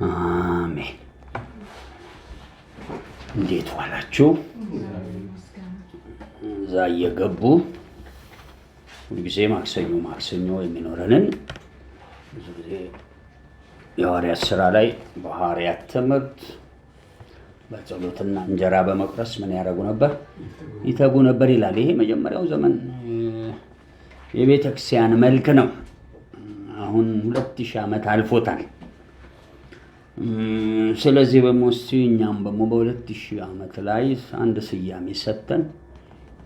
አሜን። እንዴት ዋላችሁ? እዛ እየገቡ ሁልጊዜ ማክሰኞ የሚኖረንን ብዙ ጊዜ የሐዋርያት ሥራ ላይ በሐዋርያት ትምህርት በጸሎትና እንጀራ በመቁረስ ምን ያደርጉ ነበር? ይተጉ ነበር ይላል። ይሄ መጀመሪያው ዘመን የቤተ ክርስቲያን መልክ ነው። አሁን 2000 ዓመት አልፎታል። ስለዚህ በሞስቲ እኛም በ2000 ዓመት ላይ አንድ ስያሜ ሰጥተን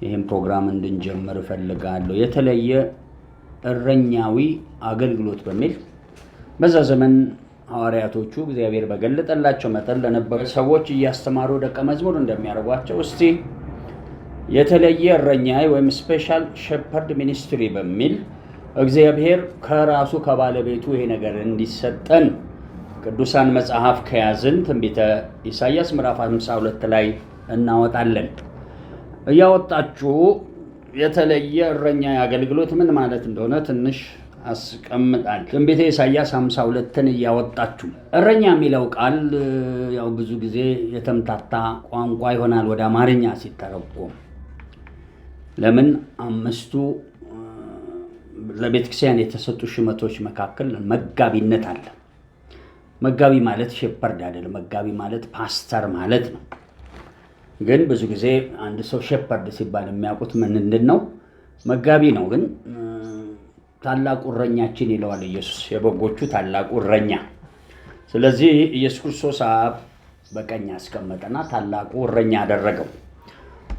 ይህን ፕሮግራም እንድንጀምር እፈልጋለሁ። የተለየ እረኛዊ አገልግሎት በሚል በዛ ዘመን ሐዋርያቶቹ እግዚአብሔር በገለጠላቸው መጠን ለነበሩ ሰዎች እያስተማሩ ደቀ መዝሙር እንደሚያደርጓቸው እስቲ የተለየ እረኛ ወይም ስፔሻል ሼፐርድ ሚኒስትሪ በሚል እግዚአብሔር ከራሱ ከባለቤቱ ይሄ ነገር እንዲሰጠን ቅዱሳን መጽሐፍ ከያዝን ትንቢተ ኢሳይያስ ምዕራፍ 52 ላይ እናወጣለን። እያወጣችሁ የተለየ እረኛ አገልግሎት ምን ማለት እንደሆነ ትንሽ አስቀምጣል። ትንቢተ ኢሳይያስ 52ን እያወጣችሁ እረኛ የሚለው ቃል ያው ብዙ ጊዜ የተምታታ ቋንቋ ይሆናል ወደ አማርኛ ሲተረጎም። ለምን አምስቱ ለቤተክርስቲያን የተሰጡ ሹመቶች መካከል መጋቢነት አለ። መጋቢ ማለት ሼፐርድ አይደለም። መጋቢ ማለት ፓስተር ማለት ነው። ግን ብዙ ጊዜ አንድ ሰው ሼፐርድ ሲባል የሚያውቁት ምንድን ነው? መጋቢ ነው። ግን ታላቁ እረኛችን ይለዋል ኢየሱስ፣ የበጎቹ ታላቁ እረኛ። ስለዚህ ኢየሱስ ክርስቶስ አብ በቀኝ አስቀመጠና ታላቁ እረኛ አደረገው።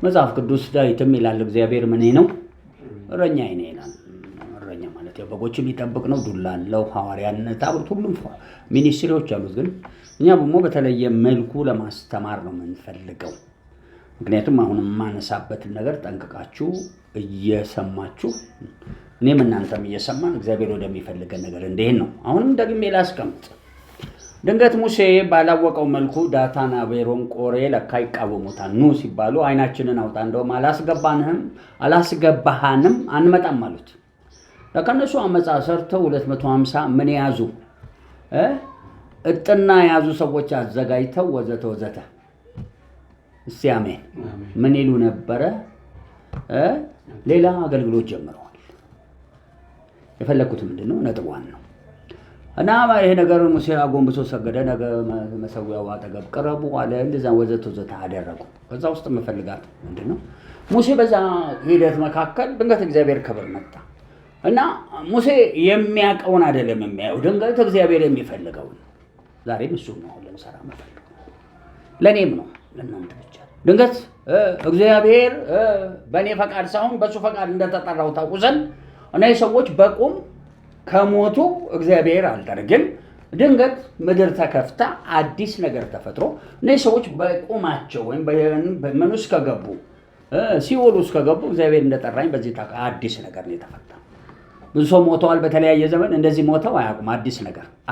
መጽሐፍ ቅዱስ ዳዊትም ይላል እግዚአብሔር ምን ነው? እረኛዬ ነው ይላል። እረኛ ማለት የበጎች የሚጠብቅ ነው። ዱላ አለው፣ ሐዋርያነት አብሮት ሁሉም ሚኒስትሪዎች አሉት። ግን እኛ ደግሞ በተለየ መልኩ ለማስተማር ነው የምንፈልገው። ምክንያቱም አሁን የማነሳበትን ነገር ጠንቅቃችሁ እየሰማችሁ እኔም እናንተም እየሰማን እግዚአብሔር ወደሚፈልገን ነገር እንዲሄድ ነው። አሁንም ደግሜ ላስቀምጥ። ድንገት ሙሴ ባላወቀው መልኩ ዳታን፣ አቤሮን፣ ቆሬ ለካ ይቃወሙታል። ኑ ሲባሉ አይናችንን አውጣ፣ እንደውም አላስገባሃንም አንመጣም አሉት። ለካ እነሱ አመፃ ሰርተው 250 ምን ያዙ እጥና የያዙ ሰዎች አዘጋጅተው ወዘተ ወዘተ። እስቲ አሜን። ምን ይሉ ነበረ? ሌላ አገልግሎት ጀምረዋል። የፈለኩት ምንድነው? ነጥቧን ነው። እና ይሄ ነገር ሙሴ አጎንብሶ ሰገደ። ነገ መሰዊያው አጠገብ ቀረቡ አለ። እንደዛ ወዘተ ወዘተ አደረጉ። ከዛ ውስጥ የምፈልጋት ምንድነው? ሙሴ በዛ ሂደት መካከል ድንገት እግዚአብሔር ክብር መጣ እና ሙሴ የሚያውቀውን አይደለም የሚያየው፣ ድንገት እግዚአብሔር የሚፈልገውን። ዛሬም እሱ ነው ለምሳሌ መፈልገው፣ ለኔም ነው ለእናንተ ብቻ። ድንገት እግዚአብሔር በእኔ ፈቃድ ሳይሆን በሱ ፈቃድ እንደተጠራው ታውቁ ዘንድ እነዚህ ሰዎች በቁም ከሞቱ እግዚአብሔር አልጠርግም። ድንገት ምድር ተከፍታ አዲስ ነገር ተፈጥሮ እነዚህ ሰዎች በቁማቸው ወይም በምን ውስጥ ከገቡ ሲኦል ውስጥ ከገቡ እግዚአብሔር እንደጠራኝ በዚህ አዲስ ነገር ነው የተፈታ። ብዙ ሰው ሞተዋል በተለያየ ዘመን። እንደዚህ ሞተው አያውቁም።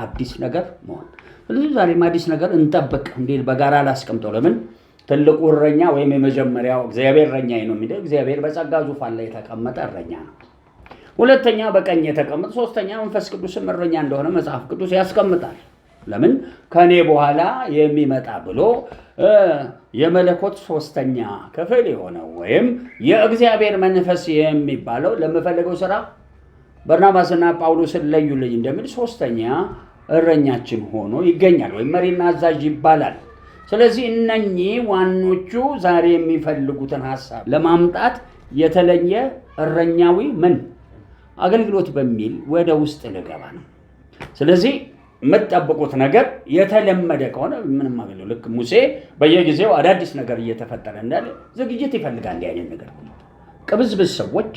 አዲስ ነገር መሆን። ስለዚህ ዛሬም አዲስ ነገር እንጠብቅ። እንዴ በጋራ ላስቀምጠው። ለምን ትልቁ እረኛ ወይም የመጀመሪያው እግዚአብሔር እረኛዬ ነው የሚለው እግዚአብሔር በጸጋ ዙፋን ላይ የተቀመጠ እረኛ ነው። ሁለተኛ በቀኝ የተቀመጠ፣ ሶስተኛ መንፈስ ቅዱስም እረኛ እንደሆነ መጽሐፍ ቅዱስ ያስቀምጣል። ለምን ከኔ በኋላ የሚመጣ ብሎ የመለኮት ሶስተኛ ክፍል የሆነው ወይም የእግዚአብሔር መንፈስ የሚባለው ለምፈልገው ስራ በርናባስና ጳውሎስን ለዩልኝ እንደሚል ሶስተኛ እረኛችን ሆኖ ይገኛል፣ ወይም መሪና አዛዥ ይባላል። ስለዚህ እነኚህ ዋኖቹ ዛሬ የሚፈልጉትን ሐሳብ ለማምጣት የተለየ እረኛዊ አገልግሎት በሚል ወደ ውስጥ ልገባ ነው። ስለዚህ የምትጠብቁት ነገር የተለመደ ከሆነ ምንም አገልግሎት ልክ ሙሴ በየጊዜው አዳዲስ ነገር እየተፈጠረ እንዳለ ዝግጅት ይፈልጋል። እንዲህ አይነት ነገር ቅብዝብዝ ሰዎች፣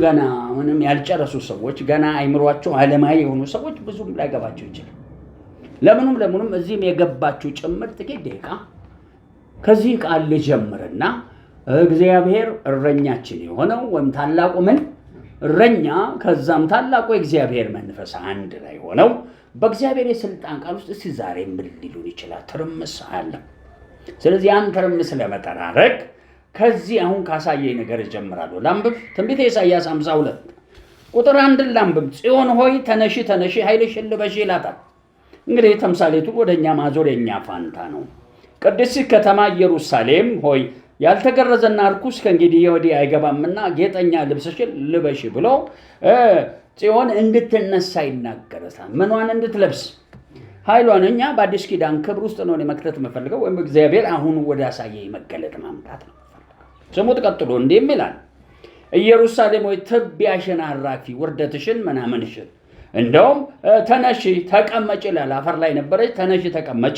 ገና ምንም ያልጨረሱ ሰዎች፣ ገና አይምሯቸው ዓለማዊ የሆኑ ሰዎች ብዙም ላይገባቸው ይችላል። ለምኑም እዚህም የገባችሁ ጭምር ጥቂት ደቂቃ ከዚህ ቃል ልጀምርና እግዚአብሔር እረኛችን የሆነው ወይም ታላቁ እረኛ ከዛም ታላቁ የእግዚአብሔር መንፈስ አንድ ላይ ሆነው በእግዚአብሔር የስልጣን ቃል ውስጥ እስቲ ዛሬ ምን ሊሉን ይችላል? ትርምስ አለ። ስለዚህ ያን ትርምስ ለመጠራረግ ከዚህ አሁን ካሳየኝ ነገር እጀምራለሁ። ላንብብ። ትንቢተ ኢሳይያስ 52 ቁጥር 1 ላንብብ። ጽዮን ሆይ ተነሺ፣ ኃይልሽን ልበሺ ይላታል። እንግዲህ ተምሳሌቱ ወደኛ ማዞር የኛ ፋንታ ነው። ቅድስት ከተማ ኢየሩሳሌም ሆይ ያልተገረዘና ርኩስ ከእንግዲህ ወዲህ አይገባምና ጌጠኛ ልብስሽን ልበሽ ብሎ ጽዮን እንድትነሳ ይናገራታል። ምኗን እንድትለብስ? ኃይሏን። እኛ በአዲስ ኪዳን ክብር ውስጥ ነው መክተት የምፈልገው፣ ወይም እግዚአብሔር አሁን ወደ አሳየኝ መገለጥ ማምጣት ነው። ስሙት ቀጥሎ እንዲህ ይላል፣ ኢየሩሳሌም ሆይ ትቢያሽን አራፊ፣ ውርደትሽን ምናምንሽን እንደውም ተነሺ ተቀመጪ ይላል። አፈር ላይ ነበረች፣ ተነሺ ተቀመጪ።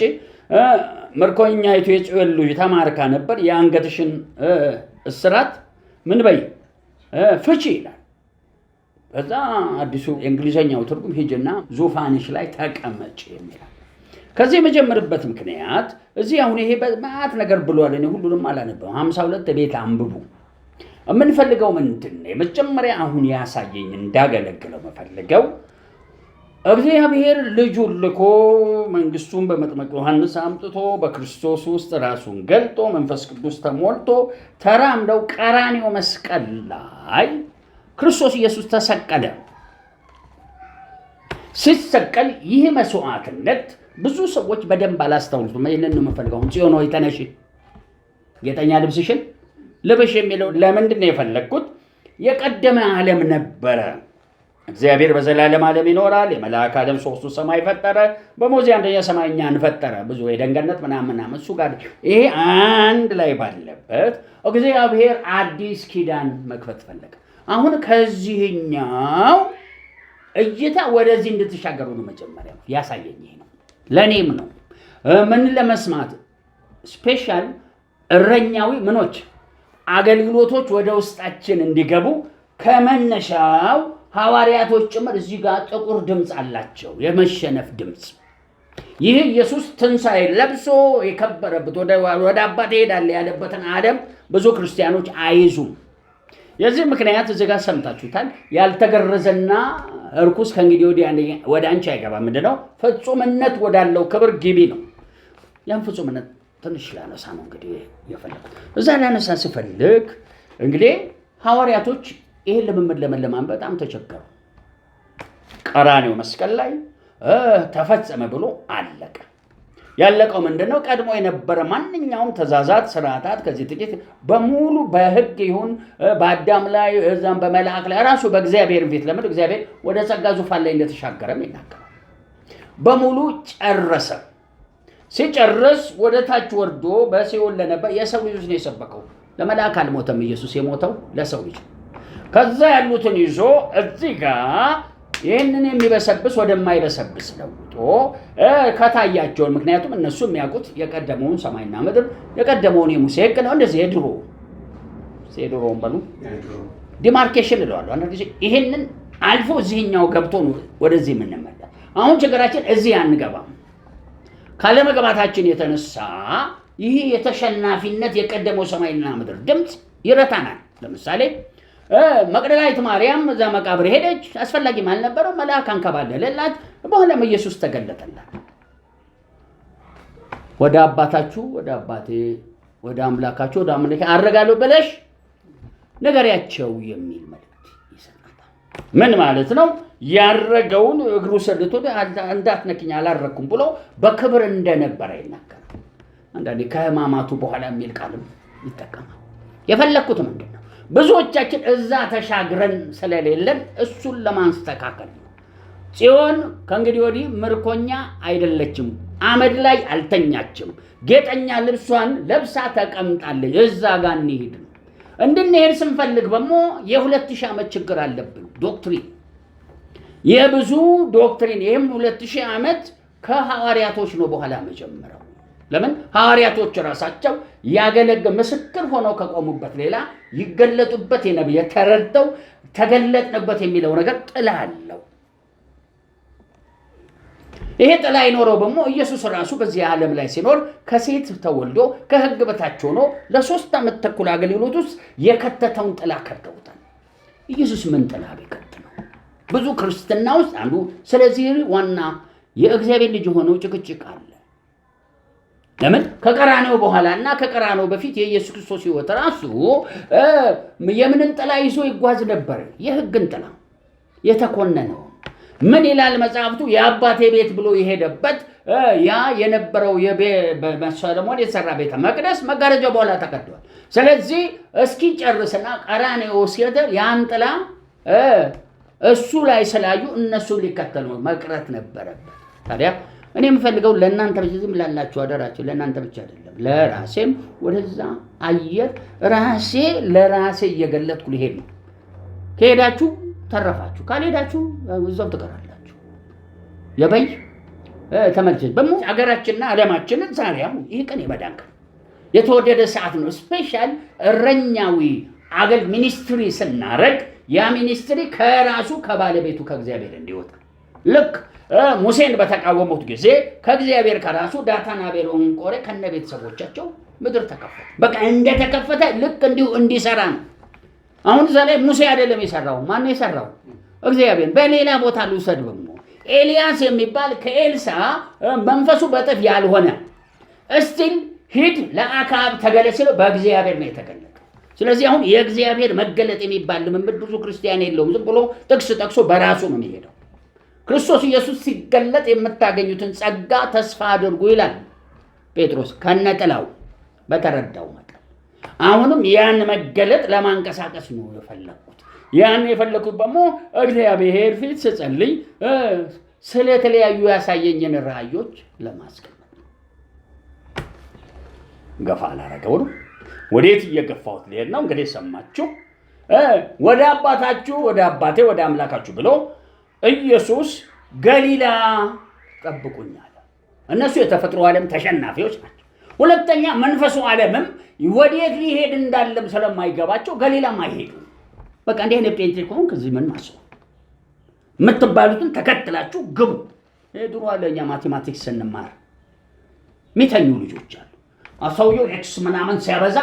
ምርኮኛይቱ የጽዮን ልጅ ተማርካ ነበር፣ የአንገትሽን እስራት ምን በይ ፍቺ ይላል። ከዛ አዲሱ የእንግሊዘኛው ትርጉም ሂጅና ዙፋንሽ ላይ ተቀመጪ የሚላል። ከዚህ የመጀመርበት ምክንያት እዚህ አሁን ይሄ በማት ነገር ብሏል። እኔ ሁሉንም አላነበው 52 ቤት አንብቡ። የምንፈልገው ምንድን ነው? የመጀመሪያ አሁን ያሳየኝ እንዳገለግለው መፈልገው እግዚአብሔር ልጁን ልኮ መንግስቱን በመጥምቁ ዮሐንስ አምጥቶ በክርስቶስ ውስጥ ራሱን ገልጦ መንፈስ ቅዱስ ተሞልቶ ተራምደው ቀራንዮ መስቀል ላይ ክርስቶስ ኢየሱስ ተሰቀለ። ሲሰቀል ይህ መስዋዕትነት ብዙ ሰዎች በደንብ አላስተውሉትም። ይህንን ነው የምፈልገው። ጽዮን ሆይ ተነሺ ጌጠኛ ልብስሽን ልበሽ የሚለው ለምንድን ነው የፈለግኩት? የቀደመ ዓለም ነበረ። እግዚአብሔር በዘላለም ዓለም ይኖራል። የመላእክ ዓለም ሶስቱ ሰማይ ፈጠረ። በሞዚ አንደኛ ሰማይ እኛን ፈጠረ። ብዙ የደንገነት ምናምን እሱ ጋር ይሄ አንድ ላይ ባለበት እግዚአብሔር አዲስ ኪዳን መክፈት ፈለገ። አሁን ከዚህኛው እይታ ወደዚህ እንድትሻገሩ ነው መጀመሪያ ያሳየኝ። ይሄ ነው ለኔም ነው ምን ለመስማት ስፔሻል እረኛዊ ምኖች አገልግሎቶች ወደ ውስጣችን እንዲገቡ ከመነሻው ሐዋርያቶች ጭምር እዚህ ጋር ጥቁር ድምፅ አላቸው፣ የመሸነፍ ድምፅ። ይህ ኢየሱስ ትንሣኤ ለብሶ የከበረበት ወደ አባቴ እሄዳለሁ ያለበትን ዓለም ብዙ ክርስቲያኖች አይዙም። የዚህ ምክንያት እዚህ ጋር ሰምታችሁታል። ያልተገረዘና እርኩስ ከእንግዲህ ወደ አንቺ አይገባም። ምንድነው? ፍጹምነት ወዳለው ክብር ግቢ ነው። ያን ፍጹምነት ትንሽ ላነሳ ነው እንግዲህ የፈለኩት። እዛ ላነሳ ስፈልግ እንግዲህ ሐዋርያቶች ይሄን ልምምድ ለመለማን በጣም ተቸገሩ። ቀራንዮ መስቀል ላይ ተፈጸመ ብሎ አለቀ። ያለቀው ምንድነው? ቀድሞ የነበረ ማንኛውም ተዛዛት ስርዓታት ከዚህ ጥቂት በሙሉ በሕግ ይሁን በአዳም ላይ እዛም በመላእክ ላይ ራሱ በእግዚአብሔር ፊት ለምን እግዚአብሔር ወደ ጸጋ ዙፋን ላይ እንደተሻገረም ይናገራል። በሙሉ ጨረሰ። ሲጨርስ ወደ ታች ወርዶ በሲኦል ለነበር የሰው ልጆች ነው የሰበከው። ለመላእክ አልሞተም። ኢየሱስ የሞተው ለሰው ልጅ። ከዛ ያሉትን ይዞ እዚህ ጋር ይህንን የሚበሰብስ ወደማይበሰብስ ለውጦ ከታያቸውን፣ ምክንያቱም እነሱ የሚያውቁት የቀደመውን ሰማይና ምድር የቀደመውን የሙሴ ሕግ ነው። እንደዚህ የድሮውን በሉ ዲማርኬሽን እለዋለሁ አንዳንድ ጊዜ። ይህንን አልፎ እዚህኛው ገብቶ ነው ወደዚህ የምንመጣ። አሁን ችግራችን እዚህ አንገባም። ካለመግባታችን የተነሳ ይህ የተሸናፊነት የቀደመው ሰማይና ምድር ድምፅ ይረታናል። ለምሳሌ መቅደላዊት ማርያም እዛ መቃብር ሄደች። አስፈላጊም አልነበረው። መልአክ አንከባለለላት። በኋላም ኢየሱስ ተገለጠላት። ወደ አባታችሁ ወደ አባቴ ወደ አምላካችሁ ወደ አምላኬ አረጋለሁ ብለሽ ንገሪያቸው የሚል መልእክት ይሰጣታል። ምን ማለት ነው? ያረገውን እግሩ ሰልቶ እንዳትነኪኝ አላረኩም ብሎ በክብር እንደነበረ ይናገራል። አንዳንዴ ከሕማማቱ በኋላ የሚል ቃልም ይጠቀማል። የፈለኩት ምንድን ነው? ብዙዎቻችን እዛ ተሻግረን ስለሌለን እሱን ለማስተካከል ነው። ጽዮን ከእንግዲህ ወዲህ ምርኮኛ አይደለችም። አመድ ላይ አልተኛችም። ጌጠኛ ልብሷን ለብሳ ተቀምጣለች። እዛ ጋር እንሂድ ነው። እንድንሄድ ስንፈልግ ደግሞ የ2000 ዓመት ችግር አለብን። ዶክትሪን የብዙ ዶክትሪን ይህም 2000 ዓመት ከሐዋርያቶች ነው በኋላ መጀመሪያው። ለምን? ሐዋርያቶች ራሳቸው ምስክር ሆነው ከቆሙበት ሌላ ይገለጡበት የነብይ ተረድተው ተገለጥንበት የሚለው ነገር ጥላ አለው። ይሄ ጥላ አይኖረው ደግሞ ኢየሱስ ራሱ በዚህ ዓለም ላይ ሲኖር ከሴት ተወልዶ ከሕግ በታች ሆኖ ለ3 ዓመት ተኩል አገልግሎት ውስጥ የከተተውን ጥላ ከተውታል። ኢየሱስ ምን ጥላ ቢከት ነው? ብዙ ክርስትና ውስጥ አንዱ ስለዚህ ዋና የእግዚአብሔር ልጅ ሆነው ጭቅጭቅ አለ። ለምን? ከቀራንዮ በኋላና ከቀራንዮ በፊት የኢየሱስ ክርስቶስ ሕይወት ራሱ የምንን ጥላ ይዞ ይጓዝ ነበር? የሕግን ጥላ፣ የተኮነነው ምን ይላል መጽሐፍቱ? የአባቴ ቤት ብሎ የሄደበት ያ የነበረው ሰሎሞን የተሰራ ቤተ መቅደስ መጋረጃ በኋላ ተቀዷል። ስለዚህ እስኪ ጨርስና ቀራንዮ ሲሄድ ያን ጥላ እሱ ላይ ስላዩ እነሱ ሊከተሉ መቅረት ነበረበት። ታዲያ እኔ የምፈልገው ለእናንተ ብቻ ዝም ላላችሁ አደራችሁ፣ ለእናንተ ብቻ አይደለም፣ ለራሴም ወደዛ አየር ራሴ ለራሴ እየገለጥኩ ሊሄድ ነው። ከሄዳችሁ ተረፋችሁ፣ ካልሄዳችሁ እዛው ትቀራላችሁ። የበይ ተመልሰች በሞ አገራችንና ዓለማችንን ዛሬ አሁን ይህ ቀን የመዳን ቀን የተወደደ ሰዓት ነው። ስፔሻል እረኛዊ አገል ሚኒስትሪ ስናረግ ያ ሚኒስትሪ ከራሱ ከባለቤቱ ከእግዚአብሔር እንዲወጣ ልክ ሙሴን በተቃወሙት ጊዜ ከእግዚአብሔር ከራሱ ዳታን፣ አቤሮን፣ ቆሬ ከነ ቤተሰቦቻቸው ምድር ተከፈተ። በቃ እንደተከፈተ ልክ እንዲሁ እንዲሰራ ነው። አሁን እዛ ላይ ሙሴ አይደለም የሰራው። ማን ነው የሰራው? እግዚአብሔር። በሌላ ቦታ ልውሰድ ደግሞ ኤልያስ የሚባል ከኤልሳ መንፈሱ በጥፍ ያልሆነ እስቲል ሂድ ለአክዓብ ተገለጥ ሲለው በእግዚአብሔር ነው የተገለጠው። ስለዚህ አሁን የእግዚአብሔር መገለጥ የሚባል ልምምድ ብዙ ክርስቲያን የለውም። ዝም ብሎ ጥቅስ ጠቅሶ በራሱ ነው የሚሄደው። ክርስቶስ ኢየሱስ ሲገለጥ የምታገኙትን ጸጋ ተስፋ አድርጉ ይላል ጴጥሮስ ከነጥላው በተረዳው መጠን። አሁንም ያን መገለጥ ለማንቀሳቀስ ነው የፈለኩት። ያን የፈለኩት ደግሞ እግዚአብሔር ፊት ስጸልይ ስለተለያዩ ያሳየኝን ራእዮች ለማስቀመጥ ገፋ አላረገው ነው። ወዴት እየገፋሁት ልሄድ ነው? እንግዲህ ሰማችሁ። ወደ አባታችሁ ወደ አባቴ ወደ አምላካችሁ ብሎ ኢየሱስ ገሊላ ጠብቁኝ አለ። እነሱ የተፈጥሮ ዓለም ተሸናፊዎች ናቸው። ሁለተኛ መንፈሱ ዓለምም ወዴት ሊሄድ እንዳለም ስለማይገባቸው ገሊላም አይሄዱ። በቃ እንዲህ አይነት ጴንጤ ከሆንክ እዚህ ምን ማሰብ የምትባሉትን ተከትላችሁ ግቡ። ድሮ አለ እኛ ማቴማቲክስ ስንማር የሚተኙ ልጆች አሉ። ሰውየው ኤክስ ምናምን ሲያበዛ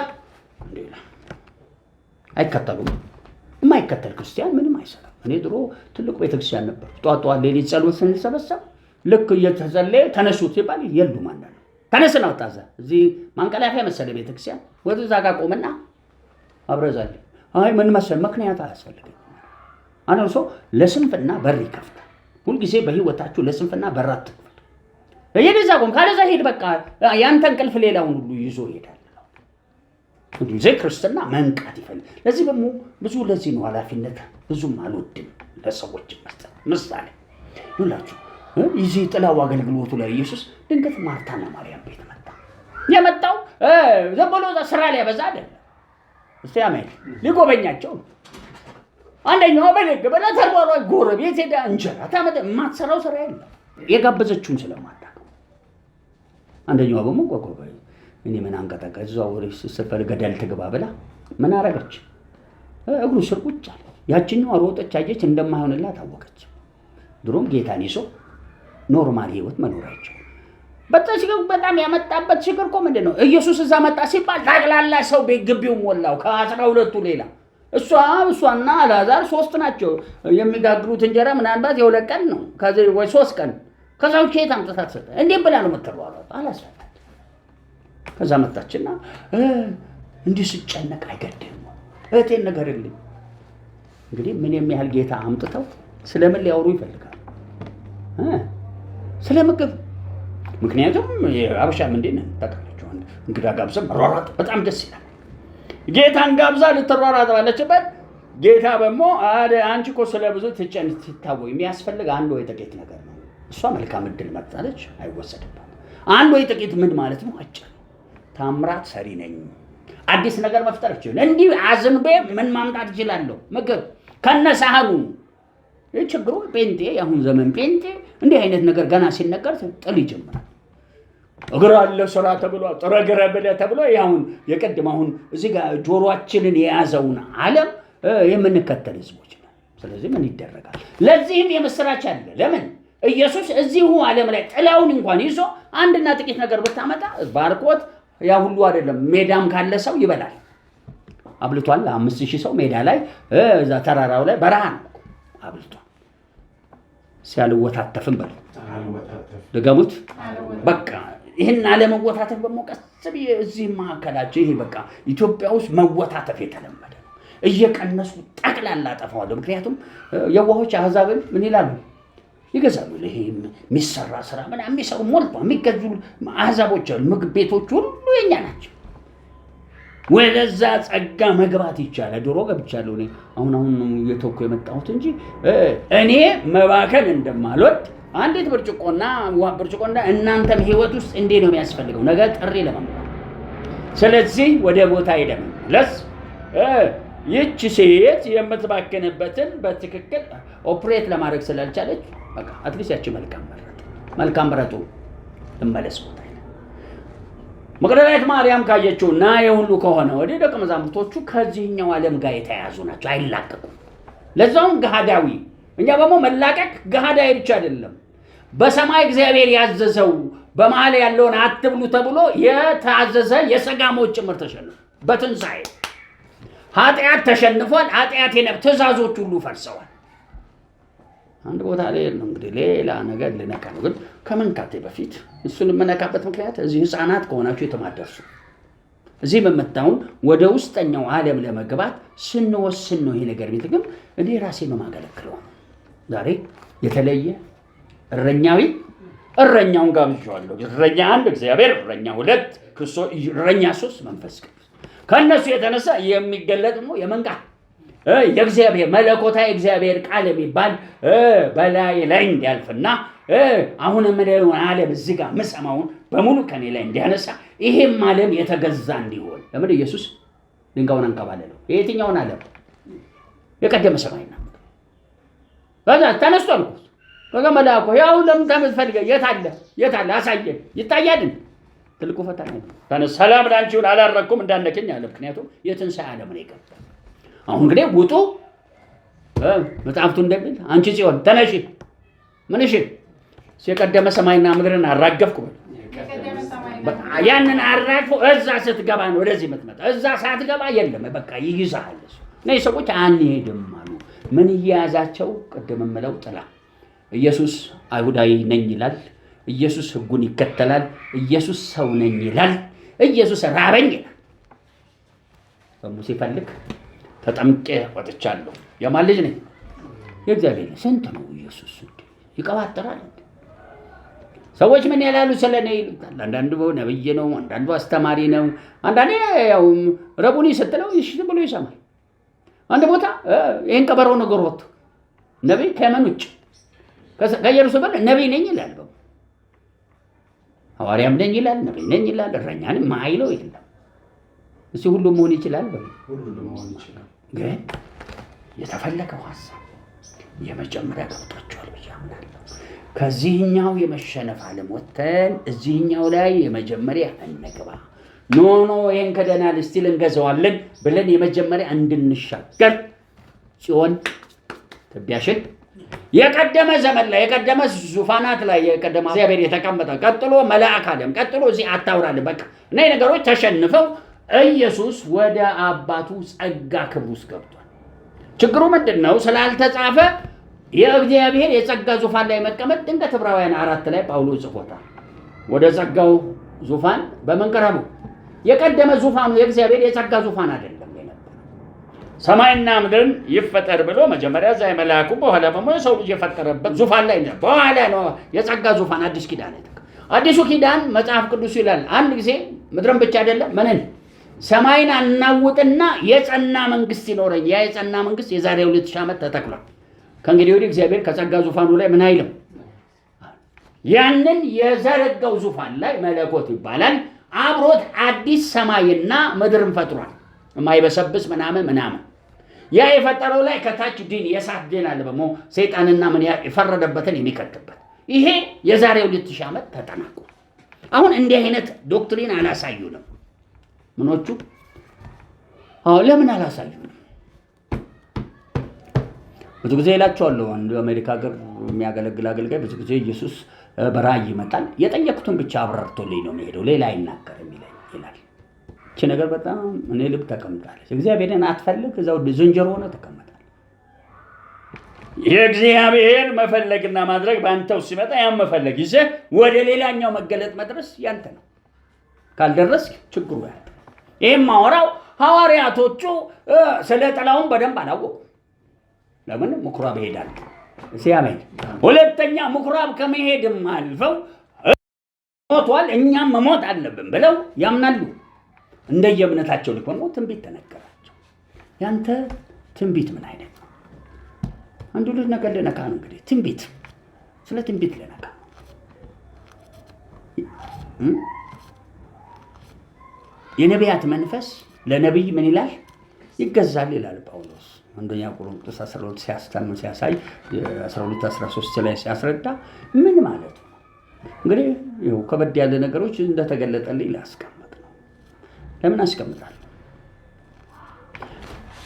አይከተሉም። የማይከተል ክርስቲያን ምንም አይሰራም። እኔ ድሮ ትልቁ ቤተክርስቲያን ነበር። ጧጧ ሌሊት ጸሎት ስንሰበሰብ ልክ እየተጸለየ ተነሱት ሲባል የሉም። አንዳንዱ ተነስና ወጣዛ እዚህ ማንቀላፊያ መሰለ ቤተክርስቲያን ወደዛ ጋር ቆምና አብረዛል። አይ ምን መሰል ምክንያት አያስፈልግም። አንዱ ሰው ለስንፍና በር ይከፍታል። ሁልጊዜ በህይወታችሁ ለስንፍና በር አትክፈቱ። የደዛ ቆም ካለዛ ሄድ በቃ ያንተ እንቅልፍ ሌላውን ሁሉ ይዞ ይሄዳል። እንግዲህ ክርስትና መንቃት ይፈልግ። ለዚህ ደግሞ ብዙ ለዚህ ነው ኃላፊነት ብዙም አልወድም ለሰዎች መስጠት። ምሳሌ ሁላችሁ እዚህ ጥላው አገልግሎቱ ላይ ኢየሱስ ድንገት ማርታና ማርያም ቤት መጣ። የመጣው ዝም ብሎ ስራ ሊያበዛ አይደለም። እስቲ አሜን ሊጎበኛቸው ነው። አንደኛው በልግ በላ ተርቧል ጎረቤት ሄዳ እንጀራ ታመጣ የማትሰራው ስራ የለም የጋበዘችውን ስለማታውቅ። አንደኛው ደግሞ ቆቆበይ እኔ ምን አንቀጠቀ እዛው ወሬስ ስፈር ገደል ትግባ ብላ ምን አረገች? እግሩ ስር ቁጭ አለ። ያችኛው ሮጠች፣ አየች፣ እንደማይሆንላት አወቀች። ድሮም ጌታን ይዞ ኖርማል ህይወት መኖራቸው በጣም ያመጣበት ችግር እኮ ምንድን ነው? ኢየሱስ እዛ መጣ ሲባል ጠቅላላ ሰው ግቢው ሞላው። ከ12ቱ ሌላ እሷና አልዓዛር 3 ናቸው። የሚጋግሩት እንጀራ ምናልባት የ2 ቀን ነው ከዚህ ወይ 3 ቀን። ከዛው ከየት አምጥታ ተሰጠ? እንዴ ብላ ነው የምትሯሯጥ? አላስፈላጊ። ከዛ መጣችና እንዲህ ስጨነቅ አይገድም እህቴን ንገርልኝ። እንግዲህ ምን የሚያህል ጌታ አምጥተው ስለምን ሊያወሩ ይፈልጋሉ? ስለ ምግብ። ምክንያቱም የአበሻ ምንድን ነው ታውቃላችሁ፣ እንግዳ ጋብዘ መሯሯጥ በጣም ደስ ይላል። ጌታን ጋብዛ ልትሯሯጥ ባለችበት ጌታ ደግሞ አንቺ እኮ ስለ ብዙ ትታወይ የሚያስፈልግ አንድ ወይ ጥቂት ነገር ነው። እሷ መልካም እድል መጣለች፣ አይወሰድባት። አንድ ወይ ጥቂት ምን ማለት ነው? አጭር ታምራት ሰሪ ነኝ፣ አዲስ ነገር መፍጠር ይችላል። እንዲህ አዝንቤ ምን ማምጣት ይችላለሁ? ምግብ ከነሳህኑ። ችግሩ ጴንጤ፣ የአሁን ዘመን ጴንጤ እንዲህ አይነት ነገር ገና ሲነገር ጥል ይጀምራል። እግር አለ ስራ ተብሎ ጥረግረ ብለ ተብሎ ያሁን የቀድም አሁን እዚህ ጋር ጆሮአችንን የያዘውን ዓለም የምንከተል ህዝቦች ነው። ስለዚህ ምን ይደረጋል? ለዚህም የምስራች አለ። ለምን ኢየሱስ እዚሁ ዓለም ላይ ጥላውን እንኳን ይዞ አንድና ጥቂት ነገር ብታመጣ ባርኮት ያ ሁሉ አይደለም። ሜዳም ካለ ሰው ይበላል። አብልቷል። 5000 ሰው ሜዳ ላይ እዛ ተራራው ላይ በረሃ ነው አብልቷል። ሲያልወታተፍም በል ደገሙት። በቃ ይሄን አለመወታተፍ በመቀስ እዚህ ማከላቸው ይሄ በቃ ኢትዮጵያ ውስጥ መወታተፍ የተለመደ ነው። እየቀነሱ ጠቅላላ ጠፋዋል። ምክንያቱም የዋሆች አህዛብን ምን ይላሉ? ይገዛሉ። ይሄ የሚሰራ ስራ ምናምን የሚሰሩ ሞልቷ የሚገዙ አሕዛቦች አሉ። ምግብ ቤቶች ሁሉ የኛ ናቸው። ወደዛ ጸጋ መግባት ይቻላል። ድሮ ገብቻለሁ እኔ አሁን እየተወኩ የመጣሁት እንጂ እኔ መባከን እንደማልወድ አንዲት ብርጭቆና እናንተም ህይወት ውስጥ እንዴ ነው የሚያስፈልገው ነገ ጥሪ ለማምጣት። ስለዚህ ወደ ቦታ ለስ ይህች ሴት የምትባከንበትን በትክክል ኦፕሬት ለማድረግ ስላልቻለች በቃ አትሊስት ያቺ መልካም መረጡ እመለስ ቦታ መቅደላዊት ማርያም ካየችውና የሁሉ ከሆነ ወዲህ ደቀ መዛሙርቶቹ ከዚህኛው ዓለም ጋር የተያዙ ናቸው፣ አይላቀቁም። ለዛውም ገሃዳዊ። እኛ ደግሞ መላቀቅ ገሃዳዊ ብቻ አይደለም፣ በሰማይ እግዚአብሔር ያዘዘው በመሃል ያለውን አትብሉ ተብሎ የታዘዘ የሥጋሞች ጭምር ተሸንፏል። በትንሣኤ ኃጢአት ተሸንፏል። ኃጢአት ትእዛዞች ሁሉ ፈርሰዋል። አንድ ቦታ ላይ ነው እንግዲህ ሌላ ነገር ልነካ ነው። ግን ከመንካቴ በፊት እሱን የምነካበት ምክንያት እዚህ ህፃናት ከሆናችሁ የተማደርሱ እዚህ በመጣውን ወደ ውስጠኛው ዓለም ለመግባት ስንወስን ነው ይሄ ነገር ቤት። ግን እኔ ራሴ ነው ማገለክለው። ዛሬ የተለየ እረኛውን ጋብዣለሁ። እረኛ አንድ እግዚአብሔር፣ እረኛ ሁለት ክርስቶስ፣ እረኛ ሶስት መንፈስ ቅዱስ። ከነሱ የተነሳ የሚገለጥ ነው የመንቃት የእግዚአብሔር መለኮታዊ እግዚአብሔር ቃል የሚባል በላይ ላይ እንዲያልፍና አሁን የምንለውን ዓለም እዚህ ጋር ምሰማውን በሙሉ ከኔ ላይ እንዲያነሳ ይሄም ዓለም የተገዛ እንዲሆን ለምን ኢየሱስ ድንጋዩን አንከባለለው? የትኛውን ዓለም? የቀደመ ሰማይና በዛ ተነስቷል እኮ ከዛ መልአኩ ያው ለምን ተመስፈልገ የት አለ አሳየን ይታያልን? ትልቁ ፈተና ነው። ተነስ ሰላም ላንቺውን አላረኩም እንዳነከኝ አለ። ምክንያቱም የትንሣኤ ዓለም ነው የገባ። አሁን እንግዲህ ውጡ መጽሐፍቱ እንደሚል አንቺ ጽዮን ተነሺ ምንሽ የቀደመ ሰማይና ምድርን አራገፍኩ። ያንን አራግፎ እዛ ስትገባ ነው ወደዚህ የምትመጣ። እዛ ሳትገባ የለም በቃ ይይዛል። እነዚህ ሰዎች አንሄድም አሉ። ምን እየያዛቸው? ቅድም የምለው ጥላ። ኢየሱስ አይሁዳዊ ነኝ ይላል። ኢየሱስ ሕጉን ይከተላል። ኢየሱስ ሰው ነኝ ይላል። ኢየሱስ ራበኝ ይላል። በሙሴ ፈልግ ተጠምቄ ወጥቻለሁ። የማን ልጅ ነኝ? የእግዚአብሔር። ስንት ነው ኢየሱስ ይቀባጥራል። ሰዎች ምን ያላሉ ስለኔ ይሉታል። አንዳንዱ ነብይ ነው፣ አንዳንዱ አስተማሪ ነው፣ አንዳንዴ ያው ረቡኒ ስትለው እሺ ብሎ ይሰማል። አንድ ቦታ ይሄን ቀበሮ ነገር ወጥቶ ነብይ ከመን ውጭ ከኢየሩሳሌም ነብይ ነኝ ይላል። ሐዋርያም ነኝ ይላል፣ ነብይ ነኝ ይላል። እረኛንም ማይለው የለም። እሱ ሁሉ መሆን ይችላል። ግን የተፈለገው ሐሳብ የመጀመሪያ ገብቷቸዋል ብዬ አምናለሁ። ከዚህኛው የመሸነፍ ዓለም ወጥተን እዚህኛው ላይ የመጀመሪያ እንግባ። ኖ ይሄን ከደናል ስቲል እንገዛዋለን ብለን የመጀመሪያ እንድንሻገር ጽዮን ትቢያሽን የቀደመ ዘመን ላይ የቀደመ ዙፋናት ላይ የቀደመ እግዚአብሔር የተቀመጠ ቀጥሎ መልአክ ዓለም ቀጥሎ እዚህ አታውራል። በቃ እነዚህ ነገሮች ተሸንፈው ኢየሱስ ወደ አባቱ ጸጋ ክብር ውስጥ ገብቷል። ችግሩ ምንድነው? ስላልተጻፈ የእግዚአብሔር የጸጋ ዙፋን ላይ መቀመጥ ድንገት ዕብራውያን 4 ላይ ጳውሎስ ጽፎታል። ወደ ጸጋው ዙፋን በመንቀረቡ የቀደመ ዙፋኑ የእግዚአብሔር የጸጋ ዙፋን አይደለም የነበረው። ሰማይና ምድርን ይፈጠር ብሎ መጀመሪያ እዛ የመላእክቱ በኋላ ደግሞ ሰው ልጅ የፈጠረበት ዙፋን ላይ ነው። በኋላ ነው የጸጋ ዙፋን አዲስ ኪዳን ነው። አዲሱ ኪዳን መጽሐፍ ቅዱስ ይላል አንድ ጊዜ ምድርን ብቻ አይደለም ምንን ሰማይን አናውጥና የጸና መንግስት ይኖረኝ። ያ የጸና መንግስት የዛሬ 2000 ዓመት ተተክሏል። ከእንግዲህ ወዲህ እግዚአብሔር ከጸጋ ዙፋኑ ላይ ምን አይልም። ያንን የዘረጋው ዙፋን ላይ መለኮት ይባላል። አብሮት አዲስ ሰማይና ምድርን ፈጥሯል። የማይበሰብስ ምናምን ያ የፈጠረው ላይ ከታች ዲን የሳት ዲን አለ ደግሞ ሰይጣንና ምን የፈረደበትን የሚከትበት ይሄ የዛሬ 2000 ዓመት ተጠናቆ አሁን እንዲህ አይነት ዶክትሪን አላሳዩንም። ምኖቹ ለምን አላሳዩንም? ብዙ ጊዜ እላቸዋለሁ። አንድ አሜሪካ ሀገር የሚያገለግል አገልጋይ ብዙ ጊዜ ኢየሱስ በራእይ ይመጣል፣ የጠየቅኩትን ብቻ አብራርቶልኝ ነው የሚሄደው፣ ሌላ አይናገርም ይላል። እቺ ነገር በጣም እኔ ልብ ተቀምጣለች። እግዚአብሔርን አትፈልግ፣ እዛው ዝንጀሮ ሆነ ተቀምጣል። የእግዚአብሔር መፈለግና ማድረግ በአንተው ሲመጣ ያን መፈለግ ይዘህ ወደ ሌላኛው መገለጥ መድረስ ያንተ ነው። ካልደረስክ ችግሩ ያለ። ይሄም ማወራው ሐዋርያቶቹ ስለ ጥላውን በደንብ አላወቁም። ለምን ምኩራብ ይሄዳል። ሲያመኝ ሁለተኛ ምኩራብ ከመሄድም አልፈው ሞቷል እኛም መሞት አለብን ብለው ያምናሉ። እንደየእምነታቸው ሊሆን ነው ትንቢት ተነገራቸው። ያንተ ትንቢት ምን አይነት ነው? አንዱ ነገር ልነካ ነው እንግዲህ ትንቢት ስለ ትንቢት ልነካ የነቢያት መንፈስ ለነቢይ ምን ይላል? ይገዛል ይላል ጳውሎስ አንደኛ ቆሮንቶስ 12 ሲያስተምር ሲያሳይ 12:13 ላይ ሲያስረዳ ምን ማለት ነው? እንግዲህ ይኸው ከበድ ያለ ነገሮች እንደተገለጠልኝ ላስቀምጥ ነው። ለምን አስቀምጣለሁ?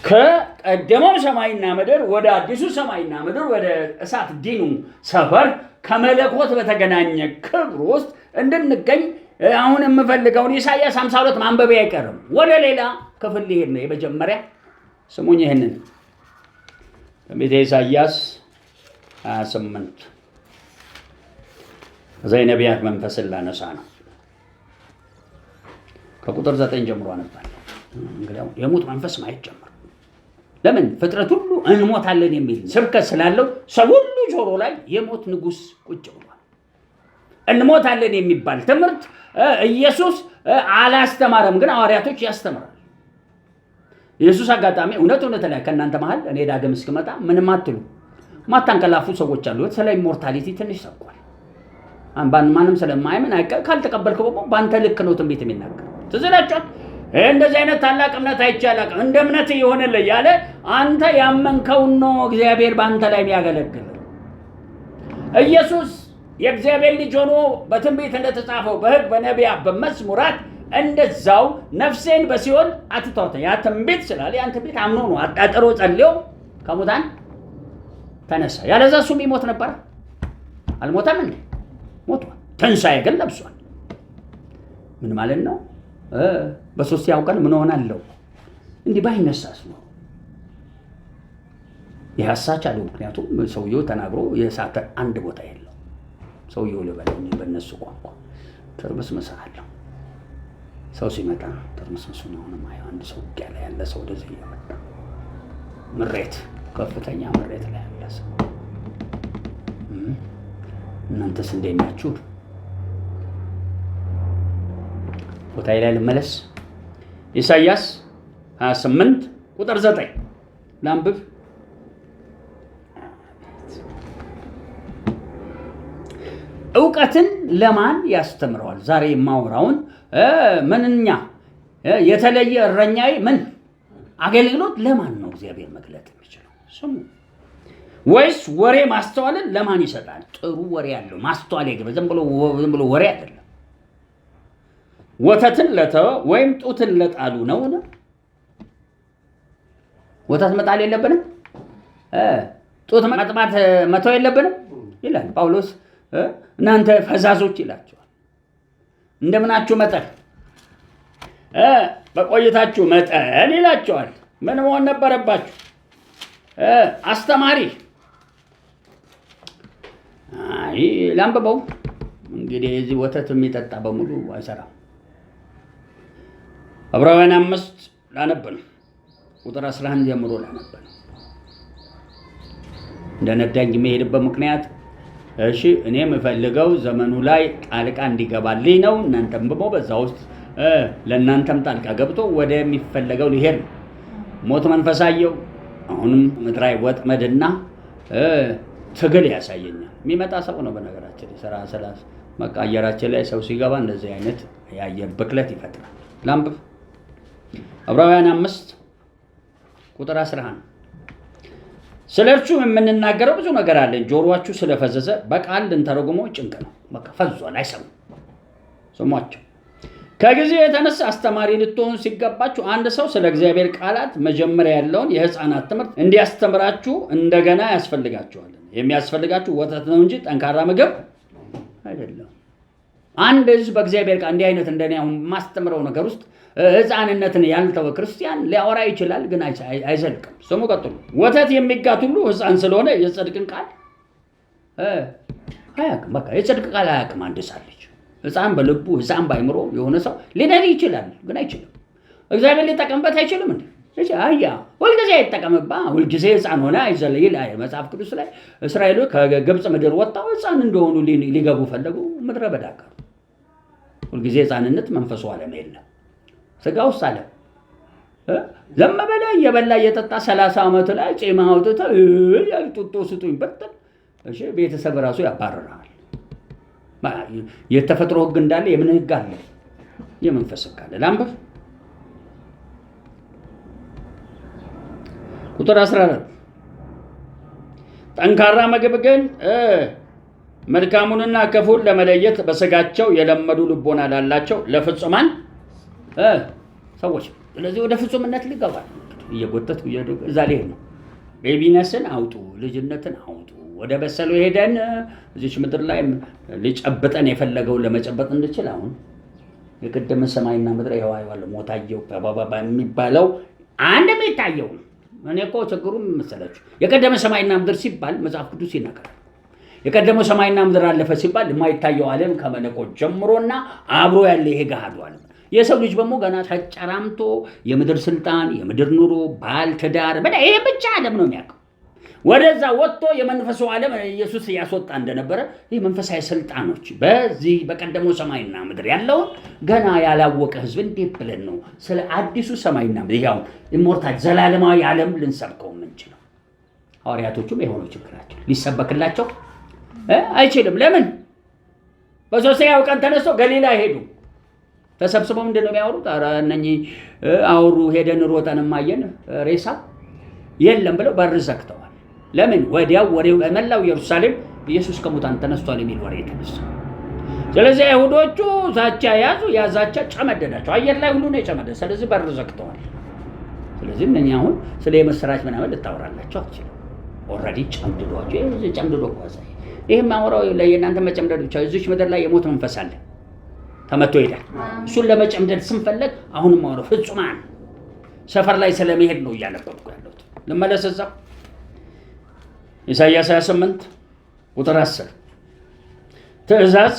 ከቀደመው ሰማይና ምድር ወደ አዲሱ ሰማይና ምድር ወደ እሳት ዲኑ ሰፈር ከመለኮት በተገናኘ ክብር ውስጥ እንድንገኝ አሁን የምፈልገውን ኢሳይያስ 52 ማንበብ አይቀርም። ወደ ሌላ ክፍል ሊሄድ ነው። የመጀመሪያ ስሙኝ ይሄንን ትንቢተ ኢሳይያስ 28 እዛ የነቢያት መንፈስን ላነሳ ነው። ከቁጥር 9 ጀምሮ አነባለሁ። እንግዲህ የሞት መንፈስ ማየት ጀምሮ ለምን ፍጥረት ሁሉ እንሞታለን የሚል ስብከት ስላለው ሰው ሁሉ ጆሮ ላይ የሞት ንጉስ ቁጭ ብሏል። እንሞታለን የሚባል ትምህርት ኢየሱስ አላስተማረም፣ ግን ሐዋርያቶች ያስተምራሉ። ኢየሱስ አጋጣሚ እውነት ላይ ከእናንተ መሃል እኔ ዳግም እስክመጣ ምንም አትሉ ማታንቀላፉ ሰዎች አሉ። ስለ ኢሞርታሊቲ ትንሽ ሰብኳል። ማንም ስለማይምን ካልተቀበልከው ደግሞ በአንተ ልክ ነው ትንቢት የሚናገር ትዝላችኋል። እንደዚህ አይነት ታላቅ እምነት አይቻላል እንደ እምነት ይሆንልህ ያለ አንተ ያመንከው ነው እግዚአብሔር በአንተ ላይ የሚያገለግል። ኢየሱስ የእግዚአብሔር ልጅ ሆኖ በትንቢት እንደተጻፈው በሕግ በነቢያት በመዝሙራት እንደዛው ነፍሴን በሲኦል አትተዋት ያ ትንቢት ስላለ ያን ትንቢት አምኖ ነው አጣጥሮ ጸልዮ ከሙታን ተነሳ። ያለዛ እሱም ይሞት ነበር። አልሞተም እንዴ? ሞቷል። ትንሣኤ ግን ለብሷል። ምን ማለት ነው? በሶስተኛው ቀን ምን ሆናለሁ እንዲህ ባይነሳስ ነው ያሳች አለው። ምክንያቱም ሰውየው ተናግሮ የሳተ አንድ ቦታ የለው። ሰውየው ለበለኝ በእነሱ ቋንቋ ተርመስመሳለሁ። ሰው ሲመጣ ተርመስመሱ ነው ማለት አንድ ሰው ጋር ያለ ሰው ወደዚህ ይመጣ ምሬት ከፍተኛ ምሬት ላይ ያለ ሰው እናንተስ እንዴት ናችሁ? ቦታዬ ላይ ልመለስ። ኢሳይያስ 28 ቁጥር 9 ላንብብ። ዕውቀትን ለማን ያስተምረዋል? ዛሬ የማወራውን ምንኛ የተለየ እረኛዬ ምን አገልግሎት ለማን ነው እግዚአብሔር መግለጥ የሚችለው? ስሙ። ወይስ ወሬ ማስተዋልን ለማን ይሰጣል? ጥሩ ወሬ ያለው ማስተዋል ይገባ። ዝም ብሎ ወሬ አይደለም። ወተትን ለተወ ወይም ጡትን ለጣሉ ነው። ወተት መጣል የለብንም፣ ጡት መጥባት መተው የለብንም ይላል ጳውሎስ። እናንተ ፈዛዞች ይላቸዋል። እንደምናችሁ መጠን በቆይታችሁ መጠን ይላቸዋል። ምን መሆን ነበረባችሁ? አስተማሪ። አይ ላንብበው እንግዲህ እዚህ ወተት የሚጠጣ በሙሉ አይሰራም። ዕብራውያን 5 ላነብ ነው ቁጥር 11 ጀምሮ ላነብ ነው። እንደነዳኝ የሚሄድበት ምክንያት እሺ እኔ የምፈልገው ዘመኑ ላይ ጣልቃ እንዲገባልኝ ነው። እናንተም በዛ ውስጥ ለእናንተም ጣልቃ ገብቶ ወደሚፈለገው ሊሄድ ነው። ሞት መንፈሳየው አሁንም ምድራዊ ወጥመድና ትግል ያሳየኛል። የሚመጣ ሰው ነው በነገራችን ሰራ ሰላስ መቃየራችን ላይ ሰው ሲገባ እንደዚህ አይነት የአየር ብክለት ይፈጥራል። ላንብብ። ዕብራውያን 5 ቁጥር 11 ስለ እርሱ የምንናገረው ብዙ ነገር አለን፣ ጆሮአችሁ ስለፈዘዘ በቃል ልንተረጉመው ጭንቅ ነው። በቃ ፈዟል፣ አይሰሙም። ስሟቸው። ከጊዜ የተነሳ አስተማሪ ልትሆኑ ሲገባችሁ አንድ ሰው ስለ እግዚአብሔር ቃላት መጀመሪያ ያለውን የሕፃናት ትምህርት እንዲያስተምራችሁ እንደገና ያስፈልጋችኋል። የሚያስፈልጋችሁ ወተት ነው እንጂ ጠንካራ ምግብ አይደለም። አንድ ሕዝብ በእግዚአብሔር ቃል እንዲህ አይነት እንደኔ አሁን ማስተምረው ነገር ውስጥ ሕፃንነትን ያልተወ ክርስቲያን ሊያወራ ይችላል፣ ግን አይዘልቅም። ስሙ ቀጥሉ። ወተት የሚጋት ሁሉ ሕፃን ስለሆነ የጽድቅን ቃል አያውቅም። በቃ የጽድቅ ቃል አያውቅም። አንድ ሳለች ሕፃን በልቡ ሕፃን ባይምሮ የሆነ ሰው ሊነድ ይችላል፣ ግን አይችልም። እግዚአብሔር ሊጠቀምበት አይችልም እንዴ? እሺ አያ ሁልጊዜ አይጠቀምባ ሁልጊዜ ሕፃን ሆነ አይዘለይ ላይ መጽሐፍ ቅዱስ ላይ እስራኤሎች ከግብፅ ምድር ወጣው ሕፃን እንደሆኑ ሊገቡ ፈለጉ ምድረ በዳ ቀሩ። ሁልጊዜ ሕፃንነት መንፈሱ ዓለም የለም ስጋ ውስጥ አለ ዘመ በላ እየበላ እየጠጣ 30 ዓመት ላይ ጺም አውጥተው ያልጡጦ ስጡኝ በተን እሺ ቤተሰብ ራሱ ያባረራል። የተፈጥሮ ሕግ እንዳለ የምን ሕግ አለ? የመንፈስ ሕግ አለ። ላምበር ቁጥር 14 ጠንካራ ምግብ ግን መልካሙንና ክፉን ለመለየት በስጋቸው የለመዱ ልቦና ላላቸው ለፍጹማን ሰዎች። ስለዚህ ወደ ፍጹምነት ሊገባ እየጎተቱ እዛ ላይ ነው። ቤቢነስን አውጡ፣ ልጅነትን አውጡ። ወደ በሰሉ ሄደን እዚች ምድር ላይ ሊጨብጠን የፈለገውን ለመጨበጥ እንችል። አሁን የቀደመ ሰማይና ምድር ይዋያል ሞታየው ባባባ የሚባለው አንድ የሚታየው ነው። እኔ እኮ ችግሩም መሰላችሁ የቀደመ ሰማይና ምድር ሲባል መጽሐፍ ቅዱስ ይናገራል። የቀደመ ሰማይና ምድር አለፈ ሲባል የማይታየው ዓለም ከመለኮት ጀምሮና አብሮ ያለ ይሄ ገሃዱ ዓለም የሰው ልጅ በሞ ገና ተጨራምቶ የምድር ስልጣን የምድር ኑሮ ባል ትዳር በላይ ይሄ ብቻ ዓለም ነው የሚያውቀው። ወደዛ ወጥቶ የመንፈሱ ዓለም ኢየሱስ ያስወጣ እንደነበረ ይህ መንፈሳዊ ስልጣኖች በዚህ በቀደመው ሰማይና ምድር ያለው ገና ያላወቀ ህዝብ እንዴት ብለን ነው ስለ አዲሱ ሰማይና ምድር ያው ኢሞርታል ዘላለማዊ ዓለም ልንሰብከው የምንችለው? ሐዋርያቶቹም የሆነው ችግራቸው ሊሰበክላቸው አይችልም። ለምን? በሶስተኛው ቀን ተነስቶ ገሊላ ሄዱ። ተሰብስበው ምንድን ነው የሚያወሩት? ኧረ እነኚህ አወሩ ሄደን ሮጠን ማየን ሬሳ የለም ብለው በር ዘግተዋል። ለምን? ወዲያው ወሬው በመላው ኢየሩሳሌም ኢየሱስ ከሙታን ተነስቷል የሚል ወሬ ተነሳ። ስለዚህ አይሁዶቹ ዛቻ ያዙ፣ ያዛቻ ጨመደዳቸው። አየር ላይ ሁሉ ነው የጨመደ። ስለዚህ በር ዘግተዋል። ስለዚህ እነኚህ አሁን ስለ የመሰራች ምናምን ልታወራላቸው አትችልም። ኦልሬዲ ጨምድዷቸው ይሄ ጨምድዶ ቋዛ ይሄ ማወራው ለእናንተ መጨምደድ ብቻ እዚች ምድር ላይ የሞት መንፈስ አለ ተመቶ ይሄዳል። እሱን ለመጨምደድ ስንፈለግ አሁንም ማወራው ፍጹማን ሰፈር ላይ ስለመሄድ ነው እያነበብኩ ያለሁት። ልመለስ እዛው ኢሳይያስ 28 ቁጥር 10 ትእዛዝ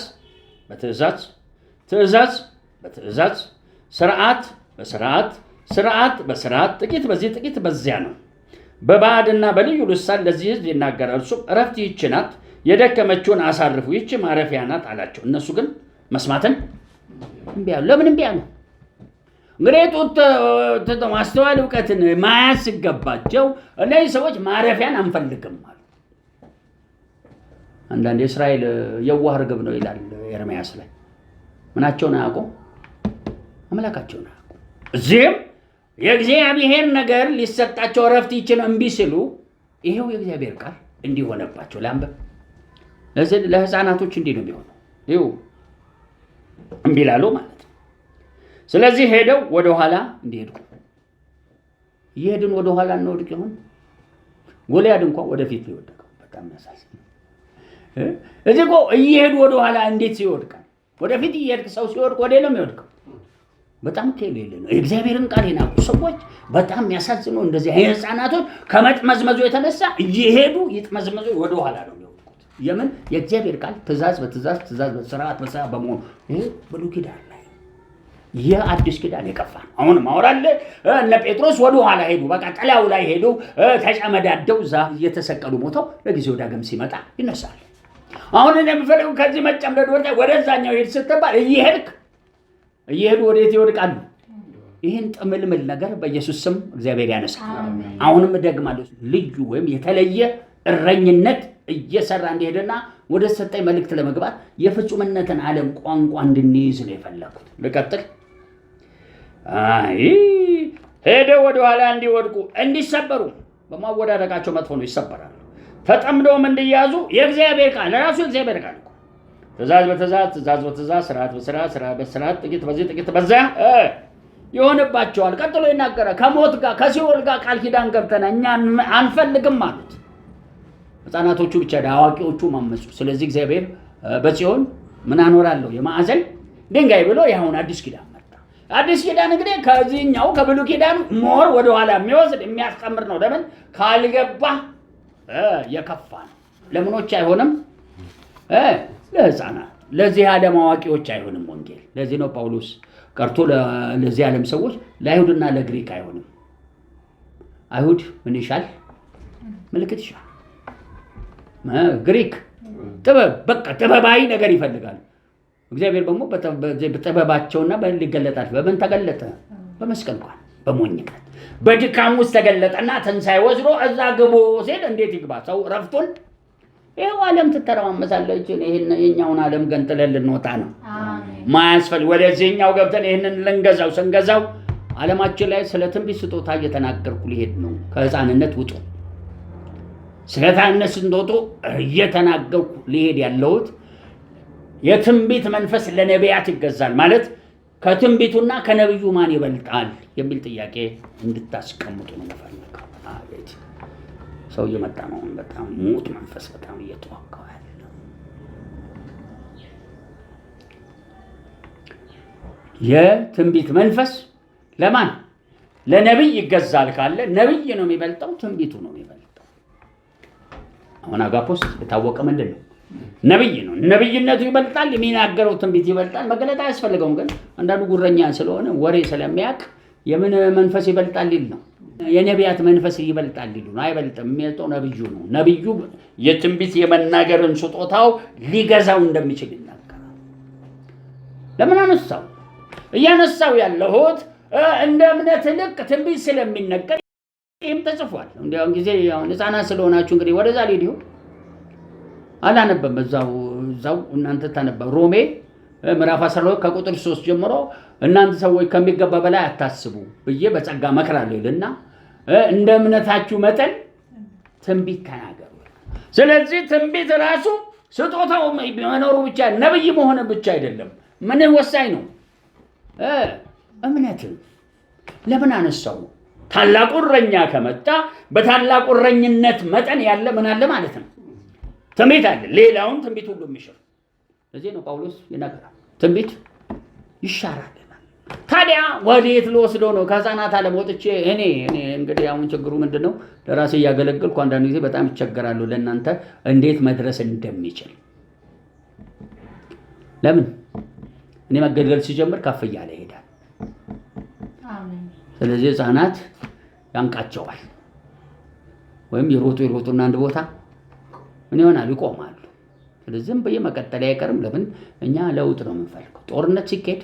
በትእዛዝ ትእዛዝ በትእዛዝ ሥርዓት በሥርዓት ሥርዓት በሥርዓት ጥቂት በዚህ ጥቂት በዚያ ነው። በባዕድና በልዩ ልሳን ለዚህ ሕዝብ ይናገራል። እርሱም ዕረፍት ይህች ናት፣ የደከመችውን አሳርፉ፣ ይህች ማረፊያ ናት አላቸው። እነሱ ግን መስማትን እምቢ አሉ። ለምን እምቢ አሉ? እንግዲህ ጡት ማስተዋል እውቀትን ማያዝ ሲገባቸው እነዚህ ሰዎች ማረፊያን አንፈልግም አሉ። አንዳንድ የእስራኤል የዋህ ርግብ ነው ይላል ኤርምያስ ላይ። ምናቸውን አያውቁም? አምላካቸውን አያውቁም። እዚህም የእግዚአብሔር ነገር ሊሰጣቸው ዕረፍት ይችን እምቢ ሲሉ ይሄው የእግዚአብሔር ቃል እንዲህ ሆነባቸው። ላንበብ። ለሕፃናቶች እንዲህ ነው የሚሆነው። ይኸው እምቢ ላሉ ማለት ነው። ስለዚህ ሄደው ወደ ኋላ እንዲሄዱ እየሄድን ወደ ኋላ እንወድቅ ይሆን? ጎልያድ እንኳን ወደፊት ነው የወደቀው። በጣም ያሳዝናል። እዚህ እኮ እየሄዱ ወደ ኋላ እንዴት ሲወድቃል? ወደፊት እየሄድክ ሰው ሲወድቅ ወዴት ነው የሚወድቀው? በጣም ከሌለ ነው። የእግዚአብሔርን ቃል የናቁ ሰዎች በጣም የሚያሳዝነው እንደዚህ አይነት ሕፃናቶች ከመጥመዝመዙ የተነሳ እየሄዱ ይጥመዝመዙ ወደ ኋላ ነው የሚወድቁት። የምን የእግዚአብሔር ቃል ትእዛዝ በትእዛዝ ትእዛዝ በሥርዓት በሥርዓት በመሆኑ ይሄ ብሉይ ኪዳን ላይ የአዲስ ኪዳን የከፋ ነው። አሁን ማውራለ እነ ጴጥሮስ ወደ ኋላ ሄዱ። በቃ ጠላው ላይ ሄዱ፣ ተጨመዳደው እዛ እየተሰቀሉ ሞተው ለጊዜው ዳግም ሲመጣ ይነሳል። አሁን እንደምፈልገው ከዚህ መጨምደድ ወደዛኛው ሄድ ስትባል እየሄዱ ወዴት ይወድቃሉ? ይህን ጥምልምል ነገር በኢየሱስ ስም እግዚአብሔር ያነሳል። አሁንም ደግማለሁ፣ ልዩ ወይም የተለየ እረኝነት እየሰራ እንዲሄድና ወደ ሰጠኝ መልእክት ለመግባት የፍጹምነትን ዓለም ቋንቋ እንድንይዝ ነው የፈለኩት። ልቀጥል። ሄደው ወደ ኋላ እንዲወድቁ እንዲሰበሩ፣ በማወዳደቃቸው መጥፎ ነው ይሰበራሉ። ተጠምደውም እንዲያዙ የእግዚአብሔር ቃል ለራሱ የእግዚአብሔር ቃል ትእዛዝ በትእዛዝ ትእዛዝ በትእዛዝ ሥርዓት በሥርዓት ሥርዓት በሥርዓት ጥቂት በዚህ ጥቂት በዚያ ይሆንባቸዋል። ቀጥሎ ይናገራል። ከሞት ጋር ከሲኦል ጋር ቃል ኪዳን ገብተን እኛ አንፈልግም አሉት። ሕፃናቶቹ ብቻ አዋቂዎቹ ማመፁ። ስለዚህ እግዚአብሔር በጽዮን ምን አኖራለሁ የማዕዘን ድንጋይ ብሎ ያሁን አዲስ ኪዳን መጣ። አዲስ ኪዳን እንግዲህ ከዚህኛው ከብሉይ ኪዳን ሞር ወደኋላ የሚወስድ የሚያስቀምር ነው። ለምን ካልገባ የከፋ ነው። ለምኖች አይሆንም ለሕፃናት ለዚህ ዓለም አዋቂዎች አይሆንም ወንጌል። ለዚህ ነው ጳውሎስ ቀርቶ ለዚህ ዓለም ሰዎች ለአይሁድና ለግሪክ አይሆንም። አይሁድ ምን ይሻል? ምልክት ይሻል። ግሪክ ጥበብ፣ በቃ ጥበባዊ ነገር ይፈልጋል። እግዚአብሔር ደግሞ በጥበባቸውና ሊገለጣል። በምን ተገለጠ? በመስቀል እንኳን በሞኝነት በድካም ውስጥ ተገለጠና ትንሣኤ ወስዶ እዛ ግቡ ሲል እንዴት ይግባ ሰው ረፍቱን? ይኸው ዓለም ትተረማመሳለች። ይሄን የኛውን ዓለም ገንጥለን ልንወጣ ነው። ማያስፈልግ ወደዚህኛው ገብተን ይሄንን ልንገዛው ስንገዛው ዓለማችን ላይ ስለ ትንቢት ስጦታ እየተናገርኩ ሊሄድ ነው። ከሕፃንነት ውጡ፣ ስለ ሕፃንነት ስትወጡ እየተናገርኩ ሊሄድ ያለሁት የትንቢት መንፈስ ለነቢያት ይገዛል ማለት ከትንቢቱና ከነብዩ ማን ይበልጣል የሚል ጥያቄ እንድታስቀምጡ ነው የምፈልገው። አቤት ሰው እየመጣ ነው። በጣም ሙት መንፈስ በጣም እየተዋጋው ያለ የትንቢት መንፈስ ለማን? ለነብይ ይገዛል ካለ ነብይ ነው የሚበልጠው፣ ትንቢቱ ነው የሚበልጠው። አሁን አጋፖስ የታወቀ ምንድን ነው? ነብይ ነው። ነብይነቱ ይበልጣል፣ የሚናገረው ትንቢት ይበልጣል። መገለጥ አያስፈልገውም። ግን አንዳንዱ ጉረኛ ስለሆነ ወሬ ስለሚያውቅ የምን መንፈስ ይበልጣል ሊል ነው። የነቢያት መንፈስ ይበልጣል ሊሉ ነው። አይበልጥም። የሚበልጠው ነብዩ ነው። ነብዩ የትንቢት የመናገርን ስጦታው ሊገዛው እንደሚችል ይናገራል። ለምን አነሳው? እያነሳው ያለሁት እንደ እምነት ልክ ትንቢት ስለሚነገር ይህም ተጽፏል። እንዲያውም ጊዜ ሕፃናት ስለሆናችሁ እንግዲህ ወደዛ ሊዲዮ አላነበም እዛው እናንተ ታነበ ሮሜ ምዕራፍ 12 ከቁጥር 3 ጀምሮ እናንተ ሰዎች ከሚገባ በላይ አታስቡ ብዬ በጸጋ መክራለሁ ይልና እንደ እምነታችሁ መጠን ትንቢት ተናገሩ። ስለዚህ ትንቢት ራሱ ስጦታው መኖሩ ብቻ ነብይ መሆን ብቻ አይደለም። ምን ወሳኝ ነው? እምነት። ለምን አነሳው? ታላቁ እረኛ ከመጣ በታላቁ እረኝነት መጠን ያለ ምን አለ ማለት ነው? ትንቢት አለ። ሌላውን ትንቢት ሁሉ የሚሽር ለዚህ ነው ጳውሎስ ይናገራል፣ ትንቢት ይሻራል። ታዲያ ወዴት ልወስደው ነው? ከሕፃናት ዓለም ወጥቼ እኔ እንግዲህ አሁን ችግሩ ምንድነው? ለራሴ እያገለገልኩ አንዳንድ ጊዜ በጣም ይቸገራሉ ለእናንተ እንዴት መድረስ እንደሚችል። ለምን እኔ መገልገል ሲጀምር ከፍ እያለ ይሄዳል። ስለዚህ ሕፃናት ያንቃቸዋል፣ ወይም ይሮጡና አንድ ቦታ ምን ይሆናል? ይቆማሉ። ስለዚህ ዝም ብዬ መቀጠል አይቀርም። ለምን እኛ ለውጥ ነው የምንፈልገው። ጦርነት ሲካሄድ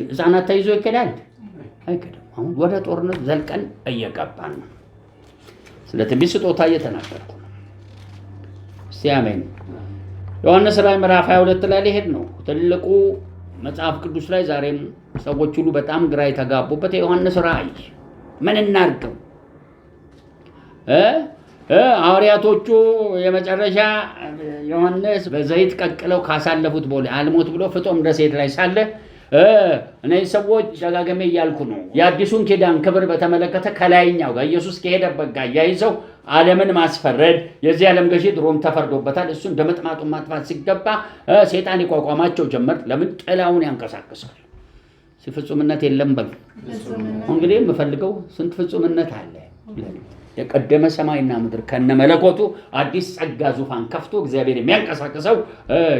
ሕፃናት ተይዞ ይኬዳል? አይኬድም። አሁን ወደ ጦርነት ዘልቀን እየገባን ነው። ስለ ትንቢት ስጦታ እየተናገርኩ ነው። እስቲ አሜን። ዮሐንስ ራዕይ ምዕራፍ 22 ላይ ሊሄድ ነው። ትልቁ መጽሐፍ ቅዱስ ላይ ዛሬም ሰዎች ሁሉ በጣም ግራ የተጋቡበት የዮሐንስ ራዕይ ምን እናድርገው? ሐዋርያቶቹ የመጨረሻ ዮሐንስ በዘይት ቀቅለው ካሳለፉት በኋላ አልሞት ብሎ ፍጦም ደሴት ላይ ሳለ እነዚህ ሰዎች ደጋግሜ እያልኩ ነው የአዲሱን ኪዳን ክብር በተመለከተ ከላይኛው ጋር ኢየሱስ ከሄደበት ጋር ያይዘው ዓለምን ማስፈረድ የዚህ ዓለም ገዢ ሮም ተፈርዶበታል። እሱን ደመጥማጡን ማጥፋት ሲገባ ሰይጣን ይቋቋማቸው ጀመር። ለምን? ጥላውን ያንቀሳቅሳል። ፍጹምነት የለም በሉ። እንግዲህ የምፈልገው ስንት ፍጹምነት አለ? የቀደመ ሰማይና ምድር ከነመለኮቱ አዲስ ጸጋ ዙፋን ከፍቶ እግዚአብሔር የሚያንቀሳቅሰው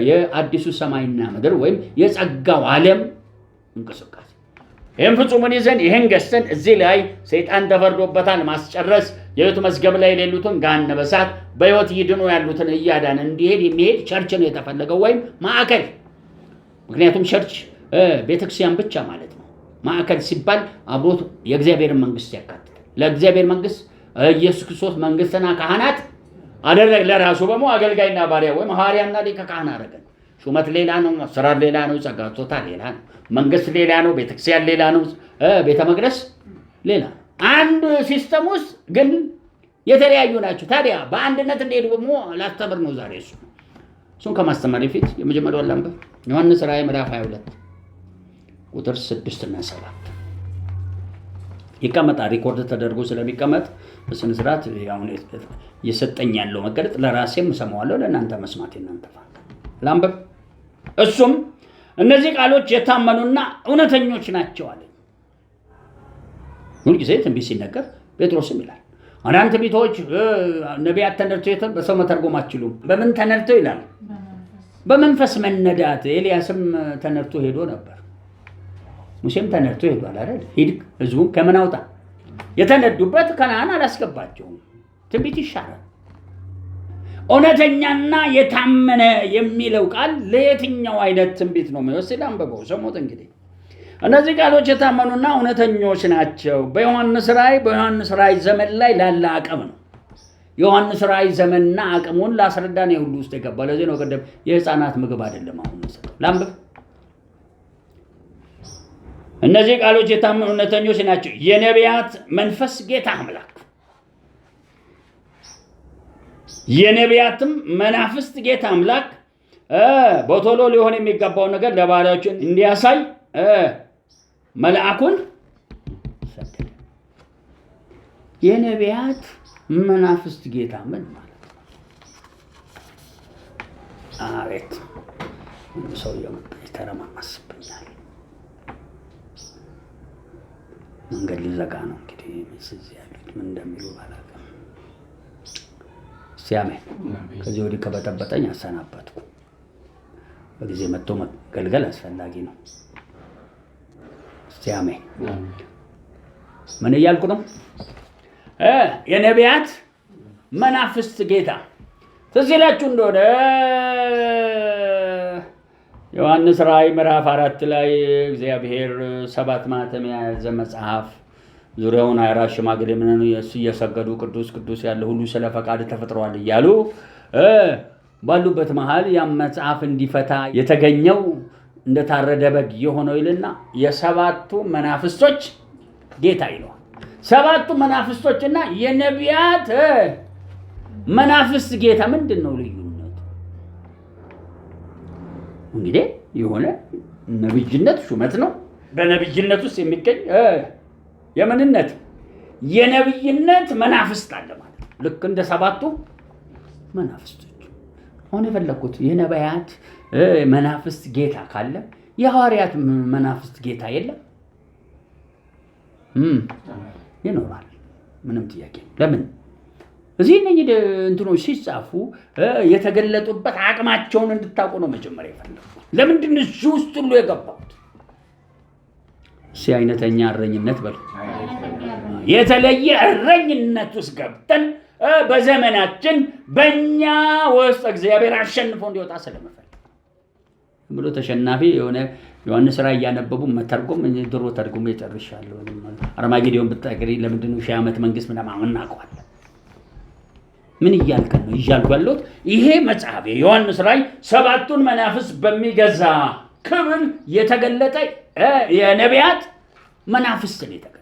የአዲሱ ሰማይና ምድር ወይም የጸጋው ዓለም እንቅስቃሴ። ይህን ፍጹምን ይዘን ይህን ገዝተን እዚህ ላይ ሰይጣን ተፈርዶበታል ማስጨረስ፣ የሕይወት መዝገብ ላይ የሌሉትን ገሃነመ እሳት በሕይወት ይድኑ ያሉትን እያዳነ እንዲሄድ የሚሄድ ቸርች ነው የተፈለገው፣ ወይም ማዕከል። ምክንያቱም ቸርች ቤተክርስቲያን ብቻ ማለት ነው። ማዕከል ሲባል አብሮት የእግዚአብሔርን መንግስት ያካትታል። ለእግዚአብሔር መንግስት ኢየሱስ ክርስቶስ መንግስትና ካህናት አደረገ። ለራሱ ደግሞ አገልጋይና ባሪያ ወይም ሐዋርያና ሊቀ ካህን አደረገ። ሹመት ሌላ ነው፣ አሰራር ሌላ ነው፣ ጸጋ ስጦታ ሌላ ነው፣ መንግስት ሌላ ነው፣ ቤተክርስቲያን ሌላ ነው፣ ቤተ መቅደስ ሌላ። አንድ ሲስተም ውስጥ ግን የተለያዩ ናቸው። ታዲያ በአንድነት እንደሄዱ ደግሞ ላስተምር ነው ዛሬ። እሱን ከማስተማር በፊት የመጀመሪያው ላንብብ። ዮሐንስ ራዕይ ምዕራፍ 22 ቁጥር 6 እና 7 ይቀመጣል። ሪኮርድ ተደርጎ ስለሚቀመጥ በስነ ስርዓት አሁን እየሰጠኝ ያለው መገለጥ ለራሴም እሰማዋለሁ፣ ለእናንተ መስማት እናንተ ፋንታ ላንብብ። እሱም እነዚህ ቃሎች የታመኑና እውነተኞች ናቸው አለ። ሁልጊዜ ትንቢት ሲነገር ጴጥሮስም ይላል። አንዳንድ ትንቢቶች ነቢያት ተነድተው በሰው መተርጎም አትችሉም። በምን ተነድተው ይላል? በመንፈስ መነዳት። ኤልያስም ተነድቶ ሄዶ ነበር። ሙሴም ተነድቶ ሄዷል አይደል? ሂድ ህዝቡን ከምን አውጣ? የተነዱበት ከነዓን አላስገባቸውም። ትንቢት ይሻራል። እውነተኛና የታመነ የሚለው ቃል ለየትኛው አይነት ትንቢት ነው የሚወስድ? አንብበው ሰሞት። እንግዲህ እነዚህ ቃሎች የታመኑና እውነተኞች ናቸው። በዮሐንስ ራእይ ዘመን ላይ ላለ አቅም ነው። ዮሐንስ ራእይ ዘመንና አቅሙን ላስረዳን የሁሉ ውስጥ የገባ ለዚህ ነው። ቀደም የህፃናት ምግብ አይደለም አሁን መስጠው ላምብ። እነዚህ ቃሎች የታመኑ እውነተኞች ናቸው። የነቢያት መንፈስ ጌታ አምላክ የነቢያትም መናፍስት ጌታ አምላክ በቶሎ ሊሆን የሚገባው ነገር ለባሪያዎቹ እንዲያሳይ መልአኩን ሰደደ። የነቢያት መናፍስት ጌታ ምን ማለት ነው? አቤት ሰው ተረማመስብኛል። መንገድ ሊዘጋ ነው እንግዲህ እዚህ ያሉት ምን እንደሚሉ ባላውቅም ሲያመኝ ከዚህ ወዲህ ከበጠበጠኝ አሰናበትኩ። በጊዜ መጥቶ መገልገል አስፈላጊ ነው። ሲያመኝ ምን እያልኩ ነው? የነቢያት መናፍስት ጌታ ትዝ ይላችሁ እንደሆነ ዮሐንስ ራእይ ምዕራፍ 4 ላይ እግዚአብሔር 7 ማኅተም የያዘ መጽሐፍ ዙሪያውን 24 ሽማግሌ ምንን እየሰገዱ ቅዱስ ቅዱስ ያለ ሁሉ ስለ ፈቃድ ተፈጥሯል እያሉ ባሉበት መሃል ያ መጽሐፍ እንዲፈታ የተገኘው እንደታረደ በግ የሆነው ይልና የሰባቱ መናፍስቶች ጌታ ይለዋል። ሰባቱ መናፍስቶችና የነቢያት መናፍስት ጌታ ምንድን ነው ልዩነቱ? እንግዲህ የሆነ ነብይነት ሹመት ነው። በነብይነት ውስጥ የሚገኝ የምንነት የነብይነት መናፍስት አለ ማለት ነው። ልክ እንደ ሰባቱ መናፍስቶች አሁን የፈለኩት የነቢያት መናፍስት ጌታ ካለ የሐዋርያት መናፍስት ጌታ የለም? ይኖራል። ምንም ጥያቄ። ለምን እዚህ እነኚህ እንትኖች ሲጻፉ የተገለጡበት አቅማቸውን እንድታውቁ ነው መጀመሪያ የፈለኩት። ለምንድን ነው እዚህ ውስጥ ሁሉ የገባሁት? አይነተኛ እረኝነት በሉ። የተለየ እረኝነት ውስጥ ገብተን በዘመናችን በእኛ ውስጥ እግዚአብሔር አሸንፎ እንዲወጣ ስለመፈለግ ብሎ ተሸናፊ የሆነ ዮሐንስ ራእይ እያነበቡ መተርጎም ድሮ ተርጉሜ ጨርሻለሁ። አርማጌዶን ብታገሪ ለምንድን ነው 1000 ዓመት መንግስት ምናምን እናውቀዋለን። ምን እያልከን ነው? እያልኩ ያለሁት ይሄ መጽሐፍ የዮሐንስ ራእይ ሰባቱን መናፍስት በሚገዛ ክብር የተገለጠ የነቢያት መናፍስት ነው የተገለጠ።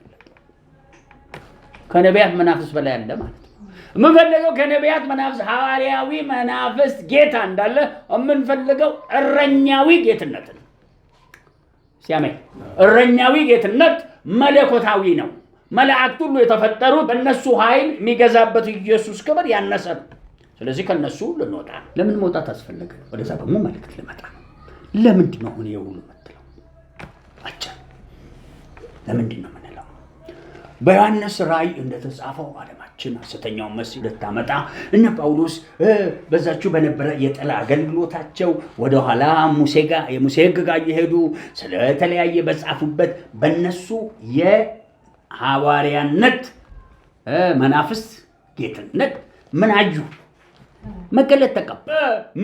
ከነቢያት መናፍስት በላይ አለ ማለት ነው። የምንፈልገው ከነቢያት መናፍስት ሐዋርያዊ መናፍስት ጌታ እንዳለ የምንፈልገው እረኛዊ ጌትነት ነው። ሲያመኝ እረኛዊ ጌትነት መለኮታዊ ነው። መላእክት ሁሉ የተፈጠሩት በእነሱ ኃይል የሚገዛበት ኢየሱስ ክብር ያነሰ ነው። ስለዚህ ከነሱ ልንወጣ ለምን መውጣት አስፈለገ? ወደዛ ደግሞ መልእክት ልመጣ ነው። ለምንድን ነው አሁን የሁሉ መጥለው አቻ ለምንድን ነው የምንለው? በዮሐንስ ራእይ እንደተጻፈው ዓለማችን ሐሰተኛው መሲህ ልታመጣ እነ ጳውሎስ በዛችሁ በነበረ የጥላ አገልግሎታቸው ወደኋላ የሙሴ ሕግ ጋር እየሄዱ ስለተለያየ በጻፉበት በእነሱ የሐዋርያነት መናፍስት ጌትነት ምን አዩ? መገለጥ ተቀበሉ።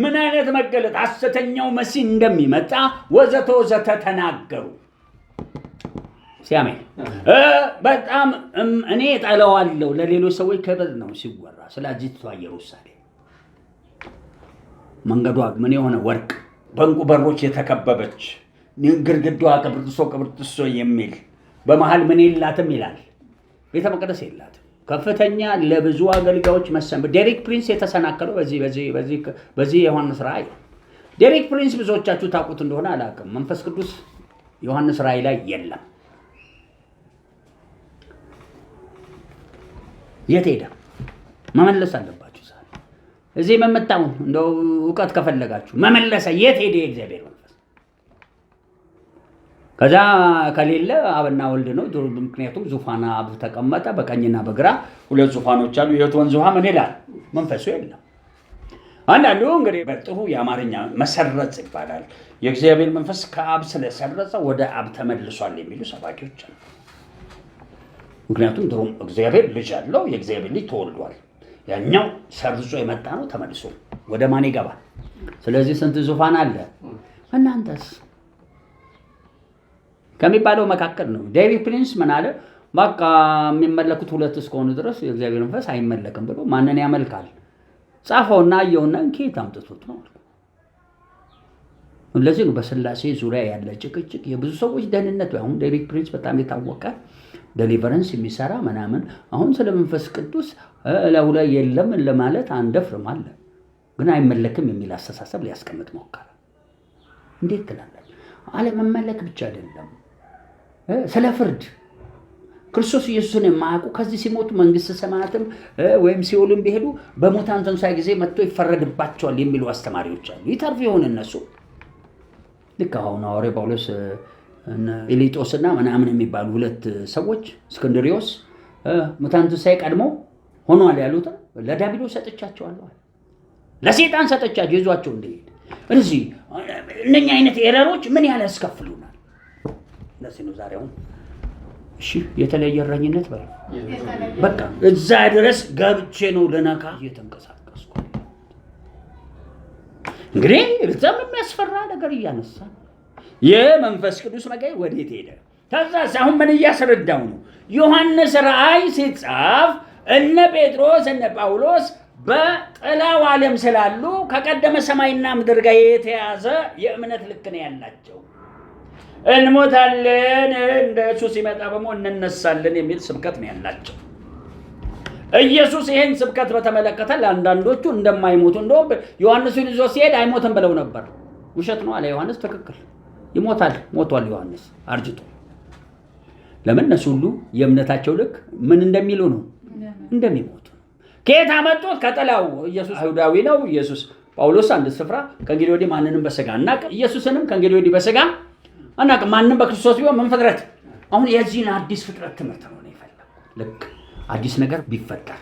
ምን አይነት መገለጥ? ሐሰተኛው መሲህ እንደሚመጣ ወዘተ ወዘተ ተናገሩ። ሲያመኝ በጣም እኔ እጠላዋለሁ። ለሌሎች ሰዎች ክብር ነው ሲወራ ስለዚህ ኢየሩሳሌም መንገዷ ምን የሆነ ወርቅ በእንቁ በሮች የተከበበች ግድግዳዋ ቅብርጥሶ የሚል በመሃል ምን የላትም ይላል። ቤተ መቅደስ የላትም። ከፍተኛ ለብዙ አገልጋዮች ዴሪክ ፕሪንስ የተሰናከለው በዚህ የዮሐንስ ራእይ። ዴሪክ ፕሪንስ ብዙዎቻችሁ ታውቁት እንደሆነ አላውቅም። መንፈስ ቅዱስ ዮሐንስ ራእይ ላይ የለም። የት ሄደ? መመለስ አለባችሁ። እዚህ መመጣው እንደው ዕውቀት ከፈለጋችሁ መመለሰ የት ሄደ የእግዚአብሔር መንፈስ? ከዛ ከሌለ አብና ወልድ ነው። ምክንያቱም ዙፋን አብ ተቀመጠ፣ በቀኝና በግራ 2 ዙፋኖች አሉ። የሕይወት ወንዝ ውሃ ምን ይላል? መንፈሱ የለም። አንዳንዱ እንግዲህ በጥሩ የአማርኛ መሰረጽ ይባላል። የእግዚአብሔር መንፈስ ከአብ ስለሰረጸ ወደ አብ ተመልሷል የሚሉ ሰባኪዎች አሉ። ምክንያቱም ድሮም እግዚአብሔር ልጅ አለው፣ የእግዚአብሔር ልጅ ተወልዷል። ያኛው ሰርጾ የመጣ ነው ተመልሶ ወደ ማን ይገባል? ስለዚህ ስንት ዙፋን አለ? እናንተስ ከሚባለው መካከል ነው። ዴቪድ ፕሪንስ ምን አለ? በቃ የሚመለኩት ሁለት እስከሆኑ ድረስ የእግዚአብሔር መንፈስ አይመለክም ብሎ ማንን ያመልካል? ጻፈውና አየውና ከየት አምጥቶት ነው? ለዚህ ነው በስላሴ ዙሪያ ያለ ጭቅጭቅ የብዙ ሰዎች ደህንነት። አሁን ዴቪድ ፕሪንስ በጣም የታወቀ ዴሊቨረንስ የሚሰራ ምናምን አሁን ስለ መንፈስ ቅዱስ ለው ላይ የለም ለማለት አንደፍርም አለ። ግን አይመለክም የሚል አስተሳሰብ ሊያስቀምጥ ሞከረ። እንዴት ትላለች? አለመመለክ ብቻ አይደለም፣ ስለ ፍርድ ክርስቶስ ኢየሱስን የማያውቁ ከዚህ ሲሞቱ መንግስተ ሰማያትም ወይም ሲኦልም ቢሄዱ በሙታን ትንሣኤ ጊዜ መጥቶ ይፈረድባቸዋል የሚሉ አስተማሪዎች አሉ። ይተርፍ ይሆን እነሱ? ልክ አሁን ሐዋርያው ጳውሎስ ኤሊጦስና ምናምን የሚባሉ ሁለት ሰዎች እስክንድሪዮስ ሙታን ትንሣኤ ቀድሞ ሆኗል ያሉት ለዲያብሎስ ሰጥቻቸዋለሁ፣ ለሰይጣን ሰጥቻቸው ይዟቸው እንደሄድ። እዚህ እነኛ አይነት ኤረሮች ምን ያህል ያስከፍሉናል? ለዚህ ነው ዛሬ አሁን እሺ የተለየ እረኝነት በለው በቃ እዛ ድረስ ገብቼ ነው ለነካ እየተንቀሳቀስኩ። እንግዲህ በጣም የሚያስፈራ ነገር እያነሳ የመንፈስ ቅዱስ መጋይ ወዴት ሄደ? ከዛስ አሁን ምን እያስረዳው ነው? ዮሐንስ ራእይ ሲጻፍ እነ ጴጥሮስ እነ ጳውሎስ በጥላው ዓለም ስላሉ ከቀደመ ሰማይና ምድር ጋር የተያዘ የእምነት ልክ ነው ያላቸው። እንሞታለን እንደ ኢየሱስ ሲመጣ ደግሞ እንነሳለን የሚል ስብከት ነው ያላቸው። ኢየሱስ ይሄን ስብከት በተመለከተ ለአንዳንዶቹ እንደማይሞቱ እንደውም ዮሐንስን ይዞ ሲሄድ አይሞትም ብለው ነበር። ውሸት ነው አለ ዮሐንስ። ትክክል ይሞታል፣ ሞቷል ዮሐንስ አርጅቶ። ለምን? እነሱ ሁሉ የእምነታቸው ልክ ምን እንደሚሉ ነው እንደሚሞቱ። ከየት አመጡት? ከጥላው። ኢየሱስ አይሁዳዊ ነው። ኢየሱስ ጳውሎስ አንድ ስፍራ ከእንግዲህ ወዲህ ማንንም በሥጋ አናቅ፣ ኢየሱስንም ከእንግዲህ ወዲህ በሥጋ አናቅ፣ ማንንም በክርስቶስ ቢሆን ምን ፍጥረት። አሁን የዚህን አዲስ ፍጥረት ትምህርት ነው የፈለገው። ልክ አዲስ ነገር ቢፈጠር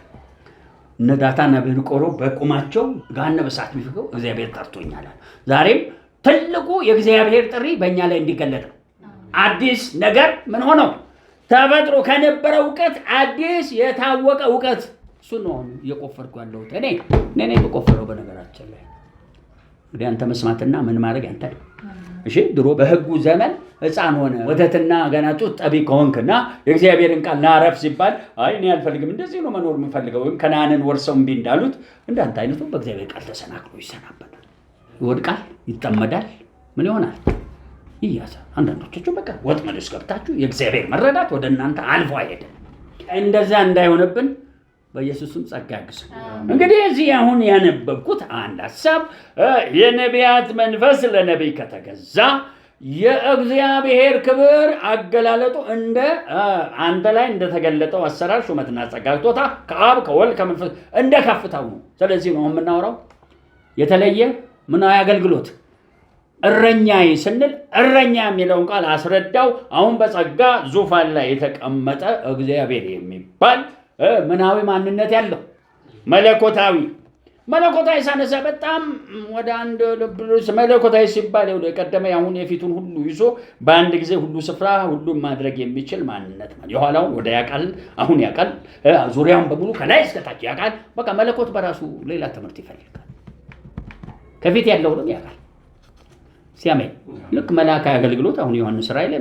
እነ ዳታን አቤልቆሮ በቁማቸው ገሃነመ እሳት ቢፈገው እግዚአብሔር ጠርቶኛል። ዛሬም ትልቁ የእግዚአብሔር ጥሪ በእኛ ላይ እንዲገለጥ ነው። አዲስ ነገር ምን ሆነው ተፈጥሮ ከነበረ እውቀት አዲስ የታወቀ እውቀት እሱ ነው እየቆፈርኩ ያለሁት። እኔ የቆፈረው በነገራችን ላይ እንግዲህ አንተ መስማትና ምን ማድረግ አንተ። እሺ ድሮ በሕጉ ዘመን ሕፃን ሆነ ወተትና ገና ጡት ጠቢ ከሆንክና የእግዚአብሔርን ቃል ናረፍ ሲባል አይ እኔ አልፈልግም እንደዚህ ነው መኖር የምፈልገው ወይም ከነዓንን ወርሰው እምቢ እንዳሉት እንዳንተ አይነቱ በእግዚአብሔር ቃል ተሰናክሎ ይሰናበታል፣ ይወድቃል፣ ይጠመዳል፣ ምን ይሆናል? ይያዛል። አንዳንዶቻችሁ በቃ ወጥመድ ውስጥ ገብታችሁ የእግዚአብሔር መረዳት ወደ እናንተ አልፎ አይሄድም። እንደዛ እንዳይሆንብን በኢየሱስም ጸጋ ያግዝ። እንግዲህ እዚህ አሁን ያነበብኩት አንድ ሐሳብ የነቢያት መንፈስ ለነቢይ ከተገዛ የእግዚአብሔር ክብር አገላለጡ እንደ አንተ ላይ እንደተገለጠው አሰራር ሹመትና ጸጋ ስጦታ ከአብ ከወልድ ከመንፈስ እንደ ከፍታው ነው። ስለዚህ ነው የምናወራው የተለየ ምናዊ አገልግሎት እረኛዬ ስንል እረኛ የሚለውን ቃል አስረዳው። አሁን በጸጋ ዙፋን ላይ የተቀመጠ እግዚአብሔር የሚባል ምናዊ ማንነት ያለው መለኮታዊ ሳነሳ በጣም ወደ አንድ ልብስ መለኮታዊ ሲባል የቀደመ አሁን የፊቱን ሁሉ ይዞ በአንድ ጊዜ ሁሉ ስፍራ ሁሉም ማድረግ የሚችል ማንነት ማለት የኋላውን ወደ ያቃል አሁን ያቃል ዙሪያውን በሙሉ ከላይ እስከታች ያቃል። በቃ መለኮት በራሱ ሌላ ትምህርት ይፈልጋል። ከፊት ያለውንም ያቃል ሲያመኝ ልክ መልአካዊ አገልግሎት አሁን ዮሐንስ ራእይ ላይ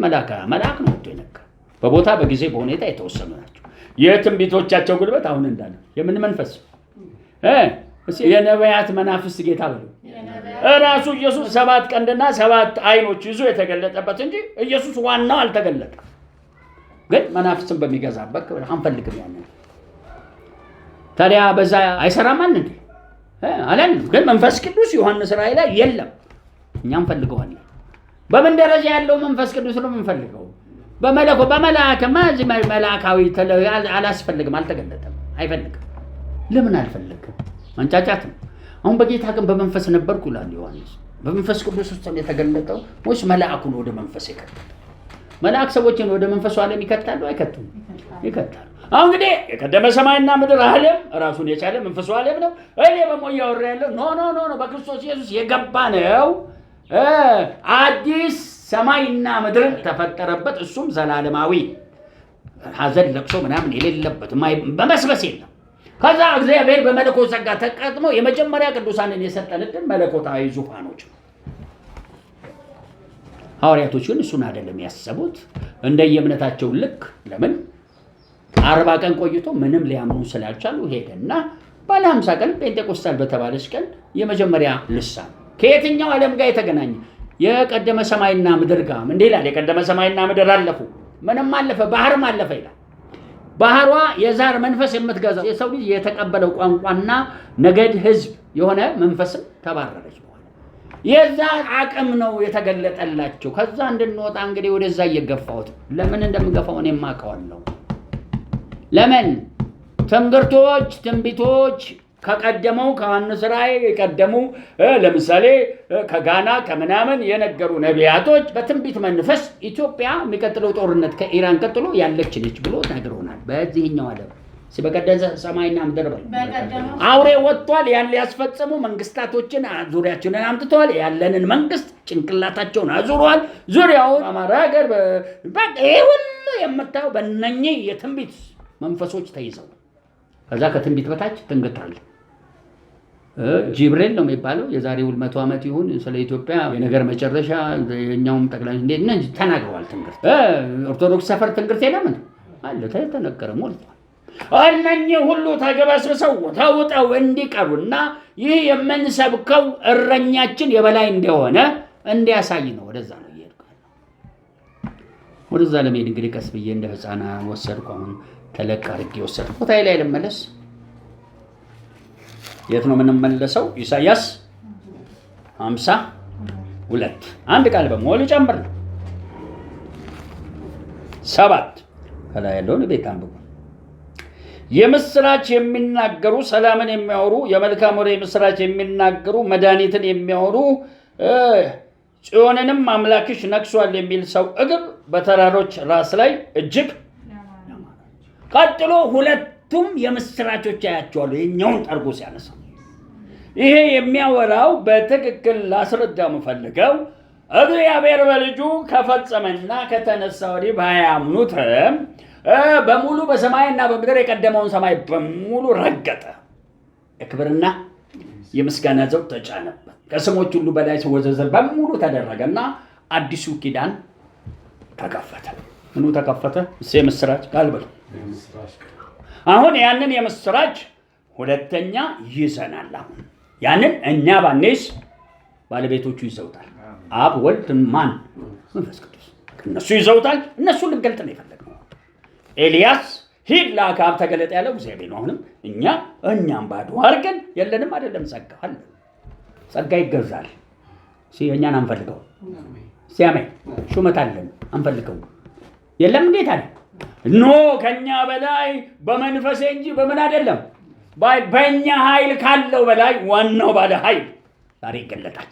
መልአክ ነው የነካ በቦታ በጊዜ በሁኔታ የተወሰኑ ናቸው። የትንቢቶቻቸው ጉልበት አሁን እንዳለ የምን መንፈስ የነቢያት መናፍስት ጌታ ብሎ ራሱ ኢየሱስ 7 ቀንድና 7 አይኖች ይዞ የተገለጠበት እንጂ ኢየሱስ ዋናው አልተገለጠም። ግን መናፍስትን በሚገዛበት አንፈልግም ያንን። ታዲያ በዛ አይሰራም እንዴ አለን። ግን መንፈስ ቅዱስ ዮሐንስ ራእይ ላይ የለም። እኛም ፈልገዋለን። በምን ደረጃ ያለው መንፈስ ቅዱስ ነው የምንፈልገው? በመላእክማ እዚህ መላእካዊ አላስፈልግም፣ አልተገለጠም፣ አይፈልግም። ለምን አልፈልግም? መንጫጫት ነው። አሁን በጌታ ግን በመንፈስ ነበርኩ ይላል ዮሐንስ። በመንፈስ ቅዱስ ውስጥ የተገለጠው ወይስ መልአኩን ወደ መንፈስ ይከታል? መልአክ ሰዎችን ወደ መንፈሱ ዓለም ይከታሉ አይከቱም? ይከታሉ። አሁን እንግዲህ የቀደመ ሰማይና ምድር ዓለም ራሱን የቻለ መንፈሱ ዓለም ነው። እኔ በሞያ ወሬ ያለው ኖ በክርስቶስ ኢየሱስ የገባ ነው። አዲስ ሰማይና ምድር ተፈጠረበት፣ እሱም ዘላለማዊ ሐዘን ለቅሶ ምናምን የሌለበት በመስበስ የለም። ከዛ እግዚአብሔር በመለኮት ጸጋ ተቀጥሞ የመጀመሪያ ቅዱሳንን የሰጠን ግን መለኮታዊ ዙፋኖች ነው። ሐዋርያቶች ግን እሱን አይደለም ያሰቡት። እንደየእምነታቸው ልክ ለምን 40 ቀን ቆይቶ ምንም ሊያምኑ ስላልቻሉ ሄደና ባለ 50 ቀን ጴንጤቆስታል በተባለች ቀን የመጀመሪያ ልሳን ከየትኛው ዓለም ጋር የተገናኘ የቀደመ ሰማይና ምድር ጋር እንዴ ይላል። የቀደመ ሰማይና ምድር አለፉ፣ ምንም አለፈ፣ ባህርም አለፈ ይላል። ባህሯ የዛር መንፈስ የምትገዛው የሰው ልጅ የተቀበለው ቋንቋና ነገድ ህዝብ የሆነ መንፈስም ተባረረች። የዛ አቅም ነው የተገለጠላቸው። ከዛ እንድንወጣ እንግዲህ ወደዛ እየገፋሁት ለምን እንደምገፋው እኔም አውቀዋለሁ። ለምን ትንግርቶች ትንቢቶች ከቀደመው ከዮሐንስ ራእይ የቀደሙ ለምሳሌ ከጋና ከምናምን የነገሩ ነቢያቶች በትንቢት መንፈስ ኢትዮጵያ የሚቀጥለው ጦርነት ከኢራን ቀጥሎ ያለች ነች ብሎ ነግሮናል። በዚህኛው ዓለም በቀደመ ሰማይና ምድር አውሬ ወጥቷል። ያን ሊያስፈጽሙ መንግስታቶችን ዙሪያችንን አምጥተዋል። ያለንን መንግስት ጭንቅላታቸውን አዙረዋል። ዙሪያውን አማራ ሀገር ይሄ ሁሉ የምታየው በእነኚህ የትንቢት መንፈሶች ተይዘው ከዛ ከትንቢት በታች ትንግርት አለ። ጅብሪል ነው የሚባለው የዛሬ 100 ዓመት ይሁን ስለ ኢትዮጵያ የነገር መጨረሻ የኛውም ጠቅላይ እንዴት ነው ተናግረዋል። ትንግርት ኦርቶዶክስ ሰፈር ትንግርት የለም አለ ተነገረ ሞልቷል። እነኚህ ሁሉ ተገበስብሰው ተውጠው እንዲቀሩና ይህ የምንሰብከው እረኛችን የበላይ እንደሆነ እንዲያሳይ ነው። ወደዛ ነው እየሄድኩ። ወደዛ ለመሄድ እንግዲህ ቀስ ብዬ እንደ ህፃና ወሰድኩ። አሁን ተለቅ አድርጌ ወሰድኩ። ቦታዬ ላይ ልመለስ። የት ነው የምንመለሰው? ኢሳይያስ 52 አንድ ቃል በመሆን ጨምር 7 ከላይ ያለውን ቤት አንብቡ። የምስራች የሚናገሩ ሰላምን የሚያወሩ የመልካም ወሬ ምስራች የሚናገሩ መድኃኒትን የሚያወሩ ጽዮንንም አምላክሽ ነግሷል የሚል ሰው እግር በተራሮች ራስ ላይ እጅግ ቀጥሎ ሁለቱም የምስራቾች ያያቸዋለሁ። የኛውን ጠርጎ ሲያነሳ ይሄ የሚያወራው በትክክል ላስረዳ የምፈልገው እግዚአብሔር በልጁ ከፈጸመና ከተነሳ ወዲህ ባያምኑትም በሙሉ በሰማይና በምድር የቀደመውን ሰማይ በሙሉ ረገጠ። የክብርና የምስጋና ዘውድ ተጫነበት። ከስሞች ሁሉ በላይ ወዘዘር በሙሉ ተደረገና አዲሱ ኪዳን ተከፈተ። ምኑ ተከፈተ? የምስራች ቃል በሉ። አሁን ያንን የምስራች ሁለተኛ ይዘናል። አሁን ያንን እኛ ባንይዝ ባለቤቶቹ ይዘውታል። አብ ወልድ ማን መንፈስ ቅዱስ እነሱ ይዘውታል። እነሱ ልንገልጥ ነው የፈለግነው። ኤልያስ ሂድ ለአክዓብ ተገለጠ ያለው እግዚአብሔር ነው። አሁንም እኛም ባዶ አድርገን የለንም አይደለም። ጸጋ አለ። ጸጋ ይገዛል። እኛን አንፈልገው። ሲያመኝ ሹመት አለን አንፈልገው። የለም እንዴት አለ ኖ ከኛ በላይ በመንፈሴ እንጂ በምን አይደለም። በእኛ ኃይል ካለው በላይ ዋናው ባለ ኃይል ዛሬ ይገለጣል።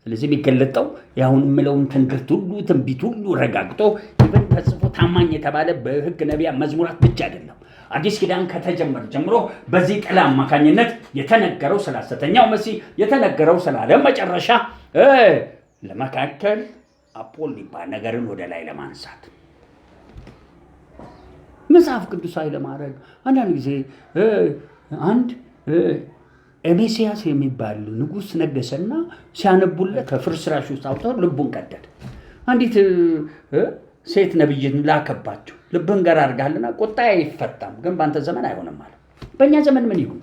ስለዚህ የሚገለጠው ያሁን የምለውን ትንግርት ሁሉ ትንቢት ሁሉ ረጋግጦ ይበን ተጽፎ ታማኝ የተባለ በሕግ ነቢያት መዝሙራት ብቻ አይደለም። አዲስ ኪዳን ከተጀመረ ጀምሮ በዚህ ጥላ አማካኝነት የተነገረው ስለ ሐሰተኛው መሲህ የተነገረው ስለ ዓለም መጨረሻ ለመካከል አፖል ሊባል ነገርን ወደ ላይ ለማንሳት መጽሐፍ ቅዱሳዊ ለማድረግ አንዳንድ ጊዜ አንድ ኤሜሲያስ የሚባል ንጉሥ ነገሰና ሲያነቡለት ከፍርስራሽ ውስጥ አውጥተው ልቡን ቀደደ። አንዲት ሴት ነብይን ላከባቸው። ልብህን ገር አድርጋልና ቁጣ አይፈታም፣ ግን በአንተ ዘመን አይሆንም ማለት። በእኛ ዘመን ምን ይሁን?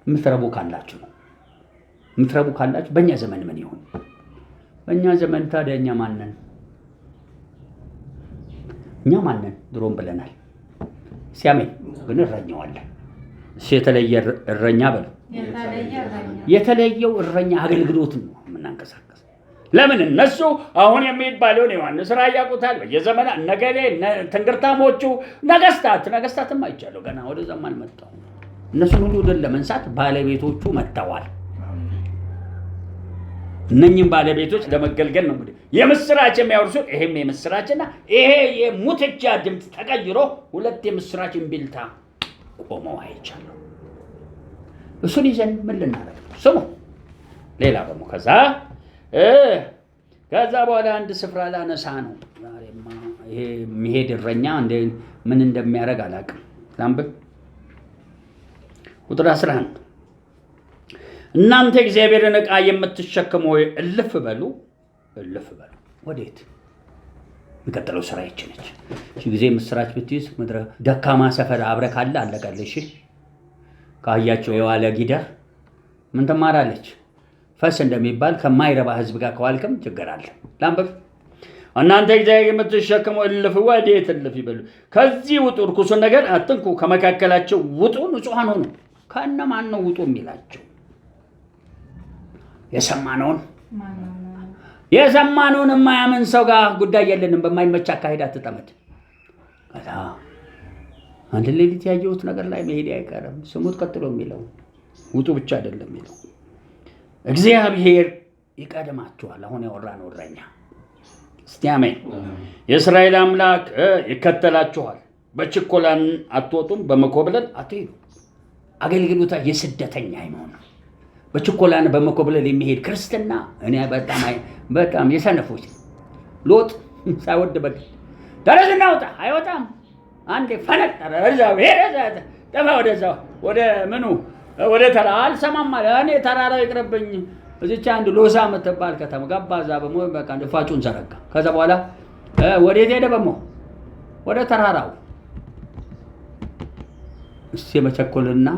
የምትረቡ ካላችሁ በእኛ ዘመን ምን ይሁን? በእኛ ዘመን ታዲያ እኛ ማንን? ድሮም ብለናል። ሲያሜን ግን እረኛዋለን። የተለየ እረኛ በሉ። የተለየው እረኛ አገልግሎት ነው የምናንቀሳቀስ። ለምን እነሱ አሁን የሚባለውን ዮሐንስ ራእይ ያውቁታል። በየዘመና ነገሌ ትንግርታሞቹ ነገስታትም አይቻለሁ። ገና ወደዛም አልመጣሁ። እነሱን ሁሉ ድል ለመንሳት ባለቤቶቹ መጥተዋል። እነኝም ባለቤቶች ለመገልገል ነው እንግዲህ የምስራች የሚያወርሱት። ይሄም የምስራችና ይሄ የሙትቻ ድምፅ ተቀይሮ ሁለት የምስራች እምቢልታ ቆመው አይቻለሁ። እሱን ይዘን ምን ልናደርግ ስሙ። ሌላ ደግሞ ከዛ በኋላ አንድ ስፍራ ላነሳ ነው። ዛሬማ ይሄ የሚሄድ እረኛ ምን እንደሚያደርግ አላውቅም። ላምብ ቁጥር 11 እናንተ እግዚአብሔርን ዕቃ የምትሸከሙ እልፍ በሉ። ወዴት? የሚቀጥለው ስራ ይችነች እሺ ጊዜ ምስራች ብትይዝ ምድረ ደካማ ሰፈር አብረህ ካለ አለቀልሽ። ካያቸው የዋለ ጊደር ምን ትማራለች? ፈስ እንደሚባል ከማይረባ ህዝብ ጋር ከዋልክም ችግር አለ። ላምበብ እናንተ እግዚአብሔር የምትሸከሙ እልፍ ወዴት እልፍ ይበሉ። ከዚህ ውጡ፣ ርኩሱን ነገር አትንኩ፣ ከመካከላቸው ውጡ፣ ንጹሐን ሁኑ። ከእነማን ነው ውጡ የሚላቸው? የሰማነውን የማያምን ሰው ጋር ጉዳይ የለንም። በማይመች አካሄድ አትጠመድ። አንድ ሌሊት ያየሁት ነገር ላይ መሄድ አይቀርም። ስሙት ቀጥሎ የሚለው ውጡ ብቻ አይደለም የሚለው እግዚአብሔር ይቀድማችኋል። አሁን ያወራነው እረኛ እስቲ አሜን። የእስራኤል አምላክ ይከተላችኋል። በችኮላን አትወጡም፣ በመኮብለል አትሄዱ። አገልግሎታ የስደተኛ አይሆን በችኮላን በመኮብለል የሚሄድ ክርስትና እኔ በጣም የሰነፎች ሎጥ ሳይወድ በግ ተረዝና ወጣ አይወጣም። አንዴ ፈነጠረ እዛው ሄደ ጠፋ። ወደዛው ወደ ምኑ ወደ ተራ አልሰማም አለ። እኔ ተራራው ይቅርብኝ እዚች አንድ ሎዛ የምትባል ከተማ ገባ። እዛ በቃ ፋጩን ዘረጋ። ከዛ በኋላ ወዴት ሄደ? ወደ ተራራው። እስቲ የመቸኮልና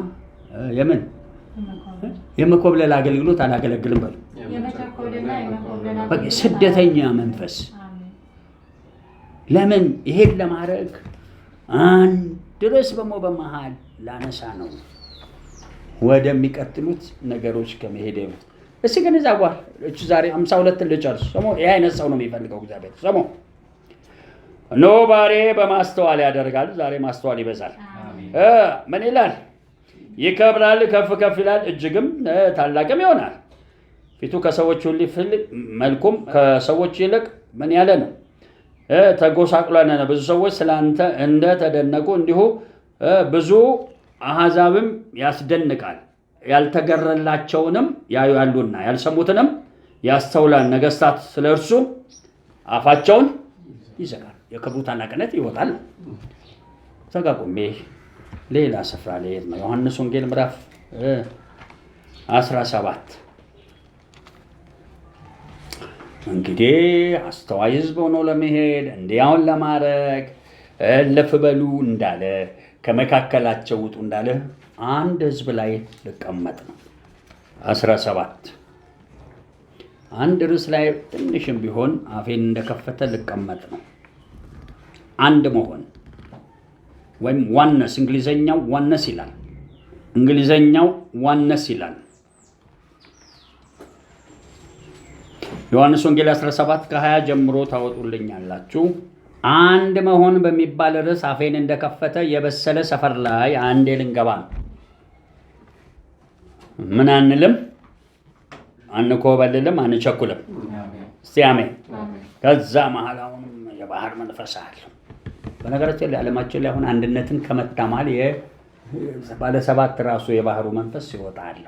የመኮብለል አገልግሎት አላገለግልም በሉ። ስደተኛ መንፈስ ለምን ይሄን ለማድረግ አንድ ርዕስ በመሃል ላነሳ ነው ወደሚቀጥሉት ነገሮች ከመሄድ ይሉት። እስቲ ግን እዛ ጋር ዛሬ 52 ልጨርስ። ሰሞ ይሄ አይነት ሰው ነው የሚፈልገው እግዚአብሔር። ሰሞ ነው ባሬ በማስተዋል ያደርጋል። ዛሬ ማስተዋል ይበዛል። ምን ይላል? ይከብራል፣ ከፍ ከፍ ይላል፣ እጅግም ታላቅም ይሆናል። ፊቱ ከሰዎች ሁሉ ይልቅ መልኩም ከሰዎች ይልቅ ምን ያለ ነው? ተጎሳቅሏል። ብዙ ሰዎች ስላንተ እንደተደነቁ እንዲሁ ብዙ አሕዛብም ያስደንቃል። ያልተገረላቸውንም ያዩአሉና ያልሰሙትንም ያስተውላል። ነገስታት ስለ እርሱ አፋቸውን ይዘጋል። የክብሩ ታላቅነት ይወጣል። ተጋቁሜ ሌላ ስፍራ ላይ ነው። ዮሐንስ ወንጌል ምዕራፍ 17 እንግዲህ አስተዋይ ሕዝብ ሆኖ ለመሄድ እንዲያውን ለማድረግ እልፍ በሉ እንዳለ ከመካከላቸው ውጡ እንዳለ አንድ ሕዝብ ላይ ልቀመጥ ነው። 17 አንድ ርዕስ ላይ ትንሽም ቢሆን አፌን እንደከፈተ ልቀመጥ ነው። አንድ መሆን ወይም ዋነስ፣ እንግሊዘኛው ዋነስ ይላል። ዮሐንስ ወንጌል 17 ከ20 ጀምሮ ታወጡልኛላችሁ። አንድ መሆን በሚባል ርዕስ አፌን እንደከፈተ የበሰለ ሰፈር ላይ አንዴ ልንገባ ነው። ምን አንልም፣ አንኮበልልም፣ አንቸኩልም። እስቲ አሜን። ከዛ መሀል አሁን የባህር መንፈስ አለ። በነገራችን ላይ ዓለማችን ላይ አሁን አንድነትን ከመታማል ባለ ሰባት ራሱ የባህሩ መንፈስ ይወጣል።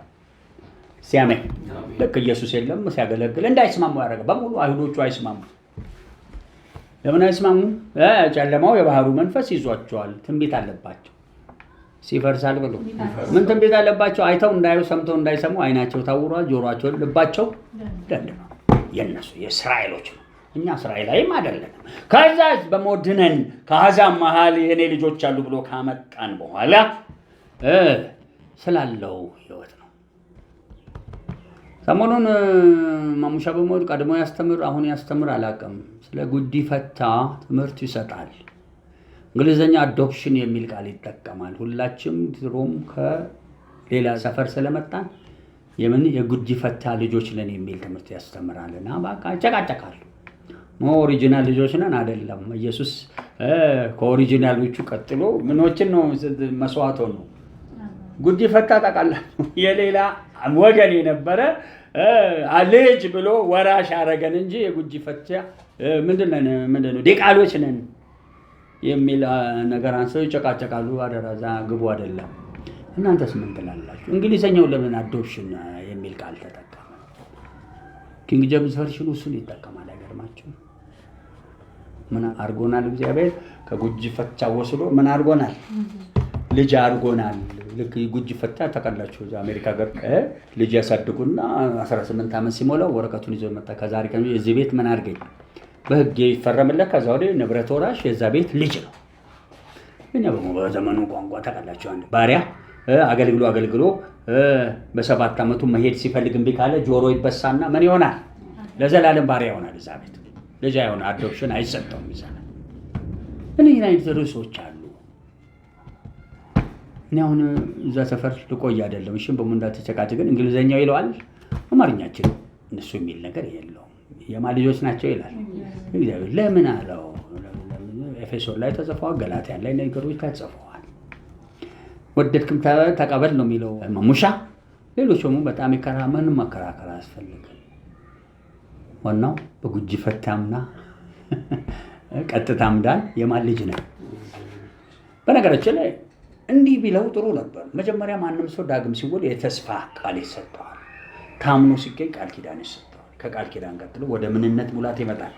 ሲያመኝ ልክ ኢየሱስ የለም ሲያገለግል እንዳይስማሙ ያደረገ በሙሉ አይሁዶቹ አይስማሙ። ለምን አይስማሙ? ጨለማው የባህሩ መንፈስ ይዟቸዋል። ትንቢት አለባቸው። ሲፈርሳል ብሎ ምን ትንቢት አለባቸው? አይተው እንዳዩ ሰምተው እንዳይሰሙ አይናቸው ታውሯል፣ ጆሮአቸው ልባቸው ደንድነው። የነሱ የእስራኤሎች ነው። እኛ እስራኤላዊም አይደለንም። ከዛ በሞድነን ከአሕዛብ መሃል የኔ ልጆች አሉ ብሎ ካመጣን በኋላ ስላለው ህይወት ነው። ሰሞኑን ማሙሻ በሞድ ቀድሞ ያስተምር አሁን ያስተምር አላውቅም። ስለ ጉዲፈታ ትምህርት ይሰጣል። እንግሊዘኛ አዶፕሽን የሚል ቃል ይጠቀማል። ሁላችንም ድሮም ከሌላ ሰፈር ስለመጣን የጉዲፈታ ልጆች ነን የሚል ትምህርት ያስተምራልና በቃ ይጨቃጨቃሉ። ኦሪጂናል ልጆች ነን አይደለም። ኢየሱስ ከኦሪጂናሎቹ ቀጥሎ ምኖችን ነው መስዋዕት ነው። ጉዲፈታ ታውቃላችሁ፣ የሌላ ወገን የነበረ ልጅ ብሎ ወራሽ አረገን እንጂ የጉዲፈታ ምንድነው ዲቃሎች ነን የሚል ነገር አንሰው ይጨቃጨቃሉ። አደራዛ ግቡ አይደለም። እናንተስ ምን ትላላችሁ? እንግሊዘኛው ለምን አዶፕሽን የሚል ቃል ተጠቀመ? ኪንግ ጄምስ ቨርሽኑ እሱን ይጠቀማል። አይገርማችሁ? ምን አድርጎናል? እግዚአብሔር ከጉጅፈቻ ወስዶ ምን አድርጎናል? ልጅ አድርጎናል። ልክ ጉጅፈቻ ተቀላችሁ አሜሪካ ሀገር ልጅ ያሳድጉና 18 ዓመት ሲሞላው ወረቀቱን ይዞ መጣ። ከዛሬ ቀን እዚህ ቤት ምን አድርገኝ በህግ ይፈረምለት። ከዛ ወዲህ ንብረት ወራሽ የዛ ቤት ልጅ ነው። እኛ በዘመኑ ቋንቋ ተቀላችሁ አንድ ባሪያ አገልግሎ በ7 ዓመቱ መሄድ ሲፈልግ እምቢ ካለ ጆሮ ይበሳና ምን ይሆናል? ለዘላለም ባሪያ ይሆናል። እዛ ቤት ልጅ አይሆን አዶፕሽን አይሰጠውም ይዛል። እነዚህ አይነት ርዕሶች አሉ። እኔ አሁን እዛ ሰፈር ልቆይ አይደለም። እሺ በሙንዳ ተጨቃጭቀን እንግሊዘኛው ይለዋል፣ አማርኛችን እነሱ የሚል ነገር የለውም። የማን ልጆች ናቸው ይላል እግዚአብሔር። ለምን አለው? ኤፌሶን ላይ ተጽፈዋል፣ ገላትያ ላይ ነገሮች ተጽፈዋል። ወደድክም ተቀበል ነው የሚለው ሙሻ። ሌሎች ደግሞ በጣም ይከራመን መከራከር አያስፈልግም። ዋናው በጉጅፈቻምና ቀጥታም ዳን የማን ልጅ ነው? በነገራችን ላይ እንዲህ ቢለው ጥሩ ነበር። መጀመሪያ ማንም ሰው ዳግም ሲወለድ የተስፋ ቃል ይሰጠዋል። ታምኖ ሲገኝ ቃል ኪዳን ይሰጠዋል። ከቃል ኪዳን ቀጥሎ ወደ ምንነት ሙላት ይመጣል።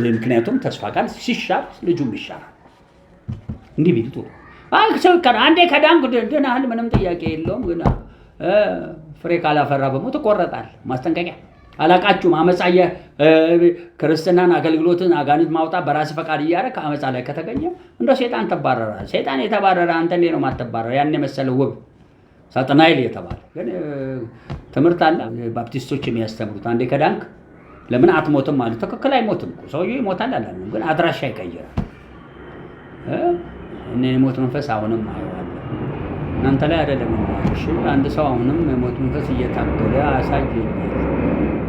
ምክንያቱም ተስፋ ቃል ሲሻር ልጁም ይሻራል። እንዲህ ቢል ጥሩ። አንዴ ከዳንኩ ድናል፣ ምንም ጥያቄ የለውም። ግን ፍሬ ካላፈራ በሞት ትቆረጣል። ማስጠንቀቂያ አላቃችሁም። አመፃ ክርስትናን አገልግሎትን አጋንንት ማውጣት በራስ ፈቃድ እያደረክ አመፃ ላይ ከተገኘ እንደ ሴጣን ተባረራል። ሴጣን የተባረረ አንተ እንዴት ነው የማትባረር? ያን የመሰለ ውብ ሳጥናኤል የተባለ ግን ትምህርት አለ ባፕቲስቶች የሚያስተምሩት። አንዴ ከዳንክ ለምን አትሞትም ማለት ትክክል አይሞትም። ሰውዬው ይሞታል አላለም፣ ግን አድራሻ ይቀይራል። እኔ የሞት መንፈስ አሁንም አየዋለሁ እናንተ ላይ አይደለም። እሺ አንድ ሰው አሁንም የሞት መንፈስ እየታገለ አሳየኝ።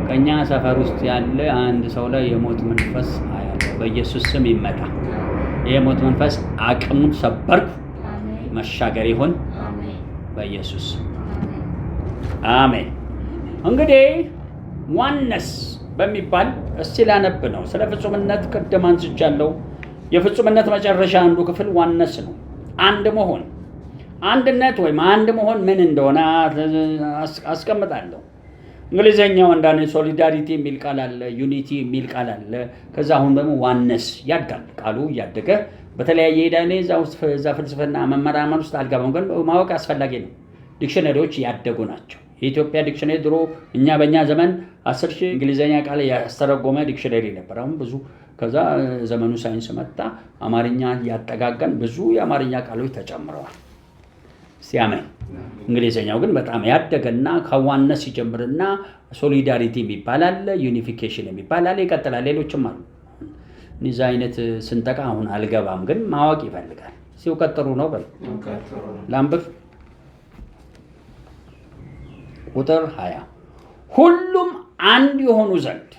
ከኛ ሰፈር ውስጥ ያለ አንድ ሰው ላይ የሞት መንፈስ አያለው። በኢየሱስ ስም ይመታ። የሞት መንፈስ አቅሙን ሰበርኩ። መሻገር ይሁን በኢየሱስ አሜን። እንግዲህ ዋነስ በሚባል እስቲ ላነብ ነው። ስለ ፍጹምነት ቅድም አንስቻለሁ። የፍጹምነት መጨረሻ አንዱ ክፍል ዋነስ ነው። አንድ መሆን፣ አንድነት ወይም አንድ መሆን ምን እንደሆነ አስቀምጣለሁ። እንግሊዘኛው አንዳንድ ሶሊዳሪቲ የሚል ቃል አለ፣ ዩኒቲ የሚል ቃል አለ። ከዛ አሁን ደግሞ ዋነስ ያድጋል። ቃሉ እያደገ በተለያየ ሄዳኔ እዛ ፍልስፍና መመራመር ውስጥ አልገባም፣ ግን ማወቅ አስፈላጊ ነው። ዲክሽነሪዎች ያደጉ ናቸው። የኢትዮጵያ ዲክሽነሪ ድሮ በእኛ ዘመን 10,000 እንግሊዘኛ ቃል ያስተረጎመ ዲክሽነሪ ነበር። አሁን ብዙ ከዛ ዘመኑ ሳይንስ መጣ፣ አማርኛ ያጠጋገን ብዙ የአማርኛ ቃሎች ተጨምረዋል። ሲያመኝ እንግሊዘኛው ግን በጣም ያደገና ከዋነስ ሲጀምርና ሶሊዳሪቲ የሚባል አለ፣ ዩኒፊኬሽን የሚባል አለ፣ ይቀጥላል። ሌሎችም አሉ። እነዚህ አይነት ስንጠቃ አሁን አልገባም፣ ግን ማወቅ ይፈልጋል። ሲውቀጥሩ ነው በል ላምብፍ ቁጥር 20 ሁሉም አንድ የሆኑ ዘንድ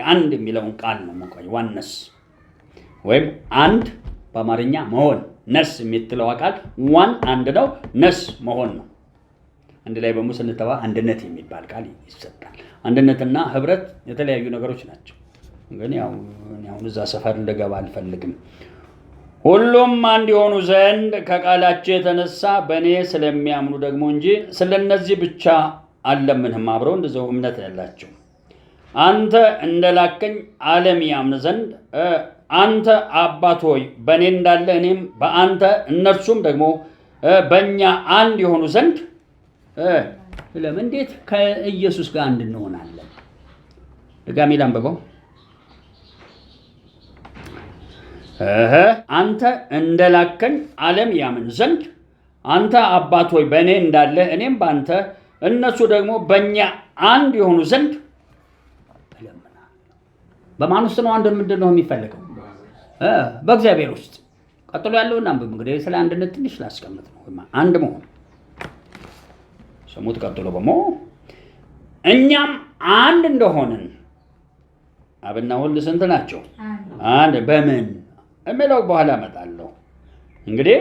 አንድ የሚለውን ቃል ነው መቆይ ዋነስ ወይም አንድ በአማርኛ መሆን ነስ የሚትለው ቃል ዋን አንድ ነው፣ ነስ መሆን ነው። አንድ ላይ በሙሉ ስንተባ አንድነት የሚባል ቃል ይሰጣል። አንድነትና ህብረት የተለያዩ ነገሮች ናቸው። ግን ያው እዛ ሰፈር ልገባ አልፈልግም። ሁሉም አንድ የሆኑ ዘንድ ከቃላቸው የተነሳ በእኔ ስለሚያምኑ ደግሞ እንጂ ስለነዚህ ብቻ አልለምንህም። አብረው እንደዚያው እምነት ያላቸው አንተ እንደላከኝ ዓለም ያምን ዘንድ አንተ አባት ሆይ በእኔ እንዳለ እኔም በአንተ እነርሱም ደግሞ በእኛ አንድ የሆኑ ዘንድ ለምን እንዴት ከኢየሱስ ጋር አንድ እንሆናለን? ድጋሚ ላንብበው። አንተ እንደላከኝ ዓለም ያምን ዘንድ አንተ አባት ሆይ በእኔ እንዳለ እኔም በአንተ እነሱ ደግሞ በእኛ አንድ የሆኑ ዘንድ እለምናለሁ። በማን ውስጥ ነው አንድ ምንድን ነው የሚፈልገው? በእግዚአብሔር ውስጥ። ቀጥሎ ያለውን አንብብ። እንግዲህ ስለ አንድነት ትንሽ ላስቀምጥ ነው። አንድ መሆን ስሙት። ቀጥሎ ደግሞ እኛም አንድ እንደሆንን አብና ወልድ ስንት ናቸው? አንድ በምን እምለው በኋላ እመጣለሁ። እንግዲህ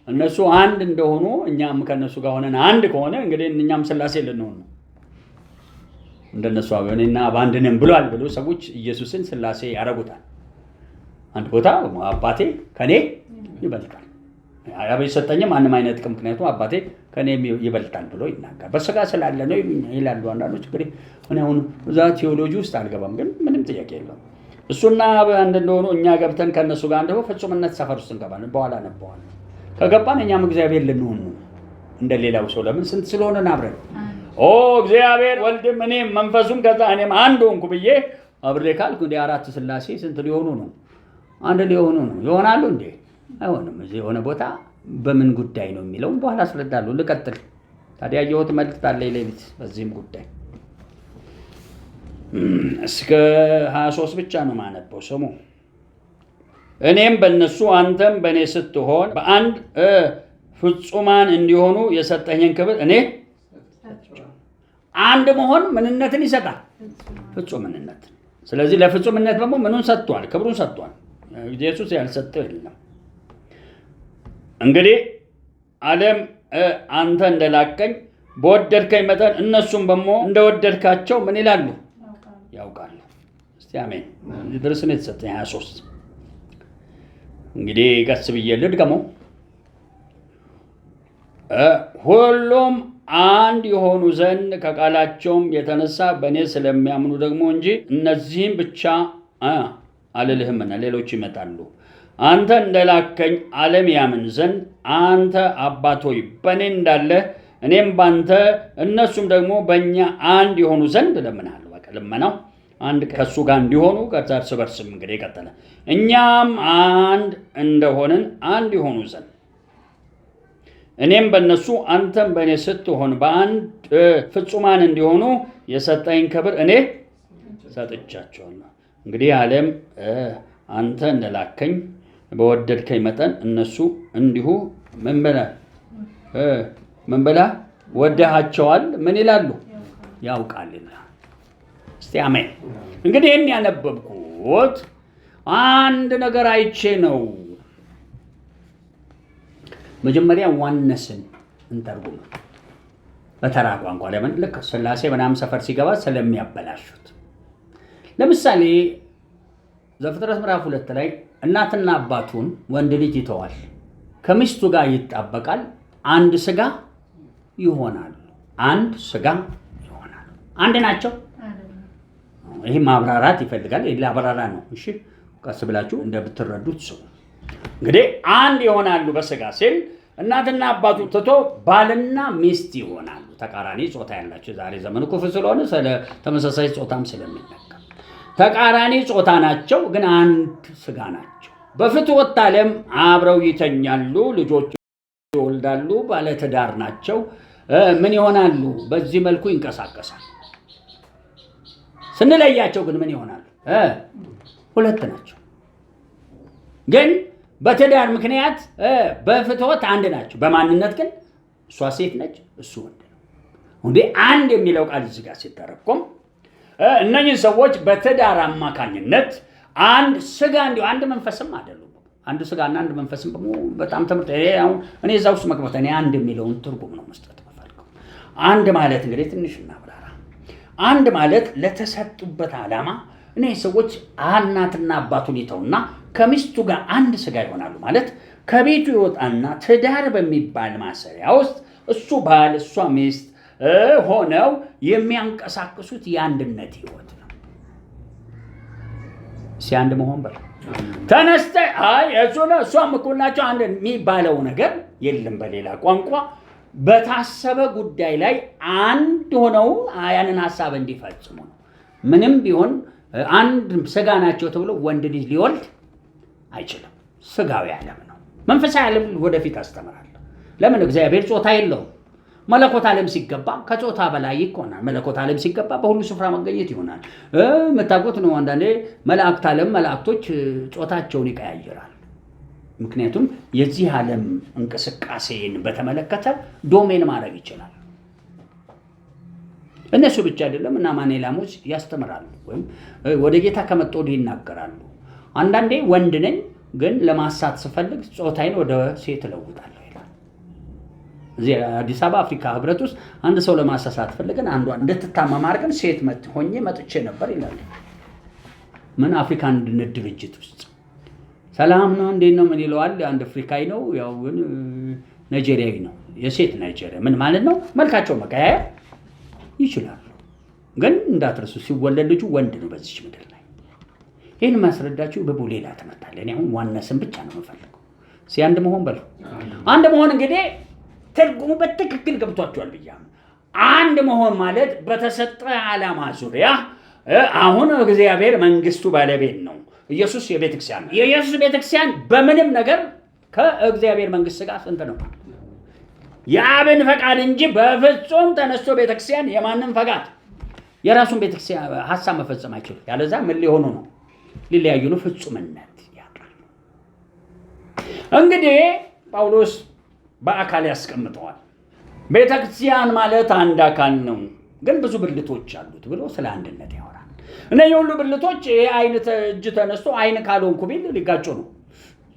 እነሱ አንድ እንደሆኑ እኛም ከነሱ ጋር ሆነን አንድ ከሆነ እንግዲህ እኛም ሥላሴ ልንሆን ነው። እንደነሱ እኔና በአንድ ነን ብሏል ብሎ ሰዎች ኢየሱስን ሥላሴ ያደርጉታል። አንድ ቦታ አባቴ ከኔ ይበልጣል፣ አብ የሰጠኝም ማንም አይነጥቅም፣ ምክንያቱም አባቴ ከኔ ይበልጣል ብሎ ይናገራል። በስጋ ስላለ ነው ይላሉ አንዳንዶች። እንግዲህ እኔ አሁን እዛ ቴዎሎጂ ውስጥ አልገባም፣ ግን ምንም ጥያቄ የለውም። እሱና አንድ እንደሆኑ እኛ ገብተን ከነሱ ጋር እንደው ፍጹምነት ሰፈር ውስጥ እንገባለን። በኋላ ከገባን እኛም እግዚአብሔር ልንሆን ነው እንደሌላው ሰው። ለምን ስንት ስለሆነን አብረን እግዚአብሔር ወልድም እኔም መንፈሱም ከዛ እኔም አንድ ሆንኩ ብዬ አብሬ ካልኩ እንደ አራት ሥላሴ ስንት ሊሆኑ ነው? አንድ ሊሆኑ ነው። ይሆናሉ እንዴ? አይሆንም። እዚህ የሆነ ቦታ በምን ጉዳይ ነው የሚለውን በኋላ አስረዳለሁ። ልቀጥል። ታዲያ የህይወት መልእክት አለ ሌሊት በዚህም ጉዳይ እስከ 23 ብቻ ነው ማነበው። ስሙ። እኔም በእነሱ አንተም በእኔ ስትሆን በአንድ ፍጹማን እንዲሆኑ የሰጠኝን ክብር እኔ አንድ መሆን ምንነትን ይሰጣል፣ ፍጹምነትን። ስለዚህ ለፍጹምነት ደግሞ ምኑን ሰጥቷል? ክብሩን ሰጥቷል። ኢየሱስ ያልሰጠው የለም። እንግዲህ ዓለም አንተ እንደላከኝ በወደድከኝ መጠን እነሱም ደግሞ እንደወደድካቸው ምን ይላሉ? ያውቃሉ። እስቲ አሜን። ድረስ ነው የተሰጠኝ 23። እንግዲህ ቀስ ብዬ ልድገመው። ሁሉም አንድ የሆኑ ዘንድ ከቃላቸውም የተነሳ በእኔ ስለሚያምኑ ደግሞ እንጂ እነዚህም ብቻ አልልህምና ሌሎች ይመጣሉ። አንተ እንደላከኝ ዓለም ያምን ዘንድ አንተ አባት ሆይ በእኔ እንዳለህ እኔም ባንተ እነሱም ደግሞ በእኛ አንድ የሆኑ ዘንድ እለምንሃለሁ። በቃ ልመናው አንድ ከእሱ ጋር እንዲሆኑ ከእርስ በርስም እንግዲህ ቀጠለ። እኛም አንድ እንደሆንን አንድ የሆኑ ዘንድ እኔም በእነሱ አንተም በእኔ ስትሆን በአንድ ፍጹማን እንዲሆኑ የሰጠኝ ክብር እኔ ሰጥቻቸዋለሁ። እንግዲህ ዓለም አንተ እንደላከኝ በወደድከኝ መጠን እነሱ እንዲሁ ምን በላ ወደሃቸዋል። ምን ይላሉ? ያውቃልና። እስቲ አሜን። እንግዲህ ይህን ያነበብኩት አንድ ነገር አይቼ ነው። መጀመሪያ ዋነስን እንተርጉም በተራ ቋንቋ። ለምን ልክ ሥላሴ ምናምን ሰፈር ሲገባ ስለሚያበላሹት። ለምሳሌ ዘፍጥረት ምዕራፍ 2 ላይ እናትና አባቱን ወንድ ልጅ ይተዋል፣ ከሚስቱ ጋር ይጣበቃል፣ አንድ ስጋ ይሆናሉ። አንድ ስጋ ይሆናሉ። አንድ ናቸው። ይሄ ማብራራት ይፈልጋል። ይሄ አብራራ ነው። እሺ ቀስ ብላችሁ እንደብትረዱት ሰው እንግዲህ አንድ ይሆናሉ በስጋ ሲል እናትና አባቱ ትቶ ባልና ሚስት ይሆናሉ። ተቃራኒ ጾታ ያላቸው ዛሬ ዘመኑ ክፉ ስለሆነ ስለ ተመሳሳይ ጾታም ስለሚነገር ተቃራኒ ጾታ ናቸው፣ ግን አንድ ስጋ ናቸው። በፍትወት ዓለም አብረው ይተኛሉ፣ ልጆች ይወልዳሉ፣ ባለትዳር ናቸው። ምን ይሆናሉ? በዚህ መልኩ ይንቀሳቀሳል። ስንለያቸው ግን ምን ይሆናሉ? ሁለት ናቸው። ግን በትዳር ምክንያት በፍትወት አንድ ናቸው። በማንነት ግን እሷ ሴት ነች፣ እሱ ወንድ ነው። እንዴ አንድ የሚለው ቃል እዚህ ጋር ሲተረጎም እነኚህ ሰዎች በትዳር አማካኝነት አንድ ስጋ እንዲሁ አንድ መንፈስም አይደሉም። አንድ ስጋና አንድ መንፈስም በጣም ትምህርት አሁን እኔ እዛ ውስጥ መግባት እኔ አንድ የሚለውን ትርጉም ነው መስጠት የምፈልገው። አንድ ማለት እንግዲህ ትንሽ እናብራራ። አንድ ማለት ለተሰጡበት ዓላማ እነዚህ ሰዎች እናትና አባቱን ይተውና ከሚስቱ ጋር አንድ ስጋ ይሆናሉ ማለት ከቤቱ ይወጣና ትዳር በሚባል ማሰሪያ ውስጥ እሱ ባል እሷ ሚስት ሆነው የሚያንቀሳቅሱት የአንድነት ህይወት ነው። ሲያንድ መሆን በል ተነስተ እሷም እኩል ናቸው አንድ የሚባለው ነገር የለም። በሌላ ቋንቋ በታሰበ ጉዳይ ላይ አንድ ሆነው ያንን ሀሳብ እንዲፈጽሙ ነው። ምንም ቢሆን አንድ ስጋ ናቸው ተብሎ ወንድ ልጅ ሊወልድ አይችልም። ስጋዊ ዓለም ነው። መንፈሳዊ ዓለም ወደፊት አስተምራለሁ። ለምን እግዚአብሔር ጾታ የለውም። መለኮት ዓለም ሲገባ ከጾታ በላይ ይሆናል። መለኮት ዓለም ሲገባ በሁሉ ስፍራ መገኘት ይሆናል። የምታውቁት ነው። አንዳንዴ መላእክት ዓለም መላእክቶች ጾታቸውን ይቀያይራል። ምክንያቱም የዚህ ዓለም እንቅስቃሴን በተመለከተ ዶሜን ማድረግ ይችላል። እነሱ ብቻ አይደለም እና ማኔላሞች ያስተምራሉ ወይም ወደ ጌታ ከመጡ ወዲህ ይናገራሉ። አንዳንዴ ወንድ ነኝ ግን ለማሳት ስፈልግ ጾታዬን ወደ ሴት እለውጣለሁ ይላል። እዚህ አዲስ አበባ አፍሪካ ህብረት ውስጥ አንድ ሰው ለማሳሳት ፈልገን አንዷን እንድትታመም አድርገን ሴት ሆኜ መጥቼ ነበር ይላል። ምን አፍሪካ አንድነት ድርጅት ውስጥ ሰላም ነው እንዴት ነው ምን ይለዋል? አንድ አፍሪካዊ ነው ያው ግን ናይጄሪያዊ ነው። የሴት ናይጄሪያ ምን ማለት ነው? መልካቸው መቀያየር ይችላሉ። ግን እንዳትረሱ ሲወለድ ልጁ ወንድ ነው በዚህ ምድር ላይ። ይህን ማስረዳችሁ በሌላ ትምህርት አለ። እኔ አሁን ዋነስን ብቻ ነው የምፈልገው። አንድ መሆን በሉ። አንድ መሆን እንግዲህ ትርጉሙ በትክክል ገብቷችኋል ብያለሁ። አንድ መሆን ማለት በተሰጠ ዓላማ ዙሪያ አሁን እግዚአብሔር መንግስቱ ባለቤት ነው። ኢየሱስ የቤተክርስቲያን ነው። የኢየሱስ ቤተክርስቲያን በምንም ነገር ከእግዚአብሔር መንግስት ጋር ስንት ነው? የአብን ፈቃድ እንጂ በፍጹም ተነስቶ ቤተክርስቲያን የማንም ፈቃድ የራሱን ቤተክርስቲያን ሐሳብ መፈጸም አይችልም። ያለዛ ምን ሊሆኑ ነው? ሊለያዩ ነው። ፍጹምነት ያጣል። እንግዲህ ጳውሎስ በአካል ያስቀምጠዋል። ቤተክርስቲያን ማለት አንድ አካል ነው፣ ግን ብዙ ብልቶች አሉት ብሎ ስለ አንድነት ያወራል። እነዚህ ሁሉ ብልቶች ይሄ አይን እጅ ተነስቶ አይን ካልሆንኩ ቢል ሊጋጩ ነው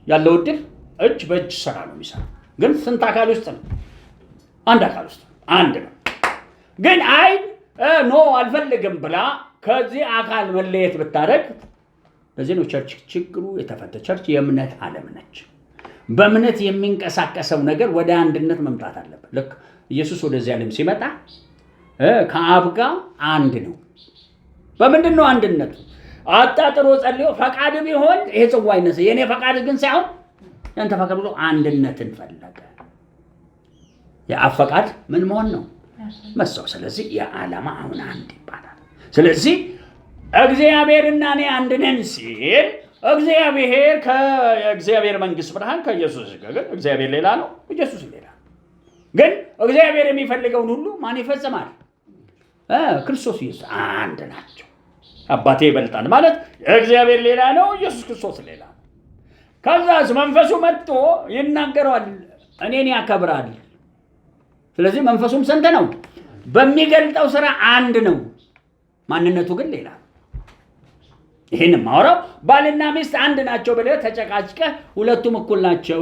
ያለው እድል። እጅ በእጅ ስራ ነው የሚሰራው፣ ግን ስንት አካል ውስጥ ነው? አንድ አካል ውስጥ አንድ ነው። ግን አይን ኖ አልፈልግም ብላ ከዚህ አካል መለየት ብታደርግ፣ ለዚህ ነው ቸርች ችግሩ የተፈታ። ቸርች የእምነት ዓለም ነች። በእምነት የሚንቀሳቀሰው ነገር ወደ አንድነት መምጣት አለበት። ልክ ኢየሱስ ወደዚህ ዓለም ሲመጣ ከአብ ጋር አንድ ነው። በምንድን ነው አንድነቱ? አጣጥሮ ጸልዮ ፈቃድ ቢሆን ይሄ ጽዋ ይነሳ፣ የኔ ፈቃድ ግን ሳይሆን ያንተ ፈቃድ ብሎ አንድነትን ፈለገ። የአብ ፈቃድ ምን መሆን ነው? መሰው። ስለዚህ የዓላማ አሁን አንድ ይባላል። ስለዚህ እግዚአብሔርና እኔ አንድ ነን ሲል እግዚአብሔር ከእግዚአብሔር መንግስት ብርሃን ከኢየሱስ ጋር፣ ግን እግዚአብሔር ሌላ ነው፣ ኢየሱስ ሌላ። ግን እግዚአብሔር የሚፈልገውን ሁሉ ማን ይፈጽማል? ክርስቶስ ኢየሱስ። አንድ ናቸው። አባቴ ይበልጣል ማለት እግዚአብሔር ሌላ ነው፣ ኢየሱስ ክርስቶስ ሌላ። ከዛስ መንፈሱ መጥቶ ይናገረዋል፣ እኔን ያከብራል። ስለዚህ መንፈሱም ስንት ነው? በሚገልጠው ስራ አንድ ነው፣ ማንነቱ ግን ሌላ። ይህንም ማውራው ባልና ሚስት አንድ ናቸው ብለህ ተጨቃጭቀህ ሁለቱም እኩል ናቸው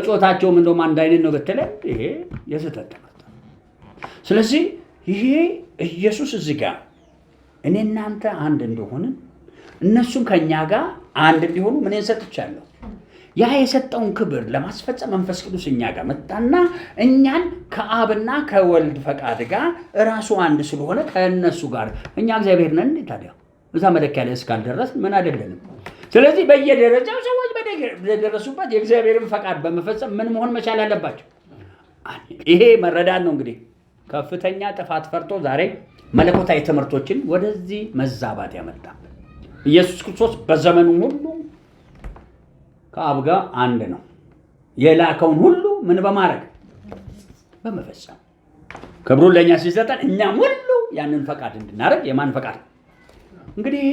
ጾታቸውም እንደውም አንድ አይነት ነው ብትለኝ ይሄ የስህተት ትምህርት። ስለዚህ ይሄ ኢየሱስ እዚህ ጋር እኔ እናንተ አንድ እንደሆንን እነሱም ከኛ ጋር አንድ እንዲሆኑ ምን ሰጥቻለሁ? ያ የሰጠውን ክብር ለማስፈጸም መንፈስ ቅዱስ እኛ ጋር መጣና እኛን ከአብና ከወልድ ፈቃድ ጋር ራሱ አንድ ስለሆነ ከእነሱ ጋር እኛ እግዚአብሔር ነን። ታዲያ እዛ መለኪያ ላይ እስካልደረስ ምን አይደለንም። ስለዚህ በየደረጃው ሰዎች በደረሱበት የእግዚአብሔርን ፈቃድ በመፈጸም ምን መሆን መቻል አለባቸው? ይሄ መረዳት ነው። እንግዲህ ከፍተኛ ጥፋት ፈርቶ ዛሬ መለኮታዊ ትምህርቶችን ወደዚህ መዛባት ያመጣል። ኢየሱስ ክርስቶስ በዘመኑ ሁሉ ከአብ ጋር አንድ ነው። የላከውን ሁሉ ምን በማድረግ በመፈጸም ክብሩን ለእኛ ሲሰጠን እኛም ሁሉ ያንን ፈቃድ እንድናደርግ የማን ፈቃድ? እንግዲህ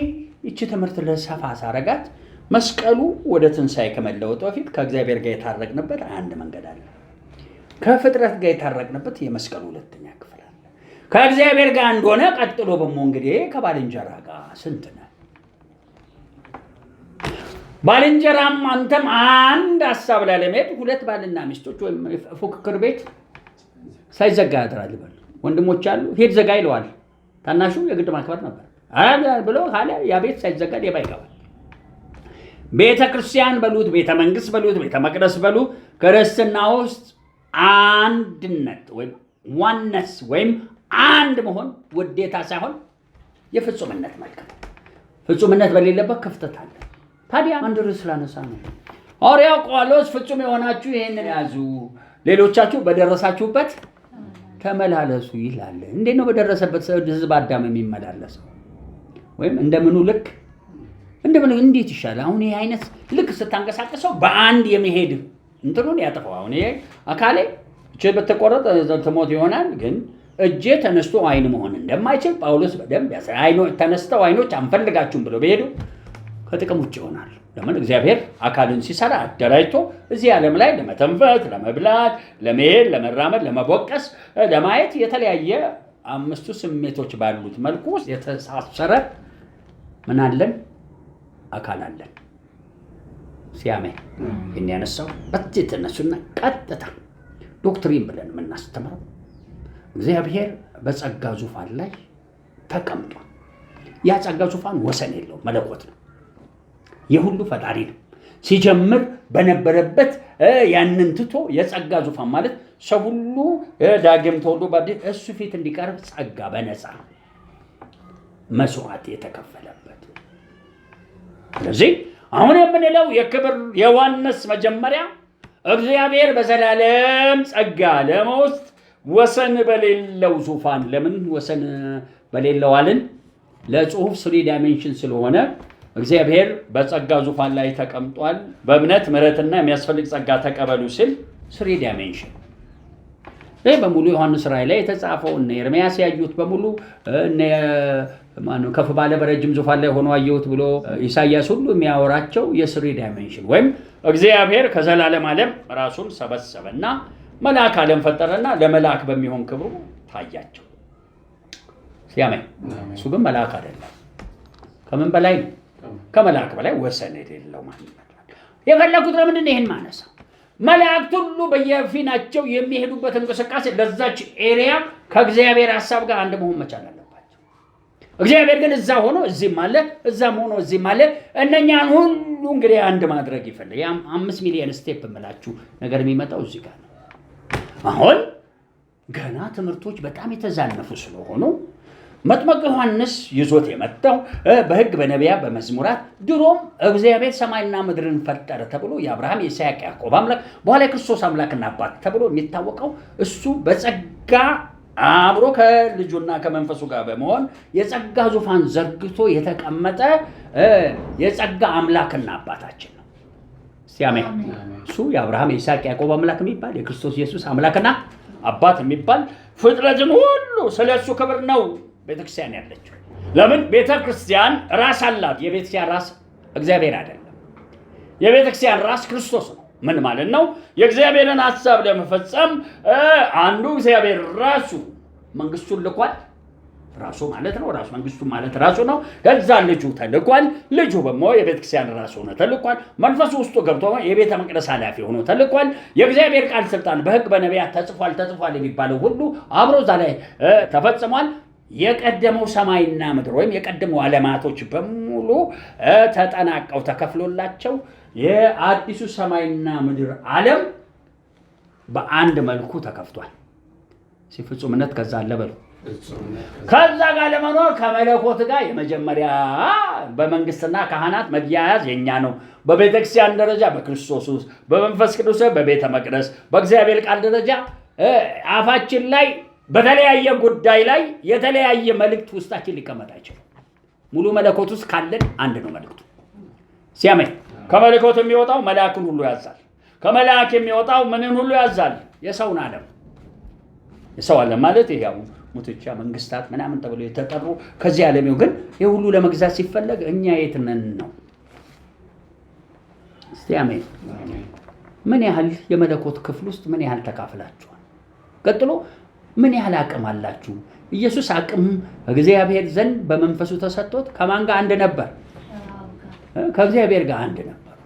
ይቺ ትምህርት ለሰፋ ሳረጋት መስቀሉ ወደ ትንሣኤ ከመለወጡ በፊት ከእግዚአብሔር ጋር የታረቅንበት አንድ መንገድ አለ። ከፍጥረት ጋር የታረቅንበት የመስቀሉ ሁለተኛ ክፍል አለ። ከእግዚአብሔር ጋር እንደሆነ ቀጥሎ በሞ እንግዲህ ከባልንጀራ ጋር ስንት ነህ? ባልንጀራም አንተም አንድ ሐሳብ ላይ ለመሄድ ሁለት ባልና ሚስቶች ወይም ፉክክር ቤት ሳይዘጋ ያድራል ይባል። ወንድሞች አሉ፣ ሄድ ዘጋ ይለዋል። ታናሹ የግድ ማክበር ነበር ብሎ ካለ ያ ቤት ሳይዘጋ ሌባ ይገባል። ቤተ ክርስቲያን በሉት፣ ቤተ መንግስት በሉት፣ ቤተ መቅደስ በሉ፣ ክርስትና ውስጥ አንድነት ወይም ዋነስ ወይም አንድ መሆን ውዴታ ሳይሆን የፍጹምነት መልክ ነው። ፍጹምነት በሌለበት ክፍተት አለ። ታዲያ አንድ ርዕስ ላነሳ ነው። ሐዋርያው ጳውሎስ ፍጹም የሆናችሁ ይሄንን ያዙ፣ ሌሎቻችሁ በደረሳችሁበት ተመላለሱ ይላል። እንዴት ነው በደረሰበት ህዝብ አዳም የሚመላለሰው? ወይም እንደምኑ ልክ እንደምኑ እንዴት ይሻላል? አሁን ይሄ አይነት ልክ ስታንቀሳቀሰው በአንድ የመሄድ እንትኑን ያጠፋው። አሁን ይሄ አካሌ እጄ በተቆረጠ ትሞት ይሆናል፣ ግን እጄ ተነስቶ አይን መሆን እንደማይችል ጳውሎስ በደንብ ያሳይ። አይኖች ተነስተው አይኖች አንፈልጋችሁም ብለው በሄዱ ከጥቅም ውጭ ይሆናል። ለምን? እግዚአብሔር አካልን ሲሰራ አደራጅቶ እዚህ ዓለም ላይ ለመተንፈስ፣ ለመብላት፣ ለመሄድ፣ ለመራመድ፣ ለመቦቀስ፣ ለማየት የተለያየ አምስቱ ስሜቶች ባሉት መልኩ ውስጥ የተሳሰረ ምን አለን? አካል አለን። ሲያሜን ይህን ያነሳው በዚህ የተነሱና ቀጥታ ዶክትሪን ብለን የምናስተምረው እግዚአብሔር በጸጋ ዙፋን ላይ ተቀምጧል። ያ ጸጋ ዙፋን ወሰን የለው፣ መለኮት ነው። የሁሉ ፈጣሪ ነው። ሲጀምር በነበረበት ያንን ትቶ የጸጋ ዙፋን ማለት ሰው ሁሉ ዳግም ተወልዶ በአዲስ እሱ ፊት እንዲቀርብ ጸጋ በነፃ መስዋዕት የተከፈለበት ስለዚህ አሁን የምንለው የክብር የዋነስ መጀመሪያ እግዚአብሔር በዘላለም ጸጋ ዓለም ውስጥ ወሰን በሌለው ዙፋን ለምን ወሰን በሌለው አልን? ለጽሁፍ 3 ዳይሜንሽን ስለሆነ እግዚአብሔር በጸጋ ዙፋን ላይ ተቀምጧል። በእምነት ምሕረትና የሚያስፈልግ ጸጋ ተቀበሉ ሲል 3 ዳይሜንሽን ይህ በሙሉ ዮሐንስ ራእይ ላይ የተጻፈው እነ ኤርምያስ ያዩት በሙሉ እነ ከፍ ባለ በረጅም ዙፋን ላይ ሆኖ አየሁት ብሎ ኢሳይያስ ሁሉ የሚያወራቸው የ3 ዳይሜንሽን ወይም እግዚአብሔር ከዘላለም ዓለም ራሱን ሰበሰበና መልአክ ዓለም ፈጠረና ለመልአክ በሚሆን ክብሩ ታያቸው። ሲያመኝ እሱ ግን መልአክ አይደለም። ከምን በላይ ነው? ከመልአክ በላይ ወሰን የሌለው ማለት ነው። የፈለኩት ለምንድን ነው ይሄን ማነሳ? መላእክት ሁሉ በየፊናቸው የሚሄዱበት እንቅስቃሴ ለዛች ኤሪያ ከእግዚአብሔር ሐሳብ ጋር አንድ መሆን መቻል አለባቸው። እግዚአብሔር ግን እዛ ሆኖ እዚህም አለ፣ እዛም ሆኖ እዚህም አለ። እነኛን ሁሉ እንግዲህ አንድ ማድረግ ይፈልግ። ያ 5 ሚሊዮን ስቴፕ የምላችሁ ነገር የሚመጣው እዚህ ጋር ነው። አሁን ገና ትምህርቶች በጣም የተዛነፉ ስለሆኑ መጥምቁ ዮሐንስ ይዞት የመጣው በሕግ በነቢያት በመዝሙራት ድሮም እግዚአብሔር ሰማይና ምድርን ፈጠረ ተብሎ የአብርሃም የይስሐቅ ያዕቆብ አምላክ በኋላ የክርስቶስ አምላክና አባት ተብሎ የሚታወቀው እሱ በጸጋ አብሮ ከልጁና ከመንፈሱ ጋር በመሆን የጸጋ ዙፋን ዘርግቶ የተቀመጠ የጸጋ አምላክና አባታችን ነው። ሲያሜን። እሱ የአብርሃም የይስሐቅ ያዕቆብ አምላክ የሚባል የክርስቶስ ኢየሱስ አምላክና አባት የሚባል ፍጥረትን ሁሉ ስለሱ ክብር ነው ቤተክርስቲያን ያለችው። ለምን? ቤተክርስቲያን ራስ አላት። የቤተክርስቲያን ራስ እግዚአብሔር አይደለም። የቤተክርስቲያን ራስ ክርስቶስ ነው። ምን ማለት ነው? የእግዚአብሔርን ሐሳብ ለመፈጸም አንዱ እግዚአብሔር ራሱ መንግስቱን ልኳል። ራሱ ማለት ነው። ራሱ መንግስቱ ማለት ራሱ ነው። ከዛ ልጁ ተልኳል። ልጁ ደግሞ የቤተክርስቲያን ራስ ሆኖ ተልኳል። መንፈሱ ውስጡ ገብቶ የቤተ መቅደስ ኃላፊ ሆኖ ተልኳል። የእግዚአብሔር ቃል ስልጣን በሕግ በነቢያት ተጽፏል የሚባለው ሁሉ አብሮ እዛ ላይ ተፈጽሟል። የቀደመው ሰማይና ምድር ወይም የቀደመው ዓለማቶች በሙሉ ተጠናቀው ተከፍሎላቸው የአዲሱ ሰማይና ምድር ዓለም በአንድ መልኩ ተከፍቷል። ሲፍጹምነት ከዛ አለ በሉ። ከዛ ጋር ለመኖር ከመለኮት ጋር የመጀመሪያ በመንግስትና ካህናት መያያዝ የኛ ነው። በቤተክርስቲያን ደረጃ በክርስቶስ ውስጥ፣ በመንፈስ ቅዱስ በቤተ መቅደስ፣ በእግዚአብሔር ቃል ደረጃ አፋችን ላይ በተለያየ ጉዳይ ላይ የተለያየ መልእክት ውስጣችን ሊቀመጥ አይችልም። ሙሉ መለኮት ውስጥ ካለን አንድ ነው መልእክቱ። ሲያመኝ ከመለኮት የሚወጣው መልአክን ሁሉ ያዛል። ከመልአክ የሚወጣው ምንን ሁሉ ያዛል? የሰውን ዓለም። የሰው ዓለም ማለት ይሄው ሙትቻ መንግስታት ምናምን ተብሎ የተጠሩ ከዚህ ዓለም ግን ይሄ ሁሉ ለመግዛት ሲፈለግ እኛ የት ነን ነው። ሲያመኝ ምን ያህል የመለኮት ክፍል ውስጥ ምን ያህል ተካፍላችኋል? ቀጥሎ ምን ያህል አቅም አላችሁ? ኢየሱስ አቅም እግዚአብሔር ዘንድ በመንፈሱ ተሰጥቶት ከማን ጋር አንድ ነበር? ከእግዚአብሔር ጋር አንድ ነበር።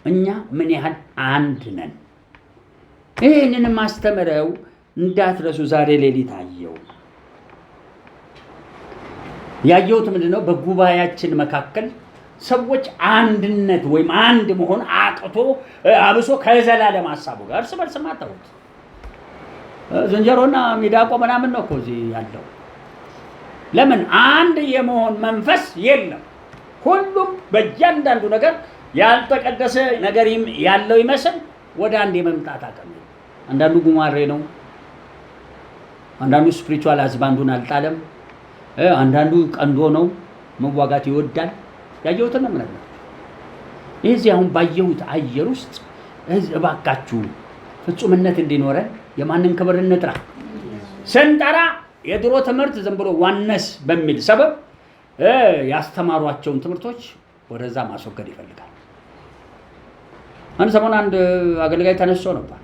እኛ ምን ያህል አንድ ነን? ይህንን ማስተምረው እንዳትረሱ። ዛሬ ሌሊት ያየሁት ምንድነው? በጉባኤያችን መካከል ሰዎች አንድነት ወይም አንድ መሆን አቅቶ አብሶ ከዘላለም ሐሳቡ ጋር እርስ በርስ ማጣውት ዝንጀሮና ሚዳቆ ምናምን ነው እኮ እዚህ ያለው። ለምን? አንድ የመሆን መንፈስ የለም። ሁሉም በእያንዳንዱ ነገር ያልተቀደሰ ነገር ያለው ይመስል ወደ አንድ የመምጣት አቅም ነው። አንዳንዱ ጉማሬ ነው፣ አንዳንዱ ስፒሪቹዋል አዝባንዱን አልጣለም፣ አንዳንዱ ቀንዶ ነው፣ መዋጋት ይወዳል። ያየሁትን ነው ማለት ነው። እዚህ አሁን ባየሁት አየር ውስጥ እባካችሁ ፍጹምነት እንዲኖረን የማንን ክብር እንጥራ? ስንጠራ የድሮ ትምህርት ዝም ብሎ ዋነስ በሚል ሰበብ ያስተማሯቸውን ትምህርቶች ወደዛ ማስወገድ ይፈልጋል። አንድ ሰሞን አንድ አገልጋይ ተነስቶ ነበር።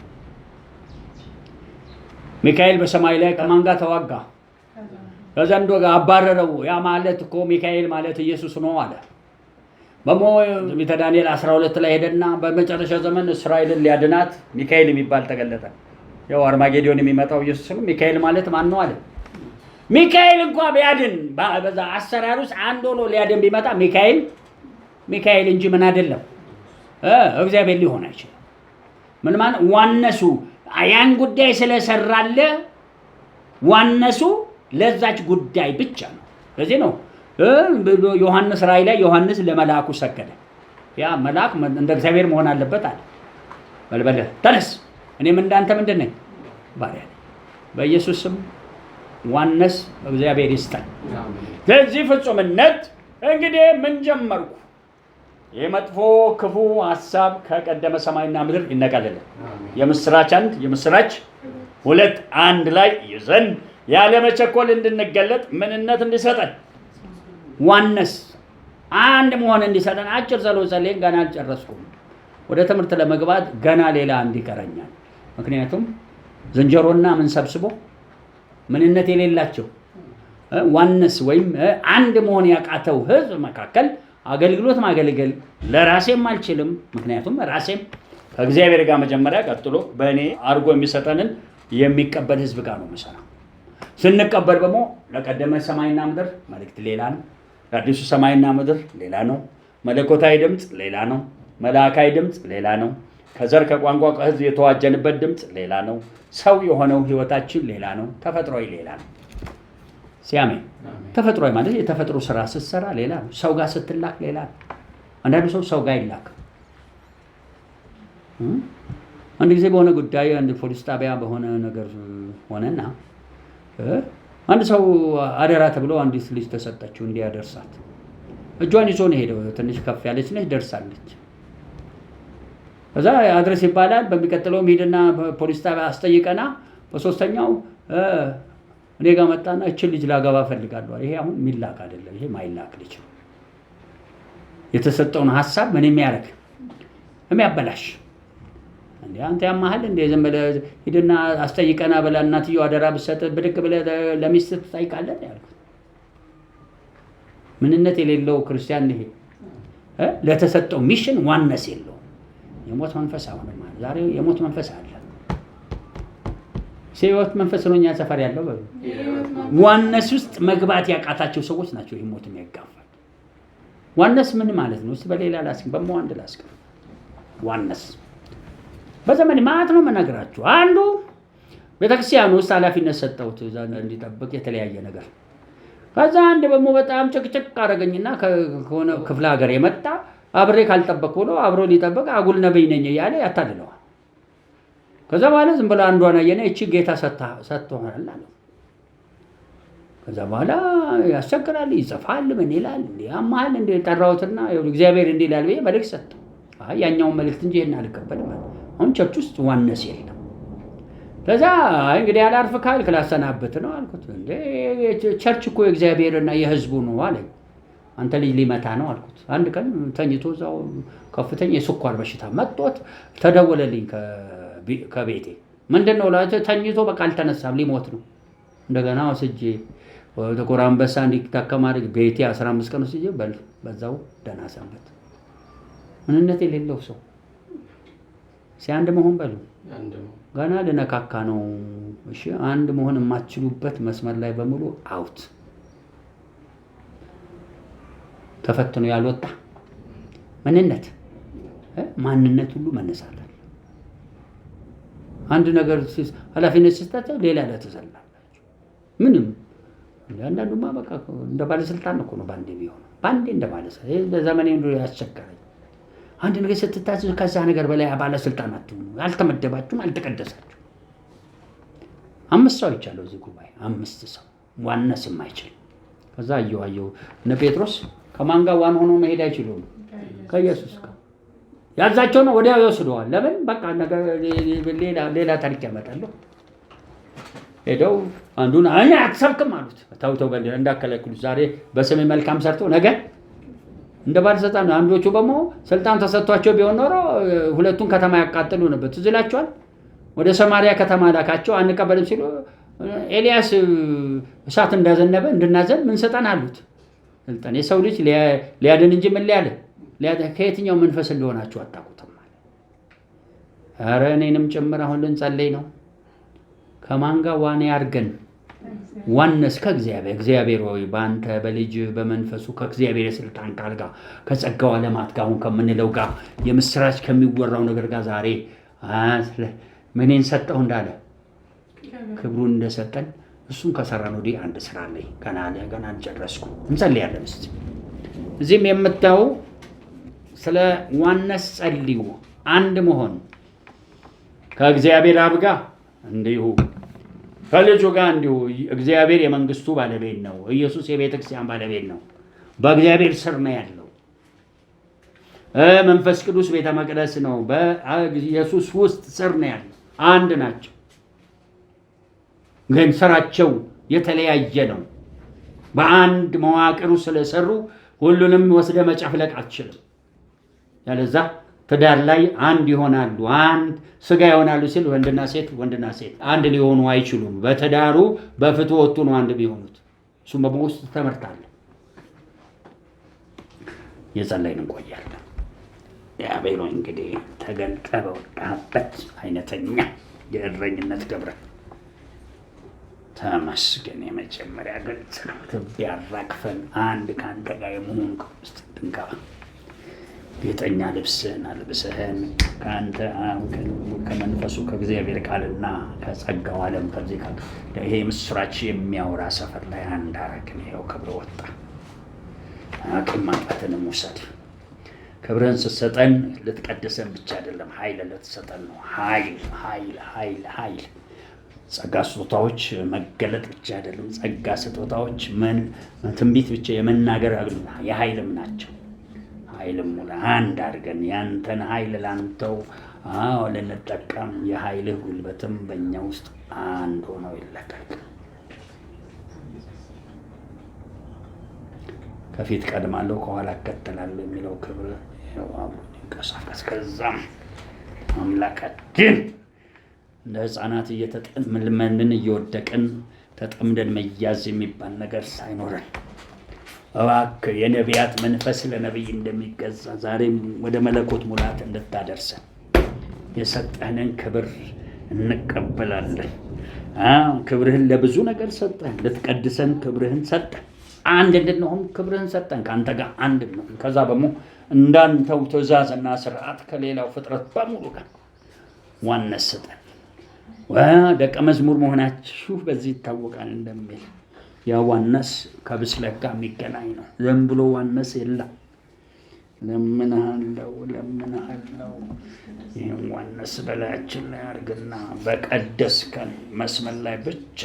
ሚካኤል በሰማይ ላይ ከማን ጋር ተዋጋ? ከዘንዶ ጋር አባረረው። ያ ማለት እኮ ሚካኤል ማለት ኢየሱስ ነው አለ። በትንቢተ ዳንኤል 12 ላይ ሄደና በመጨረሻ ዘመን እስራኤልን ሊያድናት ሚካኤል የሚባል ተገለጠ። ያው አርማጌዶን የሚመጣው ኢየሱስ ነው። ሚካኤል ማለት ማን ነው አለ። ሚካኤል እንኳን ቢያድን በዛ አሰራር ውስጥ አንድ ሆኖ ሊያድን ቢመጣ ሚካኤል እንጂ ምን አይደለም፣ እግዚአብሔር ሊሆን አይችልም። ምን ማለት ዋነሱ ያን ጉዳይ ስለሰራለ ዋነሱ ለዛች ጉዳይ ብቻ ነው። ስለዚህ ነው ዮሐንስ ራእይ ላይ ዮሐንስ ለመልአኩ ሰገደ። ያ መልአክ እንደ እግዚአብሔር መሆን አለበት አለ። በልበለ ተነስ፣ እኔም እንዳንተ ምንድን ነኝ? ባሪያ ነኝ። በኢየሱስ ስም ዋነስ እግዚአብሔር ይስጠን። ለዚህ ፍጹምነት እንግዲህ ምን ጀመርኩ? የመጥፎ ክፉ ሐሳብ ከቀደመ ሰማይና ምድር ይነቀልልን። የምስራች 1 የምስራች 2 አንድ ላይ ይዘን ያለ መቸኮል እንድንገለጥ ምንነት እንዲሰጠን ዋነስ አንድ መሆን እንዲሰጠን አጭር ጸሎት ጸልየን ገና አልጨረስኩም። ወደ ትምህርት ለመግባት ገና ሌላ እንዲቀረኛል። ምክንያቱም ዝንጀሮና ምን ሰብስቦ ምንነት የሌላቸው ዋነስ ወይም አንድ መሆን ያቃተው ህዝብ መካከል አገልግሎት ማገልገል ለራሴም አልችልም። ምክንያቱም ራሴም ከእግዚአብሔር ጋር መጀመሪያ ቀጥሎ በእኔ አድርጎ የሚሰጠንን የሚቀበል ህዝብ ጋር ነው የምሰራው። ስንቀበል ደግሞ ለቀደመ ሰማይና ምድር መልእክት ሌላ ነው። ለአዲሱ ሰማይና ምድር ሌላ ነው። መለኮታዊ ድምፅ ሌላ ነው። መላእካዊ ድምፅ ሌላ ነው። ከዘር ከቋንቋ ከህዝብ የተዋጀንበት ድምፅ ሌላ ነው። ሰው የሆነው ህይወታችን ሌላ ነው። ተፈጥሯዊ ሌላ ነው። ሲያሜን ተፈጥሯዊ ማለት የተፈጥሮ ስራ ስትሰራ ሌላ ነው። ሰው ጋር ስትላክ ሌላ ነው። አንዳንዱ ሰው ጋር ይላክ። አንድ ጊዜ በሆነ ጉዳይ አንድ ፖሊስ ጣቢያ በሆነ ነገር ሆነና አንድ ሰው አደራ ተብሎ አንዲት ልጅ ተሰጠችው እንዲያደርሳት። እጇን ይዞ ነው ሄደው። ትንሽ ከፍ ያለች ነች፣ ደርሳለች። ከዛ አድረስ ይባላል። በሚቀጥለው ሄድና ፖሊስ ጣቢያ አስጠይቀና በሶስተኛው እኔ ጋር መጣና እችን ልጅ ላገባ ፈልጋለሁ። ይሄ አሁን ሚላክ አይደለም፣ ይሄ ማይላክ ልጅ ነው። የተሰጠውን ሐሳብ ምን የሚያደርግ የሚያበላሽ እንዴ! አንተ ያማህል እንደ ዝም ብለህ ሂድና አስጠይቀና በላ እናትየው አደራ ብትሰጥ ብድግ ብለህ ለሚስት ትጠይቃለህ ያልኩት። ምንነት የሌለው ክርስቲያን ይሄ ለተሰጠው ሚሽን ዋነስ የለው። የሞት መንፈስ አሁን ማለት ዛሬ የሞት መንፈስ አለ። የህይወት መንፈስ ነው እኛ ሰፈር ያለው። ዋነስ ውስጥ መግባት ያቃታቸው ሰዎች ናቸው ይሄ ሞት የሚያጋፋል። ዋነስ ምን ማለት ነው? እስቲ በሌላ ላስክ በመዋንድ ላስክ ዋነስ በዘመን ማለት ነው መናገራችሁ። አንዱ ቤተክርስቲያን ውስጥ ኃላፊነት ሰጠውት እንዲጠብቅ የተለያየ ነገር። ከዛ አንድ ደግሞ በጣም ጭቅጭቅ አደረገኝና ከሆነ ክፍለ ሀገር የመጣ አብሬ ካልጠበቅ ብሎ አብሮ ሊጠበቅ አጉል ነብይ ነኝ እያለ ያታልለዋል። ከዛ በኋላ ዝም ብሎ አንዷን አየና እቺ ጌታ ሰጥቶናል አለው። ከዛ በኋላ ያስቸግራል፣ ይጽፋል፣ ምን ይላል፣ ያማል እንደ ጠራውትና እግዚአብሔር እንዲህ ይላል ብዬ መልእክት ሰጠው። ያኛውን መልእክት እንጂ ይሄን አልቀበልም ማለት አሁን ቸርች ውስጥ ዋነስ የለም። ከዛ እንግዲህ ያላርፍ ካልክ ላሰናብት ነው አልኩት። እንዴ ቸርች እኮ የእግዚአብሔርና የህዝቡ ነው አለኝ። አንተ ልጅ ሊመታ ነው አልኩት። አንድ ቀን ተኝቶ እዛው ከፍተኛ የስኳር በሽታ መጥቶት ተደወለልኝ ከቤቴ። ምንድነው ላተ ተኝቶ በቃ አልተነሳም፣ ሊሞት ነው። እንደገና ወስጄ ወደ ጥቁር አንበሳ እንዲታከም አድርግ ቤቴ 15 ቀን ወስጄ በዛው ደህና ሰንበት። ምንነት የሌለው ሰው ሲያንድ መሆን በሉ ገና ልነካካ ነው። እሺ አንድ መሆን የማትችሉበት መስመር ላይ በሙሉ አውት ተፈትኖ ያልወጣ ማንነት ሁሉ መነሳት አለ። አንድ ነገር ኃላፊነት ሲሰጣቸው ሌላ ለተሰላላችሁ ምንም አንዳንዱማ በቃ እንደ ባለስልጣን እኮ ነው ባንዴ ቢሆን ባንዴ እንደ ባለስልጣን በዘመኔ እንደው ያስቸገረኝ። አንድ ነገር ስትታዘዙ ከዛ ነገር በላይ ባለስልጣን አትሁኑ። አልተመደባችሁም፣ አልተቀደሳችሁም። 5 ሰው ይቻለው እዚህ ጉባኤ 5 ሰው ዋነስ የማይችል ከዛ አየው እነ ጴጥሮስ ከማን ጋር ዋን ሆኖ መሄድ አይችሉም። ከኢየሱስ ጋር ያዛቸው ነው ወዲያው ይወስደዋል። ለምን በቃ ነገር ሌላ ታሪክ ያመጣሉ። ሄደው አንዱን እኔ አትሰብክም አሉት። ታውተው በል እንዳከለክሉ ዛሬ በስሜ መልካም ሰርተው ነገ እንደ ባለስልጣን አንዶቹ በሞ ስልጣን ተሰጥቷቸው ቢሆን ኖሮ ሁለቱን ከተማ ያቃጥሉ ነበር። ትዝ ይላችኋል። ወደ ሰማሪያ ከተማ ላካቸው። አንቀበልም ሲሉ ኤልያስ እሳት እንዳዘነበ እንድናዘን ምን ሰጠን አሉት። ስልጣን የሰው ልጅ ሊያድን እንጂ ምን ሊያለ ከየትኛው መንፈስ እንደሆናችሁ አጣቁትም ማለት። ኧረ እኔንም ጭምር አሁን ልንጸልይ ነው። ከማን ጋር ዋኔ ያርገን? ዋነስ ከእግዚአብሔር ሆይ በአንተ በልጅ በመንፈሱ ከእግዚአብሔር የስልጣን ቃል ጋር ከጸጋው ዓለማት ጋር አሁን ከምንለው ጋር የምስራች ከሚወራው ነገር ጋር ዛሬ ምንን ሰጠው እንዳለ ክብሩን እንደሰጠን እሱን ከሰራን ወዲህ አንድ ስራ ላይ ገና አልጨረስኩም። እንጸልያለን። እስቲ እዚህም የምታዩ ስለ ዋነስ ጸልዩ፣ አንድ መሆን ከእግዚአብሔር አብ ጋር እንዲሁ ከልጁ ጋር እንዲሁ። እግዚአብሔር የመንግስቱ ባለቤት ነው። ኢየሱስ የቤተ ክርስቲያን ባለቤት ነው። በእግዚአብሔር ስር ነው ያለው። መንፈስ ቅዱስ ቤተ መቅደስ ነው። በኢየሱስ ውስጥ ስር ነው ያለው። አንድ ናቸው፣ ግን ስራቸው የተለያየ ነው። በአንድ መዋቅሩ ስለሰሩ ሁሉንም ወስደ መጨፍለቅ አትችልም። ያለዛ ትዳር ላይ አንድ ይሆናሉ፣ አንድ ስጋ ይሆናሉ ሲል ወንድና ሴት አንድ ሊሆኑ አይችሉም። በትዳሩ በፍትወቱ ነው አንድ ቢሆኑት። እሱም በውስጥ ተመርታለ። የጸለይን እንቆያለን። የአቤሎ እንግዲህ ተገልጠ በወጣበት አይነተኛ የእረኝነት ግብረ ተመስገን። የመጀመሪያ ግልጽ ነው። ትቢያ አራግፈን አንድ ከአንተ ጋር የመሆን ውስጥ ድንገባ ጌጠኛ ልብስህን አልብስህን ከአንተ ከመንፈሱ ከእግዚአብሔር ቃልና ከጸጋው ዓለም ከዚህ ይሄ ምስራች የሚያወራ ሰፈር ላይ አንድ አረግን። ይኸው ክብር ወጣ። አቅም ማጣትንም ውሰድ። ክብርህን ስትሰጠን ልትቀድሰን ብቻ አይደለም፣ ኃይል ልትሰጠን ነው። ኃይል ጸጋ ስጦታዎች መገለጥ ብቻ አይደለም። ጸጋ ስጦታዎች ትንቢት ብቻ የመናገር የኃይልም ናቸው። ኃይልም ሙላ አንድ አድርገን ያንተን ኃይል ላንተው ልንጠቀም የኃይልህ ጉልበትም በእኛ ውስጥ አንድ ሆነው ይለቀቅ። ከፊት ቀድማለሁ ከኋላ እከተላለሁ የሚለው ክብር ይንቀሳቀስ። ከዛም አምላካችን እንደ ሕፃናት እየተጠመድን እየወደቅን ተጠምደን መያዝ የሚባል ነገር ሳይኖረን እባክህ የነቢያት መንፈስ ለነቢይ እንደሚገዛ ዛሬም ወደ መለኮት ሙላት እንድታደርሰን የሰጠህንን ክብር እንቀበላለን። ክብርህን ለብዙ ነገር ሰጠን። ልትቀድሰን ክብርህን ሰጠን። አንድ እንድንሆን ክብርህን ሰጠን። ከአንተ ጋር አንድ ነው። ከዛ በሞ እንዳንተው ትእዛዝና ስርዓት ከሌላው ፍጥረት በሙሉ ጋር ዋነስ ሰጠን። ደቀ መዝሙር መሆናችሁ በዚህ ይታወቃል እንደሚል ያ ዋነስ ከብስለት ጋር የሚገናኝ ነው። ዝም ብሎ ዋነስ የለም። ለምንሃለው ይህን ዋነስ በላያችን ላይ አድርግና በቀደስከን መስመር ላይ ብቻ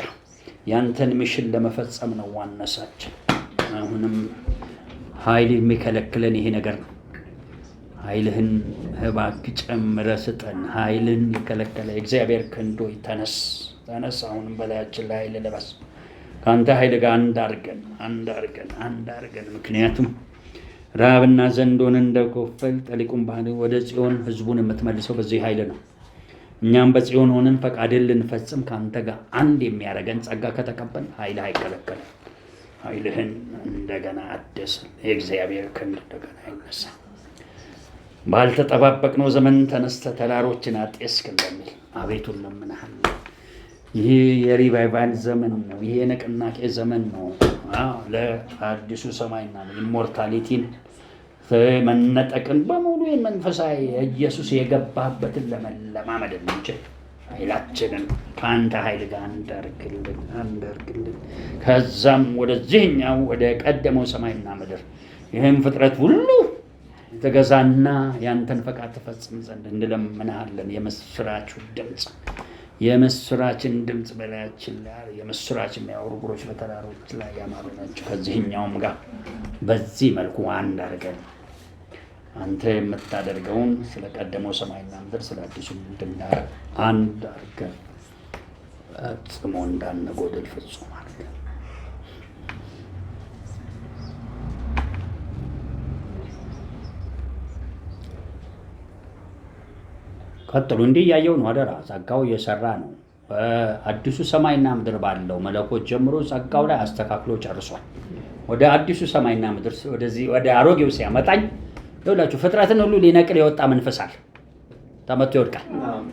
ያንተን ሚሽን ለመፈጸም ነው ዋነሳችን። አሁንም ኃይል የሚከለክለን ይሄ ነገር ነው። ኃይልህን እባክህ ጨምረህ ስጠን። ኃይልን የከለከለ የእግዚአብሔር ክንዶች ተነስ። አሁንም በላያችን ላይ ኃይል ልበስ። ከአንተ ኃይል ጋር አንድ አድርገን። ምክንያቱም ረሃብና ዘንዶን እንደኮፈል ጠሊቁን ባህል ወደ ጽዮን ህዝቡን የምትመልሰው በዚህ ኃይል ነው። እኛም በጽዮን ሆነን ፈቃድን ልንፈጽም ከአንተ ጋር አንድ የሚያደርገን ጸጋ ከተቀበል ኃይል አይከለከልም። ኃይልህን እንደገና አደስ። የእግዚአብሔር ክንድ እንደገና ይነሳ። ባልተጠባበቅነው ዘመን ተነስተህ ተራሮችን አጤስክ እንደሚል አቤቱ እንለምንሃለን። ይህ የሪቫይቫል ዘመን ነው። ይህ የንቅናቄ ዘመን ነው። ለአዲሱ ሰማይና ኢሞርታሊቲን መነጠቅን በሙሉ መንፈሳዊ ኢየሱስ የገባበትን ለመለማመድ እንችል ኃይላችንን ከአንተ ኃይል ጋር አንዳርግልን። ከዛም ወደዚህኛው ወደ ቀደመው ሰማይና ምድር ይህም ፍጥረት ሁሉ ተገዛና ያንተን ፈቃድ ትፈጽም ዘንድ እንለምንሃለን። የምስራችን ድምፅ በላያችን ላይ የምስራች የሚያወሩ እግሮች በተራሮች ላይ ያማሩ ናቸው። ከዚህኛውም ጋር በዚህ መልኩ አንድ አድርገን አንተ የምታደርገውን ስለ ቀደመው ሰማይና ምድር ስለ አዲሱ ምድር አንድ አድርገን ፈጽሞ እንዳንጎድል ፍጹም አድርገን ቀጥሉ። እንዲህ እያየው ነው። አደራ ጸጋው እየሰራ ነው። በአዲሱ ሰማይና ምድር ባለው መለኮት ጀምሮ ጸጋው ላይ አስተካክሎ ጨርሷል። ወደ አዲሱ ሰማይና ምድር ወደዚህ ወደ አሮጌው ሲያመጣኝ ይኸውላችሁ ፍጥረትን ሁሉ ሊነቅል የወጣ መንፈስ አለ። ተመቶ ይወድቃል።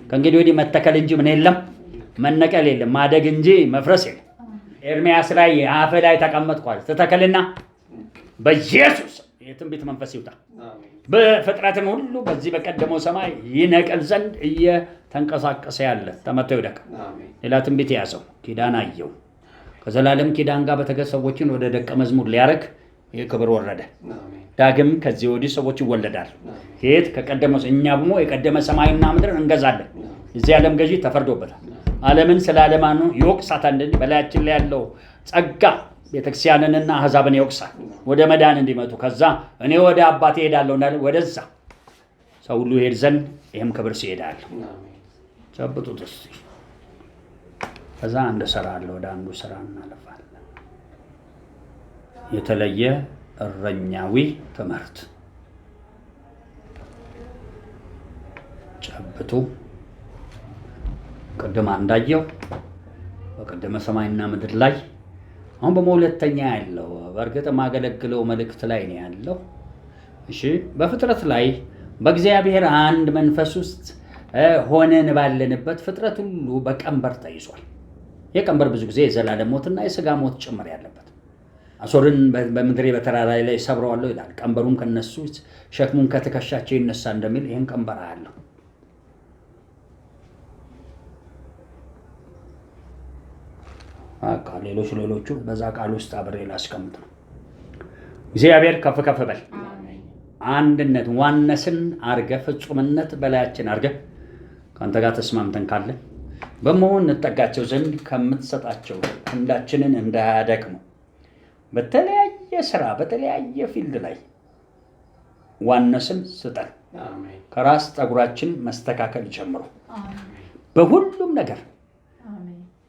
ከእንግዲህ ወዲህ መተከል እንጂ ምን የለም፣ መነቀል የለም፣ ማደግ እንጂ መፍረስ የለም። ኤርምያስ ላይ አፍ ላይ ተቀመጥኳል። ተተከልና በኢየሱስ የትንቢት መንፈስ ይውጣ። በፍጥረትን ሁሉ በዚህ በቀደመው ሰማይ ይነቀል ዘንድ እየተንቀሳቀሰ ያለ ተመቶ ይወድቅ። ሌላ ትንቢት ያዘው ኪዳን አየው ከዘላለም ኪዳን ጋር በተገሰቦችን ወደ ደቀ መዝሙር ሊያረግ የክብር ወረደ። ዳግም ከዚህ ወዲህ ሰዎች ይወለዳሉ። ከየት? ከቀደመው። እኛ ደግሞ የቀደመ ሰማይና ምድር እንገዛለን። እዚህ ዓለም ገዢ ተፈርዶበታል። ዓለምን ስለ ዓለማኑ ይወቅሳታል። እንደዚህ በላያችን ላይ ያለው ጸጋ ቤተክርስቲያንንና አሕዛብን ይወቅሳል ወደ መዳን እንዲመጡ። ከዛ እኔ ወደ አባቴ እሄዳለሁ እንዳለ ወደዛ ሰው ሁሉ ይሄድ ዘንድ ይህም ክብር ሲሄዳለሁ። ጨብጡት እስቲ። ከዛ አንድ ስራ አለ፣ ወደ አንዱ ስራ እናለፋለን። የተለየ እረኛዊ ትምህርት ጨብጡ። ቅድም እንዳየው በቀደመ ሰማይና ምድር ላይ አሁን በሁለተኛ ያለው በእርግጥ የማገለግለው መልእክት ላይ ነው ያለው። እሺ በፍጥረት ላይ በእግዚአብሔር አንድ መንፈስ ውስጥ ሆነን ባለንበት ፍጥረት ሁሉ በቀንበር ተይዟል። የቀንበር ብዙ ጊዜ የዘላለም ሞትና የሥጋ ሞት ጭምር ያለበት። አሦርን በምድሬ በተራራ ላይ ሰብረዋለሁ ይላል። ቀንበሩም ከነሱ ሸክሙን ከትከሻቸው ይነሳ እንደሚል ይህን ቀንበር አያለሁ። ሌሎቹ በዛ ቃል ውስጥ አብሬ ላስቀምጥ ነው። እግዚአብሔር ከፍ ከፍ በል። አንድነት ዋነስን አርገ ፍጹምነት በላያችን አርገ ከአንተ ጋር ተስማምተን ካለን በመሆን እንጠጋቸው ዘንድ ከምትሰጣቸው ክንዳችንን እንዳያደክሙ በተለያየ ስራ በተለያየ ፊልድ ላይ ዋነስን ስጠን። ከራስ ጠጉራችን መስተካከል ጀምሮ በሁሉም ነገር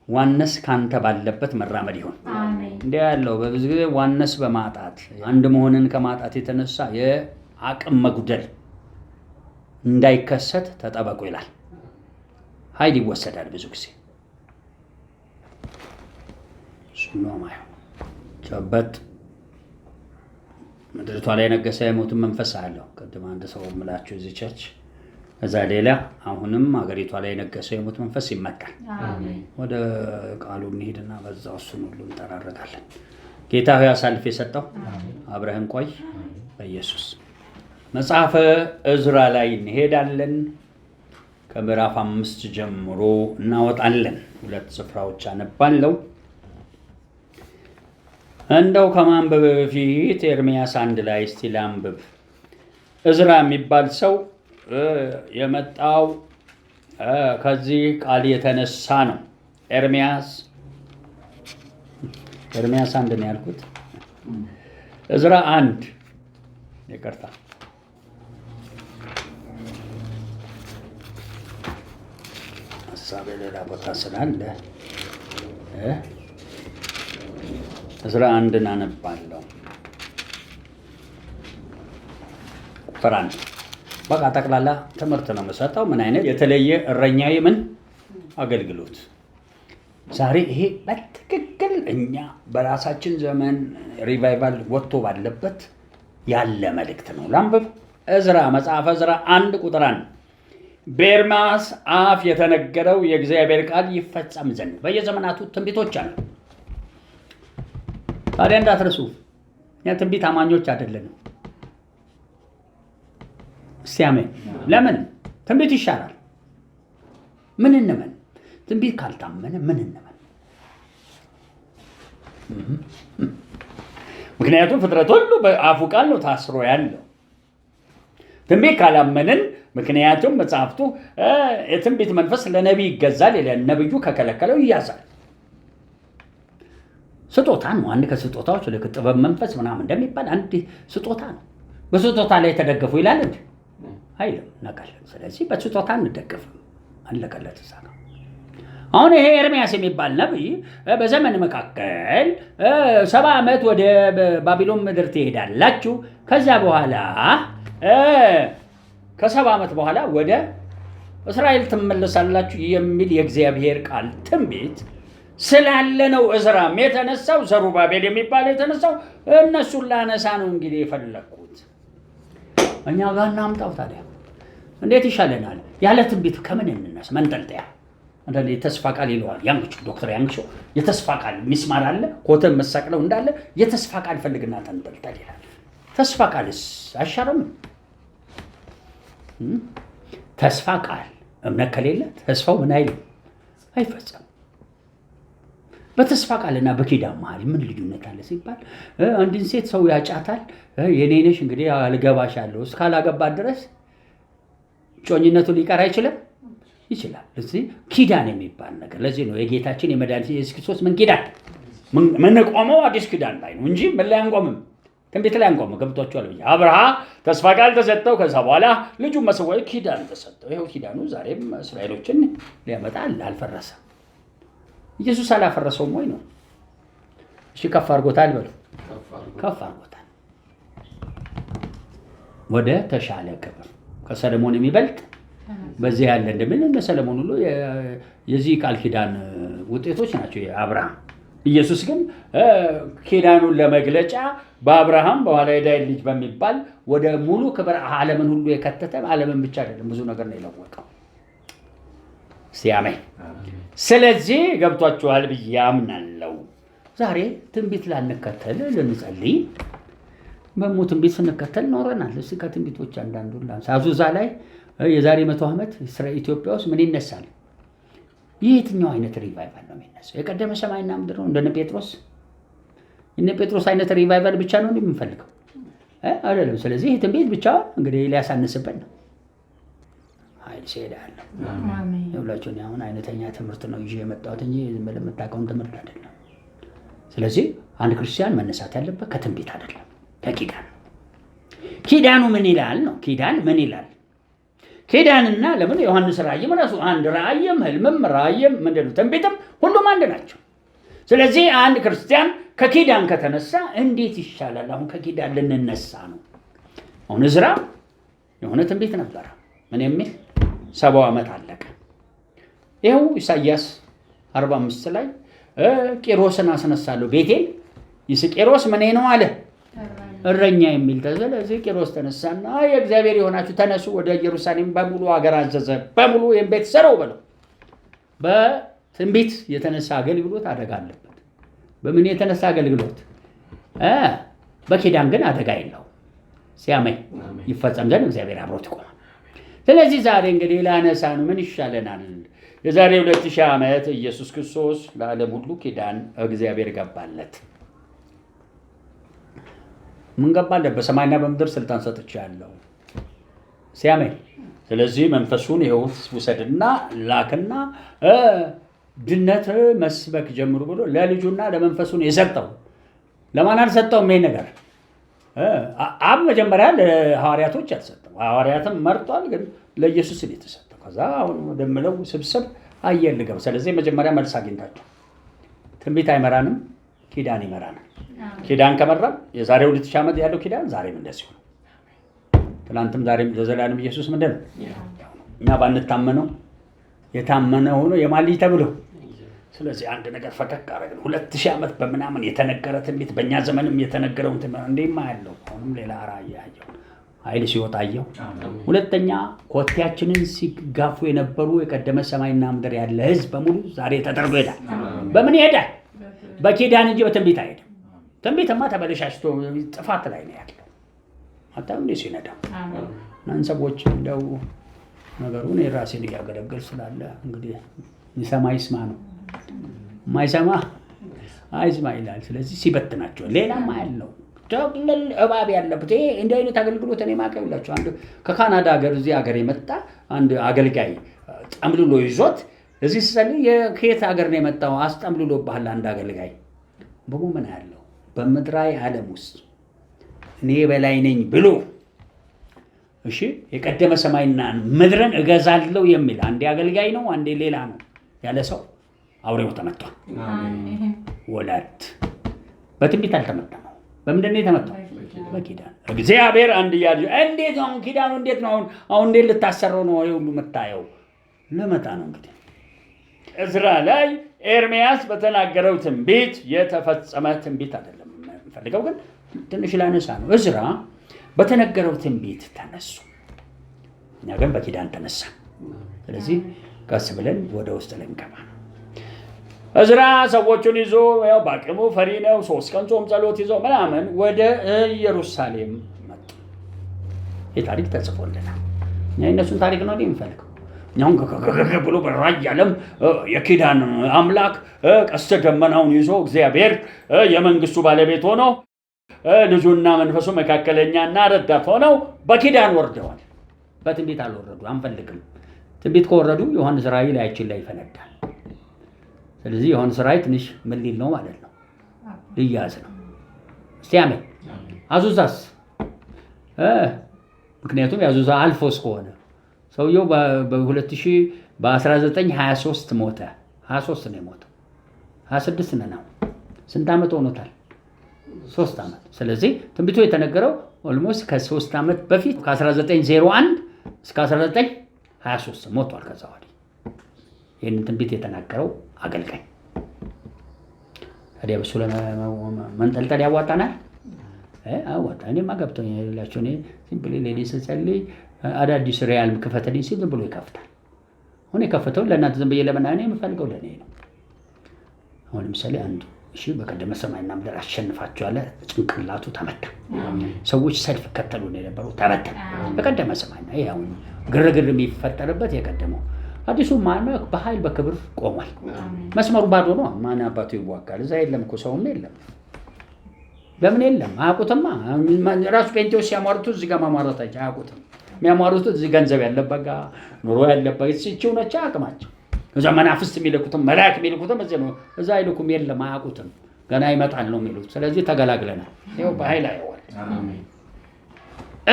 ዋነስ ካንተ ባለበት መራመድ ይሁን። እንዲያ ያለው በብዙ ጊዜ ዋነስ በማጣት አንድ መሆንን ከማጣት የተነሳ የአቅም መጉደል እንዳይከሰት ተጠበቁ ይላል። ኃይል ይወሰዳል ብዙ ጊዜ ሱኖማዩ ጨበጥ ምድርቷ ላይ ነገሰ የሞትን መንፈስ አለው። ቅድም አንድ ሰው ምላችሁ እዚህ ቸርች እዛ ሌላ አሁንም አገሪቷ ላይ ነገሰው የሞት መንፈስ ይመታል። ወደ ቃሉ እንሂድና በዛው እሱን ሁሉ እንጠራረጋለን። ጌታ ሆይ አሳልፍ የሰጠው አብረህን ቆይ በኢየሱስ። መጽሐፈ ዕዝራ ላይ እንሄዳለን። ከምዕራፍ 5 ጀምሮ እናወጣለን። 2 ስፍራዎች አነባለሁ። እንደው ከማንበብ በፊት ኤርምያስ 1 ላይ እስቲ ላንብብ። ዕዝራ የሚባል ሰው የመጣው ከዚህ ቃል የተነሳ ነው። ኤርምያስ 1 ነው ያልኩት። ዕዝራ 1 ይቅርታ፣ ሀሳቤ ሌላ ቦታ ስላለ ዕዝራ 1 አነባለሁ። ፈራን በቃ ጠቅላላ ትምህርት ነው የምሰጠው። ምን አይነት የተለየ እረኛዊ ምን አገልግሎት። ዛሬ ይሄ በትክክል እኛ በራሳችን ዘመን ሪቫይቫል ወጥቶ ባለበት ያለ መልእክት ነው። ላንብብ። ዕዝራ መጽሐፈ ዕዝራ 1 ቁጥር 1 በኤርምያስ አፍ የተነገረው የእግዚአብሔር ቃል ይፈጸም ዘንድ። በየዘመናቱ ትንቢቶች አሉ። ታዲያ እንዳትረሱ፣ እኛ ትንቢት አማኞች አይደለንም። እስቲ አሜን። ለምን ትንቢት ይሻላል? ምን እንመን? ትንቢት ካልታመነ ምን እንመን? ምክንያቱም ፍጥረት ሁሉ በአፉ ቃል ነው ታስሮ ያለው። ትንቢት ካላመንን፣ ምክንያቱም መጽሐፍቱ የትንቢት መንፈስ ለነቢይ ይገዛል ይላል። ነቢዩ ከከለከለው ይያዛል። ስጦታ ነው። አንድ ከስጦታዎች ልክ ጥበብ መንፈስ ምናምን እንደሚባል አንድ ስጦታ ነው። በስጦታ ላይ ተደገፉ ይላል እንዴ? አይልም። እናውቃለን። ስለዚህ በስጦታ እንደገፍም አለቀለት እዛ ነው። አሁን ይሄ ኤርምያስ የሚባል ነቢይ በዘመን መካከል 70 ዓመት ወደ ባቢሎን ምድር ትሄዳላችሁ፣ ከዛ በኋላ ከ70 ዓመት በኋላ ወደ እስራኤል ትመለሳላችሁ የሚል የእግዚአብሔር ቃል ትንቢት ስላለ ነው። ዕዝራም የተነሳው ዘሩባቤል የሚባለው የተነሳው እነሱን ላነሳ ነው እንግዲህ የፈለኩት። እኛ ጋር እናምጣው ታዲያ እንዴት ይሻለናል? ያለ ትንቢት ከምን እንነሳ? መንጠልጠያ አንዳንዴ የተስፋ ቃል ይለዋል ያንግቹ ዶክተር ያንግቹ የተስፋ ቃል ሚስማር አለ ኮተም መሳቅለው እንዳለ የተስፋ ቃል ፈልግና ተንጠልጠል ይላል። ተስፋ ቃልስ አይሻርም? ተስፋ ቃል እምነት ከሌለ ተስፋው ምን አይልም፣ አይፈጸም። በተስፋ ቃልና በኪዳን መሀል ምን ልዩነት አለ ሲባል አንድን ሴት ሰው ያጫታል። የኔ ነሽ እንግዲህ አልገባሻለሁ እስካላገባት ድረስ ጮኝነቱ ሊቀር አይችልም ይችላል። ስለዚህ ኪዳን የሚባል ነገር ለዚህ ነው የጌታችን የመድኃኒታችን ኢየሱስ ክርስቶስ ምን ኪዳን ምን ቆመው አዲስ ኪዳን ላይ ነው እንጂ ምን ላይ አንቆምም፣ ትንቢት ላይ አንቆምም። ገብቷችኋል ብዬ አብርሃም ተስፋ ቃል ተሰጠው። ከዛ በኋላ ልጁ መሰዋይ ኪዳን ተሰጠው። ይኸው ኪዳኑ ዛሬም እስራኤሎችን ሊያመጣ አልፈረሰም። ኢየሱስ አላፈረሰውም ወይ ነው? እሺ ከፍ አድርጎታል በሉ። ከፍ አድርጎታል ወደ ተሻለ ክብር ከሰለሞን የሚበልጥ በዚህ ያለ እንደምን እንደ ሰለሞን ሁሉ የዚህ ቃል ኪዳን ውጤቶች ናቸው የአብርሃም። ኢየሱስ ግን ኪዳኑን ለመግለጫ በአብርሃም በኋላ የዳዊት ልጅ በሚባል ወደ ሙሉ ክብር ዓለምን ሁሉ የከተተ ዓለምን ብቻ አይደለም ብዙ ነገር ነው የለወጠው። ሲያመኝ ስለዚህ ገብቷችኋል ብዬ አምናለሁ። ዛሬ ትንቢት ላንከተል ልንጸልይ በሙ ትንቢት ስንከተል ኖረናል። እስኪ ከትንቢቶች አንዳንዱን ላንሳ። አዙዛ ላይ የዛሬ 100 ዓመት ኢትዮጵያ ውስጥ ምን ይነሳል? የትኛው አይነት ሪቫይቫል ነው የሚነሳው? የቀደመ ሰማይና ምድር ነው እንደነ ጴጥሮስ? እነ ጴጥሮስ አይነት ሪቫይቫል ብቻ ነው የምንፈልገው አይደለም። ስለዚህ ይህ ትንቢት ብቻ እንግዲህ ሊያሳንስበት ነው። ኃይል ሲሄዳል አሜን። ሁላችሁም አሁን አይነተኛ ትምህርት ነው ይዤ የመጣሁት እንጂ ዝም ብለህ የምታውቀውን ትምህርት አይደለም። ስለዚህ አንድ ክርስቲያን መነሳት ያለበት ከትንቢት አይደለም ከኪዳን። ኪዳኑ ምን ይላል ነው? ኪዳን ምን ይላል? ኪዳንና ለምን ዮሐንስ ራእይም ራሱ አንድ ራእይም ህልምም ራእይም ምንድነው ትንቢትም ሁሉም አንድ ናቸው። ስለዚህ አንድ ክርስቲያን ከኪዳን ከተነሳ እንዴት ይሻላል? አሁን ከኪዳን ልንነሳ ነው። አሁን ዕዝራ የሆነ ትንቢት ነበረ። ምን የሚል 70 ዓመት አለቀ። ይኸው ኢሳይያስ 45 ላይ ቂሮስን አስነሳለሁ ቤቴን ቂሮስ ምን ነው አለ እረኛ የሚል ተዘለ። እዚህ ቂሮስ ተነሳና የእግዚአብሔር የሆናችሁ ተነሱ ወደ ኢየሩሳሌም በሙሉ ሀገር አዘዘ በሙሉ ቤት ሰረው በለው። በትንቢት የተነሳ አገልግሎት አደጋ አለበት። በምን የተነሳ አገልግሎት? በኪዳን ግን አደጋ የለው። ሲያመኝ ይፈጸም ዘንድ እግዚአብሔር አብሮት ይቆማል። ስለዚህ ዛሬ እንግዲህ ላነሳ ነው ምን ይሻለናል? የዛሬ 2000 ዓመት ኢየሱስ ክርስቶስ ለዓለም ሁሉ ኪዳን እግዚአብሔር ገባለት። ምን ገባለት? በሰማይና በምድር ስልጣን ሰጥቻለሁ። ሲያመኝ ስለዚህ መንፈሱን ይኸው ውሰድና ላክና ድነት መስበክ ጀምሩ ብሎ ለልጁና ለመንፈሱን የሰጠው ለማን አልሰጠውም? ይሄ ነገር አብ መጀመሪያ ለሐዋርያቶች አልሰጠው። ሐዋርያትም መርጧል፣ ግን ለኢየሱስ ነው የተሰጠው። ከዛ አሁን ወደምለው ስብስብ አየልገው። ስለዚህ መጀመሪያ መልስ አግኝታችሁ ትንቢት አይመራንም፣ ኪዳን ይመራናል። ኪዳን ከመራን የዛሬ 2000 ዓመት ያለው ኪዳን ዛሬም እንደዚሁ ነው። ትናንትም ዛሬም ለዘላለም ኢየሱስ ምንድን ነው? እኛ ባንታመነው የታመነ ሆኖ የማን ልጅ ተብሎ። ስለዚህ አንድ ነገር ፈቀቅ አደረግን። 2000 ዓመት በምናምን የተነገረ ትንቢት በእኛ ዘመንም የተነገረውን ትንቢት እንዴማ ያለው አሁንም ሌላ ራእይ ያየው ኃይል ሲወጣ አየው። ሁለተኛ ኮቴያችንን ሲጋፉ የነበሩ የቀደመ ሰማይና ምድር ያለ ህዝብ በሙሉ ዛሬ ተደርጎ ይሄዳል። በምን ይሄዳል? በኪዳን እንጂ በትንቢት አይሄድም። ትንቢትማ ተበለሻሽቶ ጥፋት ላይ ነው ያለው። አታም እንደ ሲነዳው እናን ሰዎች እንደው ነገሩን የራሴን እያገለገል ስላለ እንግዲህ ይሰማ ይስማ ነው፣ ማይሰማ አይስማ ይላል። ስለዚህ ሲበትናቸው ሌላማ ያለው ተቅልል እባብ ያለበት ይሄ እንደ አይነት አገልግሎት እኔ ማቀብላችሁ አንድ ከካናዳ ሀገር እዚህ ሀገር የመጣ አንድ አገልጋይ ጠምልሎ ይዞት እዚህ ሲሰልይ ከየት ሀገር ነው የመጣው? አስጠምልሎ ባህል አንድ አገልጋይ በሞመና ያለው በምድራዊ ዓለም ውስጥ እኔ በላይ ነኝ ብሎ እሺ የቀደመ ሰማይና ምድርን እገዛለሁ የሚል አንዴ አገልጋይ ነው፣ አንዴ ሌላ ነው ያለ ሰው አውሬው ተመቷል። አሜን። ወላት በትንቢት አልተመታም። በምንድን ነው የተመታው? በኪዳን እግዚአብሔር አንድያ ልጅ። እንዴት ነው ኪዳኑ? እንዴት ነው አሁን እንዴት ልታሰረው ነው? ይሁን የምታየው ለመጣ ነው እንግዲህ ዕዝራ ላይ ኤርምያስ በተናገረው ትንቢት የተፈጸመ ትንቢት አይደለም የምፈልገው፣ ግን ትንሽ ላነሳ ነው። ዕዝራ በተነገረው ትንቢት ተነሱ፣ እኛ ግን በኪዳን ተነሳ። ስለዚህ ቀስ ብለን ወደ ውስጥ ልንገባ ነው። ዕዝራ ሰዎቹን ይዞ ያው ባቅሙ ፈሪ ነው፣ 3 ቀን ጾም ጸሎት ይዞ ምናምን ወደ ኢየሩሳሌም መጡ። ይህ ታሪክ ተጽፎልናል። እኛ የእነሱን ታሪክ ነው የምፈልገው። አሁን ብሎ በራይ ዓለም የኪዳን አምላክ ቀስተ ደመናውን ይዞ እግዚአብሔር የመንግስቱ ባለቤት ሆኖ ልጁና መንፈሱ መካከለኛና ረዳት ሆነው በኪዳን ወርደዋል። በትንቢት አልወረዱ፣ አንፈልግም። ትንቢት ከወረዱ ዮሐንስ ራእይ ላያችን ላይ ይፈነዳል። ስለዚህ ዮሐንስ ራእይ ትንሽ ምን ሊል ነው ማለት ነው? ልያዝ ነው። እስቲ አሜን። አዙዛስ ምክንያቱም ያዙዛ አልፎስ ከሆነ ሰውየው በ1923 ሞተ። 23 ነው የሞተው። 26 ነው። ስንት ዓመት ሆኖታል? 3 ዓመት። ስለዚህ ትንቢቱ የተነገረው ኦልሞስት ከ3 ዓመት በፊት ከ1901 እስከ 1923 ሞቷል። ከዛ ወዲህ ይህንን ትንቢት የተናገረው አገልጋይ ታዲያ በሱ ለመንጠልጠል ያዋጣናል? አዋጣ። እኔማ ገብቶኝ ሌላቸው እኔ ሲምፕሊ ሌዲ ስጸልይ አዳዲስ ሪያል ክፈተልኝ ሲል ዝም ብሎ ይከፍታል። አሁን የከፈተውን ለእናንተ ዝም ብዬ ለመና እኔ የምፈልገው ለእኔ ነው። አሁን ለምሳሌ አንዱ እሺ በቀደመ ሰማይና ምድር አሸንፋቸዋለ፣ ጭንቅላቱ ተመታ። ሰዎች ሰልፍ ከተሉ ነው የነበሩ፣ ተመታ በቀደመ ሰማይና። ይሄ አሁን ግርግር የሚፈጠርበት የቀደመው አዲሱ ማነው በኃይል በክብር ቆሟል። መስመሩ ባዶ ነው። ማን አባቱ ይዋጋል? እዛ የለም እኮ ሰውም የለም። ለምን የለም? አያውቁትማ። ራሱ ጴንጤዎች ሲያሟርቱ እዚህ ጋር ማሟራት አያውቁትም። የሚያሟሩት እዚህ ገንዘብ ያለበት ጋር ኑሮ ያለበት እቺው ነች አቅማቸው። እዛ መናፍስት የሚልኩትም መልአክ የሚልኩትም እዚህ ነው። እዛ አይልኩም፣ የለም፣ አያውቁትም። ገና ይመጣል ነው የሚሉት። ስለዚህ ተገላግለናል። ይኸው በኃይል አይዋል።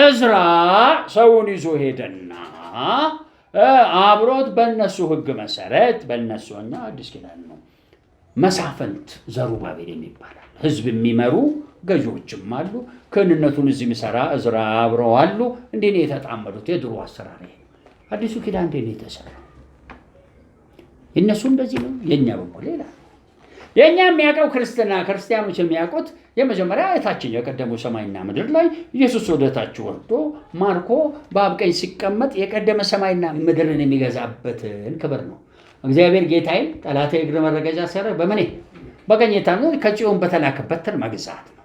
እዝራ ሰውን ይዞ ሄደና አብሮት በእነሱ ሕግ መሰረት በእነሱና አዲስ ኪዳን ነው መሳፍንት ዘሩባቤል የሚባላል ህዝብ የሚመሩ ገዢዎችም አሉ። ክህንነቱን እዚህ የሚሰራ እዝራ አብረው አሉ። እንዲህ ነው የተጣመዱት። የድሮ አሰራር ይሄ። አዲሱ ኪዳን እንዴት ነው የተሰራው? የእነሱ እንደዚህ ነው፣ የእኛ በጎ ሌላ። የእኛ የሚያውቀው ክርስቲያኖች የሚያውቁት የመጀመሪያ የታችን የቀደመው ሰማይና ምድር ላይ ኢየሱስ ወደታች ወርዶ ማርኮ በአብ ቀኝ ሲቀመጥ የቀደመ ሰማይና ምድርን የሚገዛበትን ክብር ነው። እግዚአብሔር ጌታዬን ጠላቴ እግር መረገጫ ሲያደርግ በምን በቀኝ የታመነ ከጽዮን በተላከበት ትር መግዛት ነው።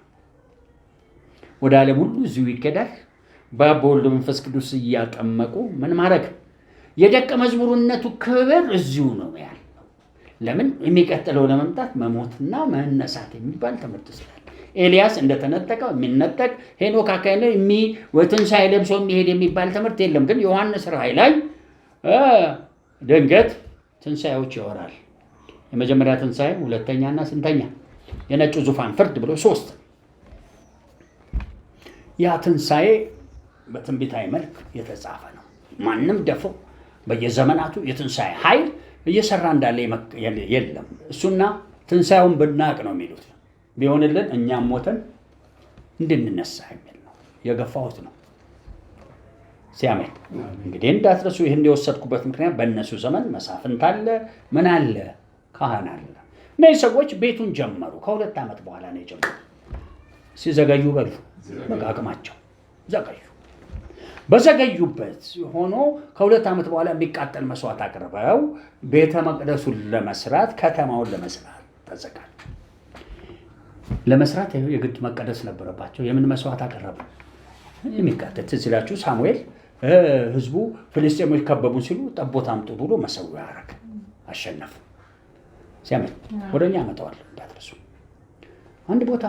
ወደ ዓለም ሁሉ እዚሁ ይኬዳል። በአብ በወልድ በመንፈስ ቅዱስ እያጠመቁ ምን ማድረግ? የደቀ መዝሙርነቱ ክብር እዚሁ ነው ያለው። ለምን? የሚቀጥለው ለመምጣት መሞትና መነሳት የሚባል ትምህርት ስላለ ኤልያስ እንደተነጠቀ የሚነጠቅ ሄኖክ አካይነ ትንሣኤ ለብሶ የሚሄድ የሚባል ትምህርት የለም። ግን ዮሐንስ ራእይ ላይ ድንገት ትንሣኤዎች ያወራል። የመጀመሪያ ትንሣኤ፣ ሁለተኛና ስንተኛ የነጩ ዙፋን ፍርድ ብሎ 3 ያ ትንሣኤ በትንቢታዊ መልክ የተጻፈ ነው። ማንም ደፍሮ በየዘመናቱ የትንሣኤ ኃይል እየሰራ እንዳለ የለም። እሱና ትንሣኤውን ብናቅ ነው የሚሉት። ቢሆንልን እኛም ሞተን እንድንነሳ የሚል ነው። የገፋሁት ነው። ሲያሜን እንግዲህ እንዳትረሱ። ይህን የወሰድኩበት ምክንያት በእነሱ ዘመን መሳፍንት አለ፣ ምን አለ፣ ካህን አለ። እነዚህ ሰዎች ቤቱን ጀመሩ። ከ2 ዓመት በኋላ ነው የጀመሩ። ሲዘገዩ በሉ አቅማቸው ዘገዩ። በዘገዩበት ሆኖ ከ2 ዓመት በኋላ የሚቃጠል መስዋዕት አቅርበው ቤተ መቅደሱን ለመስራት ከተማውን ለመስራት ተዘጋጁ። ለመስራት የግድ መቀደስ ነበረባቸው። የምን መስዋዕት አቀረቡ? የሚቃጠል ትዝ ይላችሁ ሳሙኤል ህዝቡ ፍልስጤሞች ከበቡን ሲሉ ጠቦት አምጡ ብሎ መሰዊያ አረገ። አሸነፉ። ሲያመን ወደኛ መጣዋል። እንዳትረሱ። አንድ ቦታ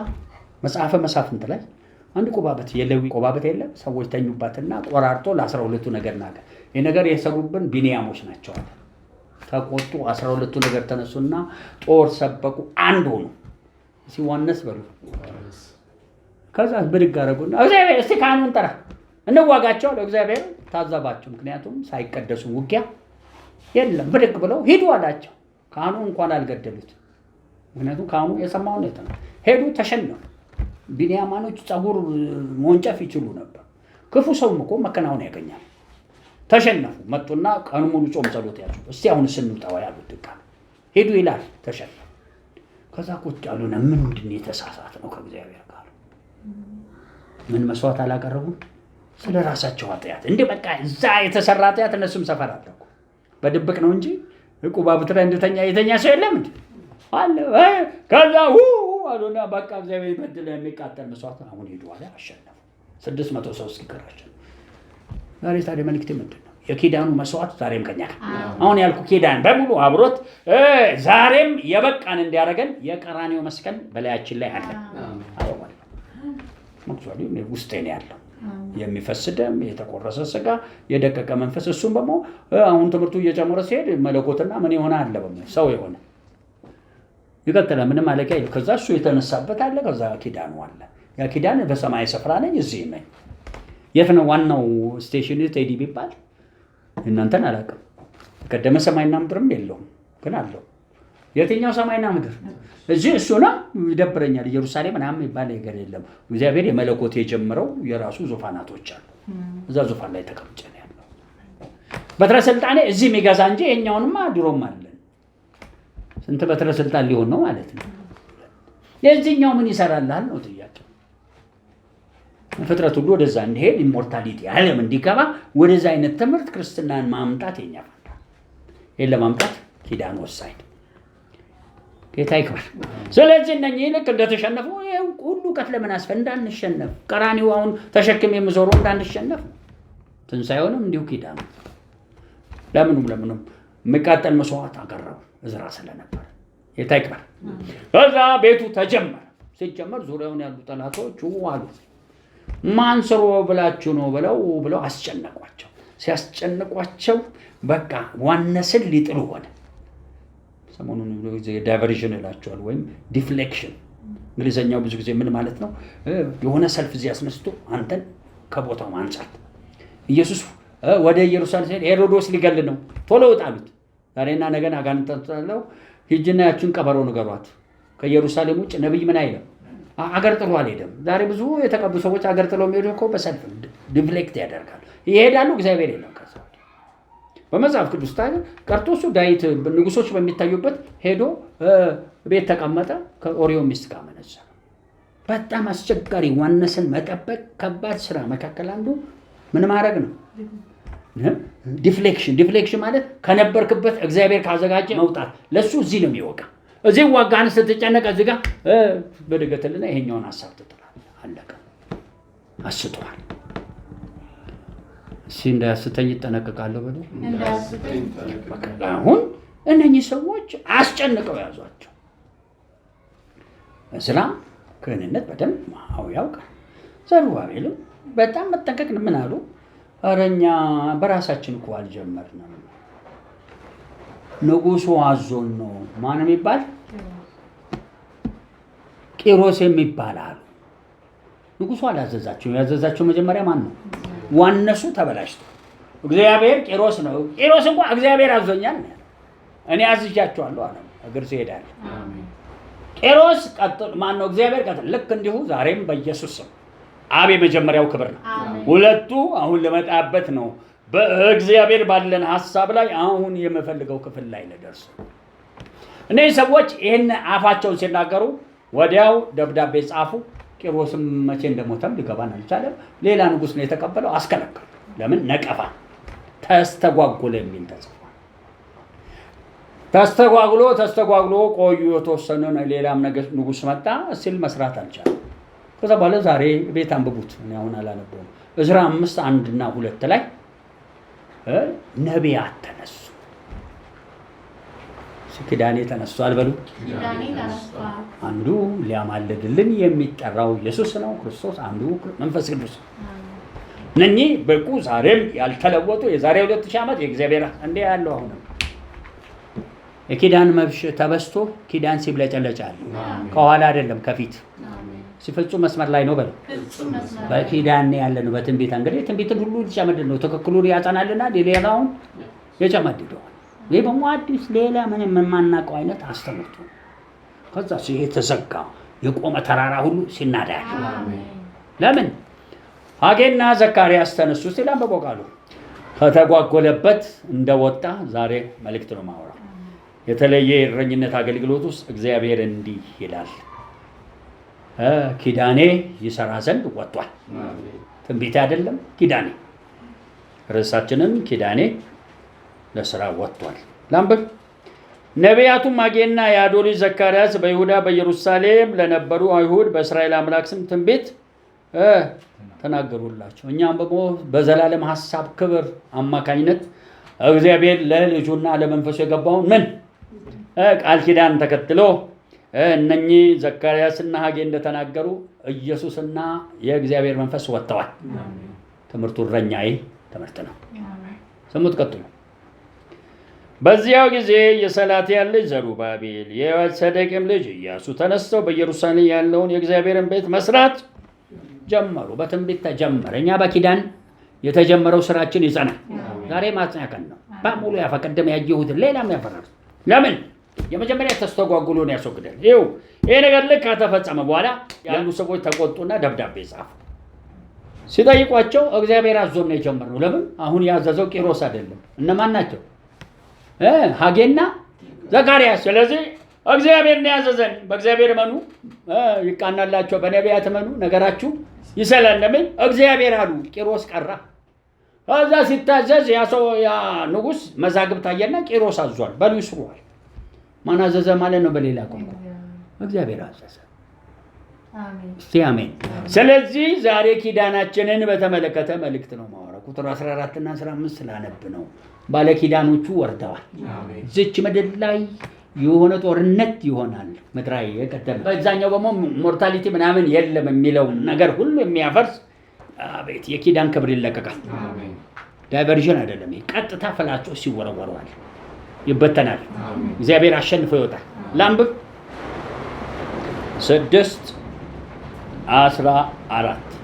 መጽሐፈ መሳፍንት ላይ አንድ ቆባበት የሌዊ ቆባበት የለም። ሰዎች ተኙባትና ቆራርጦ ለ12ቱ ነገር ናገ። ይሄ ነገር የሰሩብን ቢንያሞች ናቸው አለ። ተቆጡ። 12ቱ ነገር ተነሱና ጦር ሰበቁ። አንድ ሆኑ። ሲዋነስ በሉ ከዛ ብድግ አደረጉና እግዚአብሔር እስቲ ካህኑን ጠራ እንዋጋቸው አለ። እግዚአብሔር ታዘባቸው። ምክንያቱም ሳይቀደሱ ውጊያ የለም። ብድግ ብለው ሂዱ አላቸው። ካህኑ እንኳን አልገደሉት። ምክንያቱም ካህኑ የሰማው ነው። ሄዱ፣ ተሸነፉ። ቢንያማኖች ጸጉር መወንጨፍ ይችሉ ነበር። ክፉ ሰውም እኮ መከናወን ያገኛል። ተሸነፉ። መጡና ቀኑ ሙሉ ጾም ጸሎት ያዙ። እስቲ አሁን ስንውጣው ያሉት ድቃ ሄዱ ይላል። ተሸነፉ። ከዛ ቁጭ አሉና ምንድን ነው የተሳሳት ነው ከእግዚአብሔር ጋር? ምን መስዋዕት አላቀረቡም? ስለ ራሳቸው ኃጢአት እንዴ በቃ እዛ የተሰራ ኃጢአት እነሱም ሰፈር አደረጉ። በድብቅ ነው እንጂ ቁባብት ላይ እንደተኛ የተኛ ሰው የለም እንዴ አለ። ከዛ አሉና በቃ እግዚአብሔር ይበድል የሚቃጠል መስዋዕት አሁን ሄዱ አለ። አሸነፉ። 600 ሰው እስኪቀራቸው። ዛሬ ታዲያ መልእክቴ ምንድን ነው? የኪዳኑ መስዋዕት ዛሬም ከኛ ጋር አሁን ያልኩ ኪዳን በሙሉ አብሮት ዛሬም የበቃን እንዲያደርገን የቀራንዮ መስቀል በላያችን ላይ አለ። አሁን መቅሷዲ ውስጤ ነው ያለው የሚፈስ ደም፣ የተቆረሰ ስጋ፣ የደቀቀ መንፈስ። እሱም ደግሞ አሁን ትምህርቱ እየጨመረ ሲሄድ መለኮትና ምን ይሆናል አለ ሰው የሆነ ይቀጥላል። ምንም ማለቂያ የለም። ከዛ እሱ የተነሳበት አለ። ከዛ ኪዳኑ አለ። ያ ኪዳን በሰማይ ስፍራ ነኝ እዚህ ነኝ። የት ነው ዋናው ስቴሽን ቴዲ ቢባል እናንተን አላውቅም። ቀደመ ሰማይና ምድርም የለውም ግን አለው። የትኛው ሰማይና ምድር? እዚህ እሱ ነው። ይደብረኛል። ኢየሩሳሌም ምናምን የሚባል ነገር የለም። እግዚአብሔር የመለኮት የጀመረው የራሱ ዙፋናቶች አሉ። እዛ ዙፋን ላይ ተቀምጬ ነው ያለው። በትረ ስልጣኔ እዚህ የሚገዛ እንጂ የኛውንማ ድሮም አለን። ስንት በትረ ስልጣን ሊሆን ነው ማለት ነው? የዚህኛው ምን ይሰራልሃል ነው ጥያቄ። ፍጥረት ሁሉ ወደዛ እንዲሄድ ኢሞርታሊቲ ዓለም እንዲገባ ወደዛ አይነት ትምህርት ክርስትናን ማምጣት የኛ ፈንታ። ይሄን ለማምጣት ኪዳን ወሳኝ። ጌታ ይክበር። ስለዚህ እነኚህ ልክ እንደተሸነፉ ሁሉ ቀት ለምን አስፈ እንዳንሸነፍ ቀራንዮ አሁን ተሸክም የምዞረው እንዳንሸነፍ ትንሣኤውንም እንዲሁ ኪዳን ለምኑም የሚቃጠል መስዋዕት አቀረቡ እዝራ ስለነበር። ጌታ ይክበር። ከዛ ቤቱ ተጀመረ። ሲጀመር ዙሪያውን ያሉ ጠላቶች አሉ። ማን ስሮ ብላችሁ ነው ብለው አስጨነቋቸው። ሲያስጨንቋቸው በቃ ዋነስን ሊጥሉ ሆነ። ሰሞኑን ዳይቨርዥን እላቸዋል ወይም ዲፍሌክሽን። እንግሊዘኛው ብዙ ጊዜ ምን ማለት ነው? የሆነ ሰልፍ እዚህ አስነስቶ አንተን ከቦታው ማንሳት። ኢየሱስ ወደ ኢየሩሳሌም ሲሄድ ሄሮዶስ ሊገል ነው፣ ቶሎ ውጣሉት። ዛሬና ነገን አጋንንት ተጣለው። ሂጂና ያችን ቀበሮ ንገሯት። ከኢየሩሳሌም ውጭ ነብይ ምን አይልም። አገር ጥሎ አልሄደም። ዛሬ ብዙ የተቀቡ ሰዎች አገር ጥሎ የሚሄዱ እኮ በሰልፍ ዲፍሌክት ያደርጋሉ፣ ይሄዳሉ። እግዚአብሔር የለም። ከዛ በመጽሐፍ ቅዱስ ታዲያ ቀርቶ እሱ ዳዊት ንጉሶች በሚታዩበት ሄዶ ቤት ተቀመጠ። ከኦሪዮ ሚስት ጋር መነዘረ። በጣም አስቸጋሪ ዋነስን መጠበቅ ከባድ ስራ መካከል አንዱ ምን ማድረግ ነው? ዲፍሌክሽን ማለት ከነበርክበት እግዚአብሔር ካዘጋጀ መውጣት። ለሱ እዚህ ነው የሚወቃ። እዚህ ዋጋን ስትጨነቅ እዚህ ጋር በድገትልና ይሄኛውን ሐሳብ ትጥላለህ። አለቀ። አስቷል። እንዳያስተኝ ይጠነቀቃለሁ በሉ። አሁን እነኚህ ሰዎች አስጨንቀው ያዟቸው። እስላም ክህንነት በደንብ ያውቃል። ዘሩባቤልም በጣም መጠንቀቅ ምን አሉ? ኧረ እኛ በራሳችን እኮ አልጀመርንም፣ ንጉሱ አዞን ነው። ማን የሚባል? ቂሮስ የሚባል አሉ። ንጉሱ አላዘዛቸው። ያዘዛቸው መጀመሪያ ማን ነው? ዋነሱ ተበላሽቶ እግዚአብሔር ቂሮስ ነው። ቂሮስ እንኳን እግዚአብሔር አዞኛል፣ እኔ አዝዣቸዋለሁ አለ። እግር ሲሄዳል ቂሮስ ቀጥሎ ማን ነው? እግዚአብሔር ቀጥሎ። ልክ እንዲሁ ዛሬም በኢየሱስ ስም አብ የመጀመሪያው ክብር ነው። ሁለቱ አሁን ለመጣበት ነው። በእግዚአብሔር ባለን ሐሳብ ላይ አሁን የምፈልገው ክፍል ላይ ለደርስ እነዚህ ሰዎች ይህን አፋቸውን ሲናገሩ ወዲያው ደብዳቤ ጻፉ። ቂሮስም መቼ እንደሞተም ሊገባን አልቻለም። ሌላ ንጉሥ ነው የተቀበለው። አስከለከሉ። ለምን? ነቀፋ ተስተጓጉለ የሚል ተጽፏል። ተስተጓጉሎ ቆዩ። የተወሰነ ሌላም ንጉሥ መጣ ሲል መስራት አልቻለም። ከዛ በኋላ ዛሬ ቤት አንብቡት። እኔ አሁን አላነበውም። ዕዝራ 5:1-2 ላይ ነቢያት ተነሱ። ኪዳኔ ተነስቷል በሉ። አንዱ ሊያማልድልን የሚጠራው ኢየሱስ ነው፣ ክርስቶስ። አንዱ መንፈስ ቅዱስ። እነኚህ በቁ ዛሬም ያልተለወጡ የዛሬ 2000 ዓመት የእግዚአብሔር እንደ ያለው አሁንም የኪዳን መብሽ ተበስቶ ኪዳን ሲብለጨለጫል። ከኋላ አይደለም ከፊት ሲፈጹም መስመር ላይ ነው በሉ። በኪዳን ያለ ነው። በትንቢት እንግዲህ ትንቢትን ሁሉ ሊጨመድድ ነው። ትክክሉን ያጸናልና ሌላውን የጨመድደዋል። ይህ በሙ አዲስ ሌላ ምንም የማናውቀው አይነት አስተምርቶ ከዛ ይሄ ተዘጋ የቆመ ተራራ ሁሉ ሲናዳል። ለምን? ሐጌና ዘካርያስ ተነሱ ሲል አንበቦቃሉ ከተጓጎለበት እንደወጣ ዛሬ መልእክት ነው ማወራው። የተለየ የእረኝነት አገልግሎት ውስጥ እግዚአብሔር እንዲህ ይላል፣ ኪዳኔ ይሰራ ዘንድ ወጥቷል። ትንቢት አይደለም ኪዳኔ። ርዕሳችንን ኪዳኔ ለሥራ ወጥቷል። ላምበብ ነቢያቱም ሐጌና የአዶ ልጅ ዘካርያስ በይሁዳ በኢየሩሳሌም ለነበሩ አይሁድ በእስራኤል አምላክ ስም ትንቢት ተናገሩላቸው። እኛም ደግሞ በዘላለም ሐሳብ ክብር አማካኝነት እግዚአብሔር ለልጁና ለመንፈሱ የገባውን ምን ቃል ኪዳን ተከትሎ እነኚህ ዘካርያስና ሐጌ እንደተናገሩ ኢየሱስና የእግዚአብሔር መንፈስ ወጥተዋል። ትምህርቱ እረኛዬ ትምህርት ነው። ስሙት ቀጥሉ። በዚያው ጊዜ የሰላትያል ልጅ ዘሩባቤል የሰዴቅም ልጅ ኢያሱ ተነስተው በኢየሩሳሌም ያለውን የእግዚአብሔርን ቤት መስራት ጀመሩ። በትንቢት ተጀመረ። እኛ በኪዳን የተጀመረው ስራችን ይጸናል። ዛሬ ማጽናያ ቀን ነው። በሙሉ ያፈቀደም ያየሁትን ሌላም ያፈራል። ለምን የመጀመሪያ ተስተጓጉሎን ያስወግዳል። ይሄ ነገር ልክ ከተፈጸመ በኋላ ያሉ ሰዎች ተቆጡና ደብዳቤ ጻፉ። ሲጠይቋቸው እግዚአብሔር አዞን ነው የጀመረው። ለምን አሁን ያዘዘው ቂሮስ አይደለም። እነማን ናቸው? ሐጌና ዘካርያስ። ስለዚህ እግዚአብሔር ነው ያዘዘን። በእግዚአብሔር እመኑ፣ ይቃናላችሁ፣ በነቢያት እመኑ፣ ነገራችሁ ይሰላል። ለምን እግዚአብሔር አሉ። ቂሮስ ቀራ። ከዛ ሲታዘዝ ያ ንጉሥ መዛግብት አየና ቂሮስ አዟል፣ በሉ ይስሩዋል። ማን አዘዘ ማለት ነው? በሌላ ቋንቋ እግዚአብሔር አዘዘ። እስቲ አሜን። ስለዚህ ዛሬ ኪዳናችንን በተመለከተ መልእክት ነው ማወራ። ቁጥር 14 እና 15 ስላነብ ነው። ባለ ኪዳኖቹ ወርደዋል። እዚች ምድር ላይ የሆነ ጦርነት ይሆናል ምድራዊ የቀደመ በዛኛው ደግሞ ሞርታሊቲ ምናምን የለም የሚለው ነገር ሁሉ የሚያፈርስ አቤት የኪዳን ክብር ይለቀቃል። ዳይቨርዥን አይደለም። ቀጥታ ፍላጾች ሲወረወረዋል፣ ይበተናል። እግዚአብሔር አሸንፎ ይወጣል። ላንብብ 6:14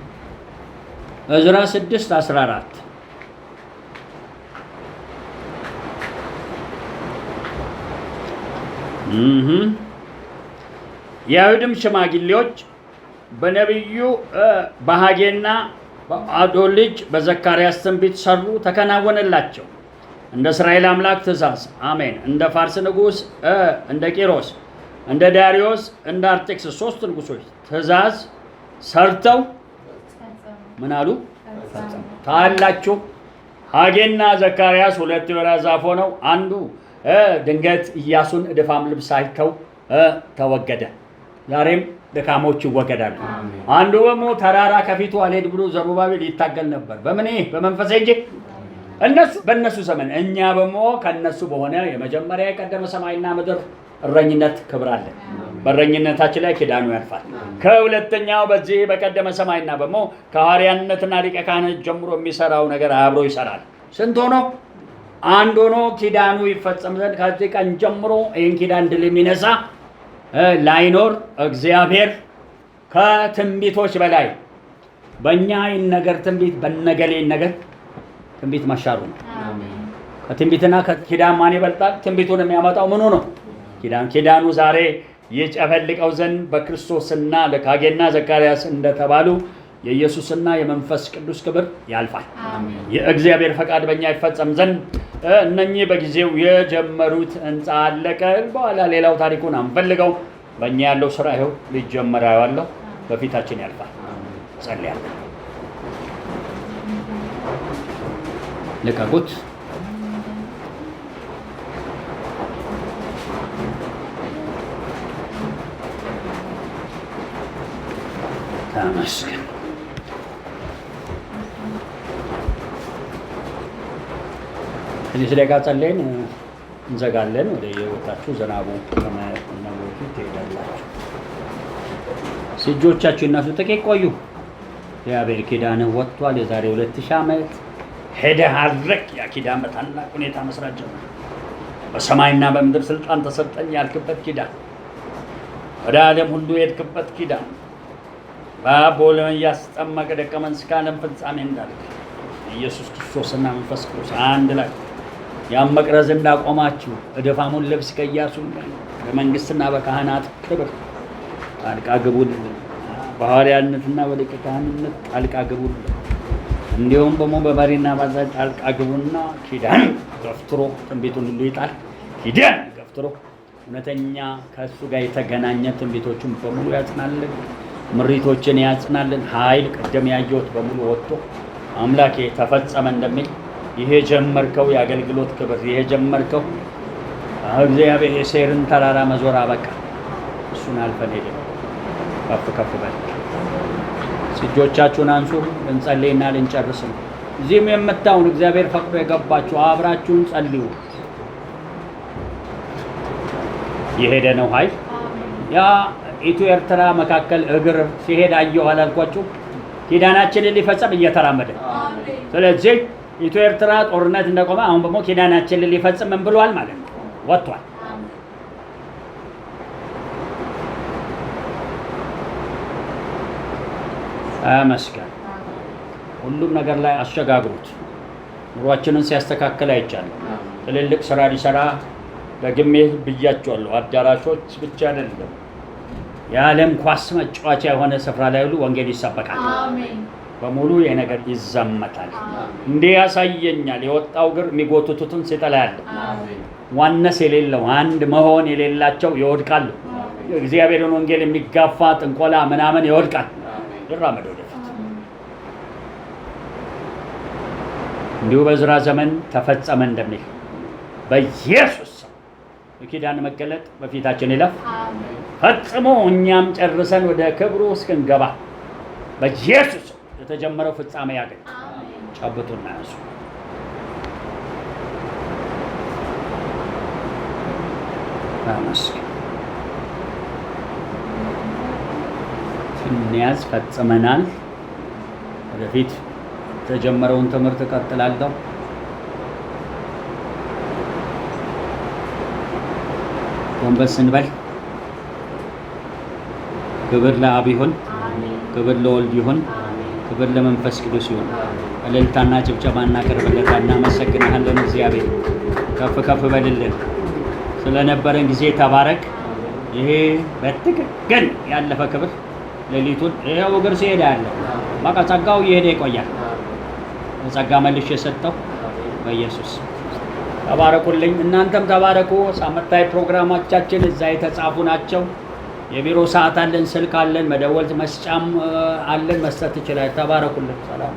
ዕዝራ 6:14 የአይሁድም ሽማግሌዎች በነቢዩ በሐጌና በአዶ ልጅ በዘካርያስ ትንቢት ሰሩ፣ ተከናወነላቸው እንደ እስራኤል አምላክ ትእዛዝ። አሜን። እንደ ፋርስ ንጉሥ እንደ ቂሮስ፣ እንደ ዳሪዮስ፣ እንደ አርጤክስስ 3 ንጉሶች ትእዛዝ ሰርተው ምን አሉ? ታላችሁ ሐጌና ዘካርያስ 2 የወይራ ዛፍ ሆነው አንዱ ድንገት ኢያሱን እድፋም ልብስ አይተው ተወገደ። ዛሬም ድካሞች ይወገዳሉ። አንዱ ደግሞ ተራራ ከፊቱ አልሄድ ብሎ ዘሩባቤል ይታገል ነበር። በምን? በመንፈስ እንጂ እነሱ በእነሱ ዘመን፣ እኛ ደግሞ ከነሱ በሆነ የመጀመሪያ የቀደመ ሰማይና ምድር እረኝነት ክብር አለ። በእረኝነታችን ላይ ኪዳኑ ያልፋል። ከሁለተኛው በዚህ በቀደመ ሰማይና ደግሞ ከሐዋርያነትና ሊቀ ካህናት ጀምሮ የሚሰራው ነገር አብሮ ይሰራል። ስንት ሆኖ? አንድ ሆኖ ኪዳኑ ይፈጸም ዘንድ ከዚህ ቀን ጀምሮ ይህን ኪዳን ድል የሚነሳ ላይኖር እግዚአብሔር ከትንቢቶች በላይ በእኛ ይነገር ትንቢት በነገሌ ነገር ትንቢት ማሻሩ ነው። ከትንቢትና ከኪዳን ማን ይበልጣል? ትንቢቱን የሚያመጣው ምኑ ነው? ኪዳኑ ዛሬ ይጨፈልቀው ዘንድ በክርስቶስና ለሐጌና ዘካርያስ እንደተባሉ የኢየሱስና የመንፈስ ቅዱስ ክብር ያልፋል። የእግዚአብሔር ፈቃድ በእኛ ይፈጸም ዘንድ እነኚህ በጊዜው የጀመሩት ሕንፃ አለቀ። በኋላ ሌላው ታሪኩን አንፈልገው። በእኛ ያለው ስራ ይኸው ሊጀመር ያለው በፊታችን ያልፋል። ጸልያለሁ። ልቀቁት። ተመስገን። ትንሽ ደቂቃ ጸልየን እንዘጋለን። ወደ የወጣችሁ ዝናቡ ከመነቦቱ ትሄዳላችሁ። እጆቻችሁ እነሱ ጥቂት ቆዩ። የአቤል ኪዳንህ ወጥቷል። የዛሬ 2000 ዓመት ሄደህ አድረግ። ያ ኪዳን በታላቅ ሁኔታ መስራት ጀመረ። በሰማይና በምድር ስልጣን ተሰጠኝ ያልክበት ኪዳን፣ ወደ ዓለም ሁሉ የሄድክበት ኪዳን፣ በአብ በወልድ እያስጠመቀ ደቀ መዝሙር እስከ ዓለም ፍጻሜ እንዳልክ ኢየሱስ ክርስቶስና መንፈስ ቅዱስ አንድ ላይ ያን መቅረዝ እንዳቆማችሁ እድፋሙን ልብስ ከኢያሱ በመንግስትና በካህናት ክብር ጣልቃ ግቡልን። በሐዋርያነትና በሊቀ ካህንነት ጣልቃ ግቡልን። እንዲሁም ደግሞ በመሪና ባዛዥ ጣልቃ ግቡና ኪዳን ገፍትሮ ትንቢቱን ሁሉ ይጣል። ኪዳን ገፍትሮ እውነተኛ ከእሱ ጋር የተገናኘ ትንቢቶችን በሙሉ ያጽናልን። ምሪቶችን ያጽናልን። ኃይል ቀደም ያየሁት በሙሉ ወጥቶ አምላኬ ተፈጸመ እንደሚል ይሄ ጀመርከው የአገልግሎት ክብር፣ ይሄ ጀመርከው እግዚአብሔር የሴርን ተራራ መዞር አበቃ። እሱን አልፈን ሄደን ከፍ ከፍ በል። እጆቻችሁን አንሱ። እንጸልይና ልንጨርስ ነው። እዚህም የምታውን እግዚአብሔር ፈቅዶ የገባችሁ አብራችሁን ጸልዩ። የሄደ ነው ኃይል ያ ኢትዮ ኤርትራ መካከል እግር ሲሄድ አየሁ አላልኳችሁ? ኪዳናችንን ሊፈጽም እየተራመደ። ስለዚህ ኢትዮ ኤርትራ ጦርነት እንደቆመ አሁን ደግሞ ኪዳናችንን ሊፈጽም ምን ብሏል ማለት ነው? ወጥቷል። አመስገን። ሁሉም ነገር ላይ አሸጋግሩት። ኑሯችንን ሲያስተካክል አይቻለሁ። ትልልቅ ስራ ሊሰራ ደግሜ ብያቸዋለሁ። አዳራሾች ብቻ አይደለም፣ የዓለም ኳስ መጫወቻ የሆነ ስፍራ ላይ ሁሉ ወንጌል ይሰበካል። በሙሉ የነገር ይዘመታል። እንዲህ ያሳየኛል። የወጣው እግር የሚጎትቱትን ሲጠላ ያለ ዋነስ የሌለው አንድ መሆን የሌላቸው ይወድቃሉ። እግዚአብሔርን ወንጌል የሚጋፋ ጥንቆላ ምናምን ይወድቃል። ይራመድ ወደፊት። እንዲሁ በዕዝራ ዘመን ተፈጸመ እንደሚል በኢየሱስ የኪዳን መገለጥ በፊታችን ይለፍ ፈጽሞ እኛም ጨርሰን ወደ ክብሩ እስክንገባ በኢየሱስ የተጀመረው ፍጻሜ ያገኝ። ጨብጡና ያዙ። አመስግን። ስንያዝ ፈጽመናል። ወደፊት የተጀመረውን ትምህርት እቀጥላለሁ። ጎንበስ ስንበል ክብር ለአብ ይሁን፣ ክብር ለወልድ ይሁን፣ ክብር ለመንፈስ ቅዱስ ይሁን። እልልታና ጭብጨባ እናቀርብለታለን። እናመሰግንሃለን እግዚአብሔር። ከፍ ከፍ በልልን። ስለነበረን ጊዜ ተባረክ። ይሄ በትክክል ያለፈ ክብር ሌሊቱን ይሄው እግር ሲሄድ ያለው በቃ ጸጋው እየሄደ ይቆያል። ጸጋ መልሽ የሰጠው በኢየሱስ ተባረኩልኝ። እናንተም ተባረኩ። ሳምንታዊ ፕሮግራሞቻችን እዛ የተጻፉ ናቸው። የቢሮ ሰዓት አለን፣ ስልክ አለን፣ መደወል መስጫም አለን። መስጠት ይችላል። ተባረኩልኝ። ሰላም